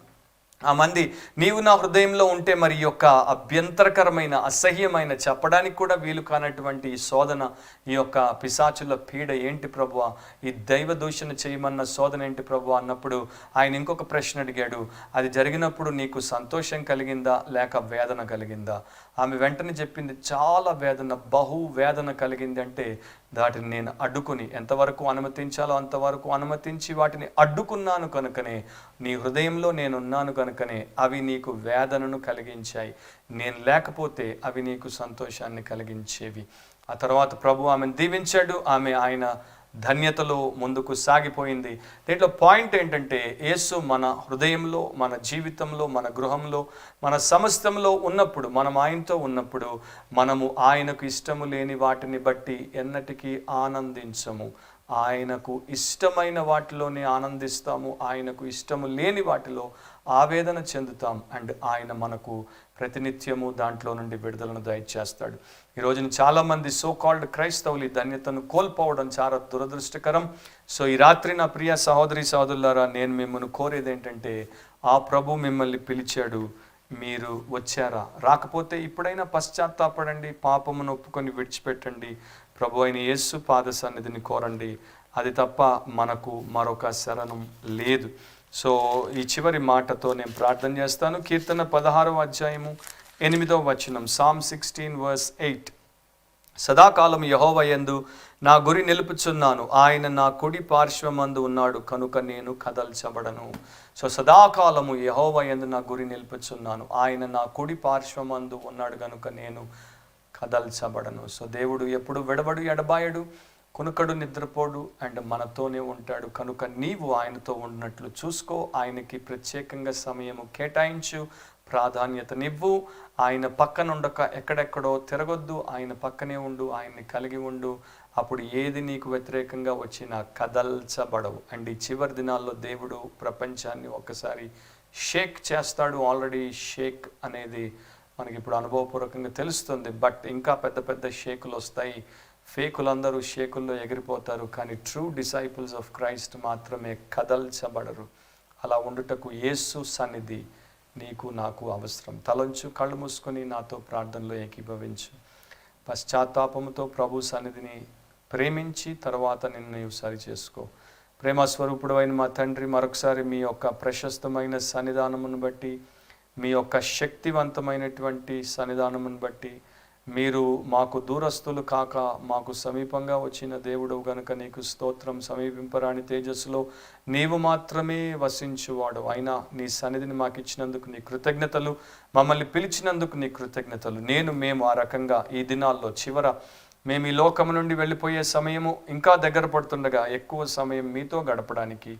ఆ మంది నీవు నా హృదయంలో ఉంటే మరి ఈ యొక్క అభ్యంతరకరమైన అసహ్యమైన చెప్పడానికి కూడా వీలు కానటువంటి ఈ శోధన, ఈ యొక్క పిశాచుల పీడ ఏంటి ప్రభువా, ఈ దైవ దూషణ చేయమన్న శోధన ఏంటి ప్రభువా అన్నప్పుడు ఆయన ఇంకొక ప్రశ్న అడిగాడు. అది జరిగినప్పుడు నీకు సంతోషం కలిగిందా లేక వేదన కలిగిందా? ఆమె వెంటనే చెప్పింది, చాలా వేదన, బహు వేదన కలిగింది. అంటే వాటిని నేను అడ్డుకుని, ఎంతవరకు అనుమతించాలో అంతవరకు అనుమతించి వాటిని అడ్డుకున్నాను కనుకనే, నీ హృదయంలో నేనున్నాను కనుకనే అవి నీకు వేదనను కలిగించాయి. నేను లేకపోతే అవి నీకు సంతోషాన్ని కలిగించేవి. ఆ తర్వాత ప్రభు ఆమెను దీవించాడు. ఆయన ధన్యతలో ముందుకు సాగిపోయింది. దీంట్లో పాయింట్ ఏంటంటే, యేసు మన హృదయంలో, మన జీవితంలో, మన గృహంలో, మన సమస్తంలో ఉన్నప్పుడు, మనం ఆయనతో ఉన్నప్పుడు మనము ఆయనకు ఇష్టము లేని వాటిని బట్టి ఎన్నటికీ ఆనందించము. ఆయనకు ఇష్టమైన వాటిలోనే ఆనందిస్తాము. ఆయనకు ఇష్టము లేని వాటిలో ఆవేదన చెందుతాం. అండ్ ఆయన మనకు ప్రతినిత్యము దాంట్లో నుండి విడుదలను దయచేస్తాడు. ఈ రోజున చాలామంది సో కాల్డ్ క్రైస్తవులు ఈ ధన్యతను కోల్పోవడం చాలా దురదృష్టకరం. సో ఈ రాత్రి నా ప్రియ సహోదరి సహోదరులారా, నేను మిమ్మల్ని కోరేది ఏంటంటే, ఆ ప్రభు మిమ్మల్ని పిలిచాడు, మీరు వచ్చారా? రాకపోతే ఇప్పుడైనా పశ్చాత్తాపడండి, పాపమును ఒప్పుకొని విడిచిపెట్టండి, ప్రభు అయిన యేసు పాద సన్నిధిని కోరండి. అది తప్ప మనకు మరొక శరణం లేదు. సో ఈ చివరి మాటతో నేను ప్రార్థన చేస్తాను. కీర్తన 16వ అధ్యాయము 8వ వచనం, Psalm 16:8. సదాకాలం యెహోవా యందు నా గురి నిలుపుచున్నాను, ఆయన నా కుడి పార్శ్వమందు ఉన్నాడు కనుక నేను కదల్చబడను. సో సదాకాలము యెహోవా యందు నా గురి నిలుపుచున్నాను, ఆయన నా కుడి పార్శ్వమందు ఉన్నాడు కనుక నేను కదల్చబడను. సో దేవుడు ఎప్పుడు విడబడు, ఎడబాయడు, కునుకడు, నిద్రపోడు, అండ్ మనతోనే ఉంటాడు. కనుక నీవు ఆయనతో ఉన్నట్లు చూసుకో. ఆయనకి ప్రత్యేకంగా సమయము కేటాయించు, ప్రాధాన్యతనివ్వు. ఆయన పక్కన ఉండక ఎక్కడెక్కడో తిరగొద్దు, ఆయన పక్కనే ఉండు, ఆయన్ని కలిగి ఉండు. అప్పుడు ఏది నీకు వ్యతిరేకంగా వచ్చినా కదల్చబడవు. అండ్ ఈ చివరి దినాల్లో దేవుడు ప్రపంచాన్ని ఒక్కసారి షేక్ చేస్తాడు. ఆల్రెడీ షేక్ అనేది మనకి ఇప్పుడు అనుభవపూర్వకంగా తెలుస్తుంది. బట్ ఇంకా పెద్ద పెద్ద షేకులు వస్తాయి. ఫేకులందరూ షేకుల్లో ఎగిరిపోతారు, కానీ ట్రూ డిసైపుల్స్ ఆఫ్ క్రైస్ట్ మాత్రమే కదల్చబడరు. అలా ఉండుటకు యేసు సన్నిధి నీకు నాకు అవసరం. తలంచు, కళ్ళు మూసుకొని నాతో ప్రార్థనలో ఏకీభవించు. పశ్చాత్తాపముతో ప్రభు సన్నిధిని ప్రేమించి తర్వాత నిన్ను నీవు సరి చేసుకో. ప్రేమ స్వరూపుడు అయిన మా తండ్రి, మరొకసారి మీ యొక్క ప్రశస్తమైన సన్నిధానమును బట్టి, మీ యొక్క శక్తివంతమైనటువంటి సన్నిధానమును బట్టి, మీరు మాకు దూరస్తులు కాక మాకు సమీపంగా వచ్చిన దేవుడు గనుక నీకు స్తోత్రం. సమీపింపరాని తేజస్సులో నీవు మాత్రమే వసించువాడు అయినా నీ సన్నిధిని మాకు ఇచ్చినందుకు నీ కృతజ్ఞతలు, మమ్మల్ని పిలిచినందుకు నీ కృతజ్ఞతలు. మేము ఆ రకంగా ఈ దినాల్లో మేము ఈ లోకము నుండి వెళ్ళిపోయే సమయము ఇంకా దగ్గర పడుతుండగా ఎక్కువ సమయం మీతో గడపడానికి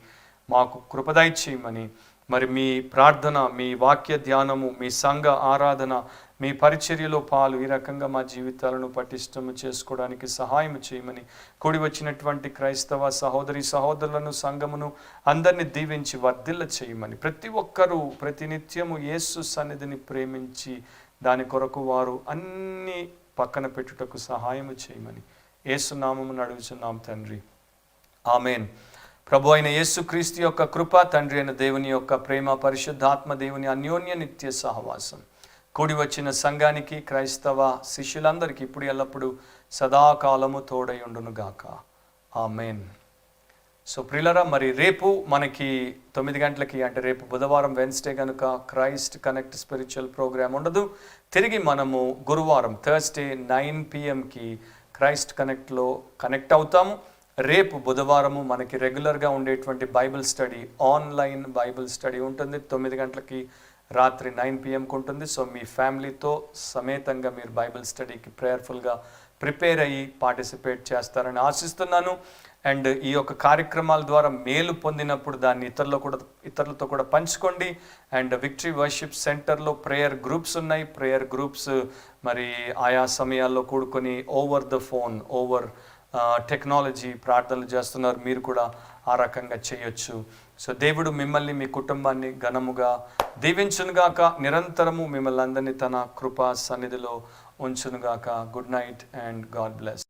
మాకు కృపదయ చేయమని, మరి మీ ప్రార్థన, మీ వాక్య ధ్యానము, మీ సంఘ ఆరాధన, మీ పరిచర్యలో పాలు ఈ రకంగా మా జీవితాలను పటిష్టము చేసుకోవడానికి సహాయం చేయమని, కూడి వచ్చినటువంటి క్రైస్తవ సహోదరి సహోదరులను, సంఘమును అందరినీ దీవించి వర్ధిల్ల చేయమని, ప్రతి ఒక్కరూ ప్రతినిత్యము యేసు సన్నిధిని ప్రేమించి దాని కొరకు వారు అన్ని పక్కన పెట్టుటకు సహాయము చేయమని యేసు నామమున అడుగుచున్నాం తండ్రి, ఆమెన్. ప్రభు అయిన యేసుక్రీస్తు యొక్క కృప, తండ్రి అయిన దేవుని యొక్క ప్రేమ, పరిశుద్ధాత్మ దేవుని అన్యోన్య నిత్య సహవాసం కూడి వచ్చిన సంఘానికి, క్రైస్తవ శిష్యులందరికీ ఇప్పుడు ఎల్లప్పుడూ సదాకాలము తోడై ఉండునుగాక, ఆమెన్. సో ప్రియులరా, మరి రేపు మనకి 9 గంటలకి, అంటే రేపు బుధవారం వెన్స్డే కనుక క్రైస్ట్ కనెక్ట్ స్పిరిచువల్ ప్రోగ్రామ్ ఉండదు. తిరిగి మనము గురువారం థర్స్డే 9 PM క్రైస్ట్ కనెక్ట్లో కనెక్ట్ అవుతాము. రేపు బుధవారము మనకి రెగ్యులర్గా ఉండేటువంటి Bible study, online Bible study ఉంటుంది. 9 గంటలకి రాత్రి 9 PM ఉంటుంది. సో మీ ఫ్యామిలీతో సమేతంగా మీరు బైబిల్ స్టడీకి ప్రేయర్ఫుల్గా ప్రిపేర్ అయ్యి పార్టిసిపేట్ చేస్తారని ఆశిస్తున్నాను. అండ్ ఈ యొక్క కార్యక్రమాల ద్వారా మేలు పొందినప్పుడు దాన్ని ఇతరులతో కూడా పంచుకోండి. అండ్ విక్టరీ వర్షిప్ సెంటర్లో ప్రేయర్ గ్రూప్స్ ఉన్నాయి. ప్రేయర్ గ్రూప్స్ మరి ఆయా సమయాల్లో కూడుకొని over the phone, over technology ప్రార్థనలు చేస్తున్నారు. మీరు కూడా ఆ రకంగా చేయొచ్చు. సో దేవుడు మిమ్మల్ని, మీ కుటుంబాన్ని ఘనముగా దీవించునుగాక, నిరంతరము మిమ్మల్ని అందరినీ తన కృపా సన్నిధిలో ఉంచునుగాక. Good night and God bless.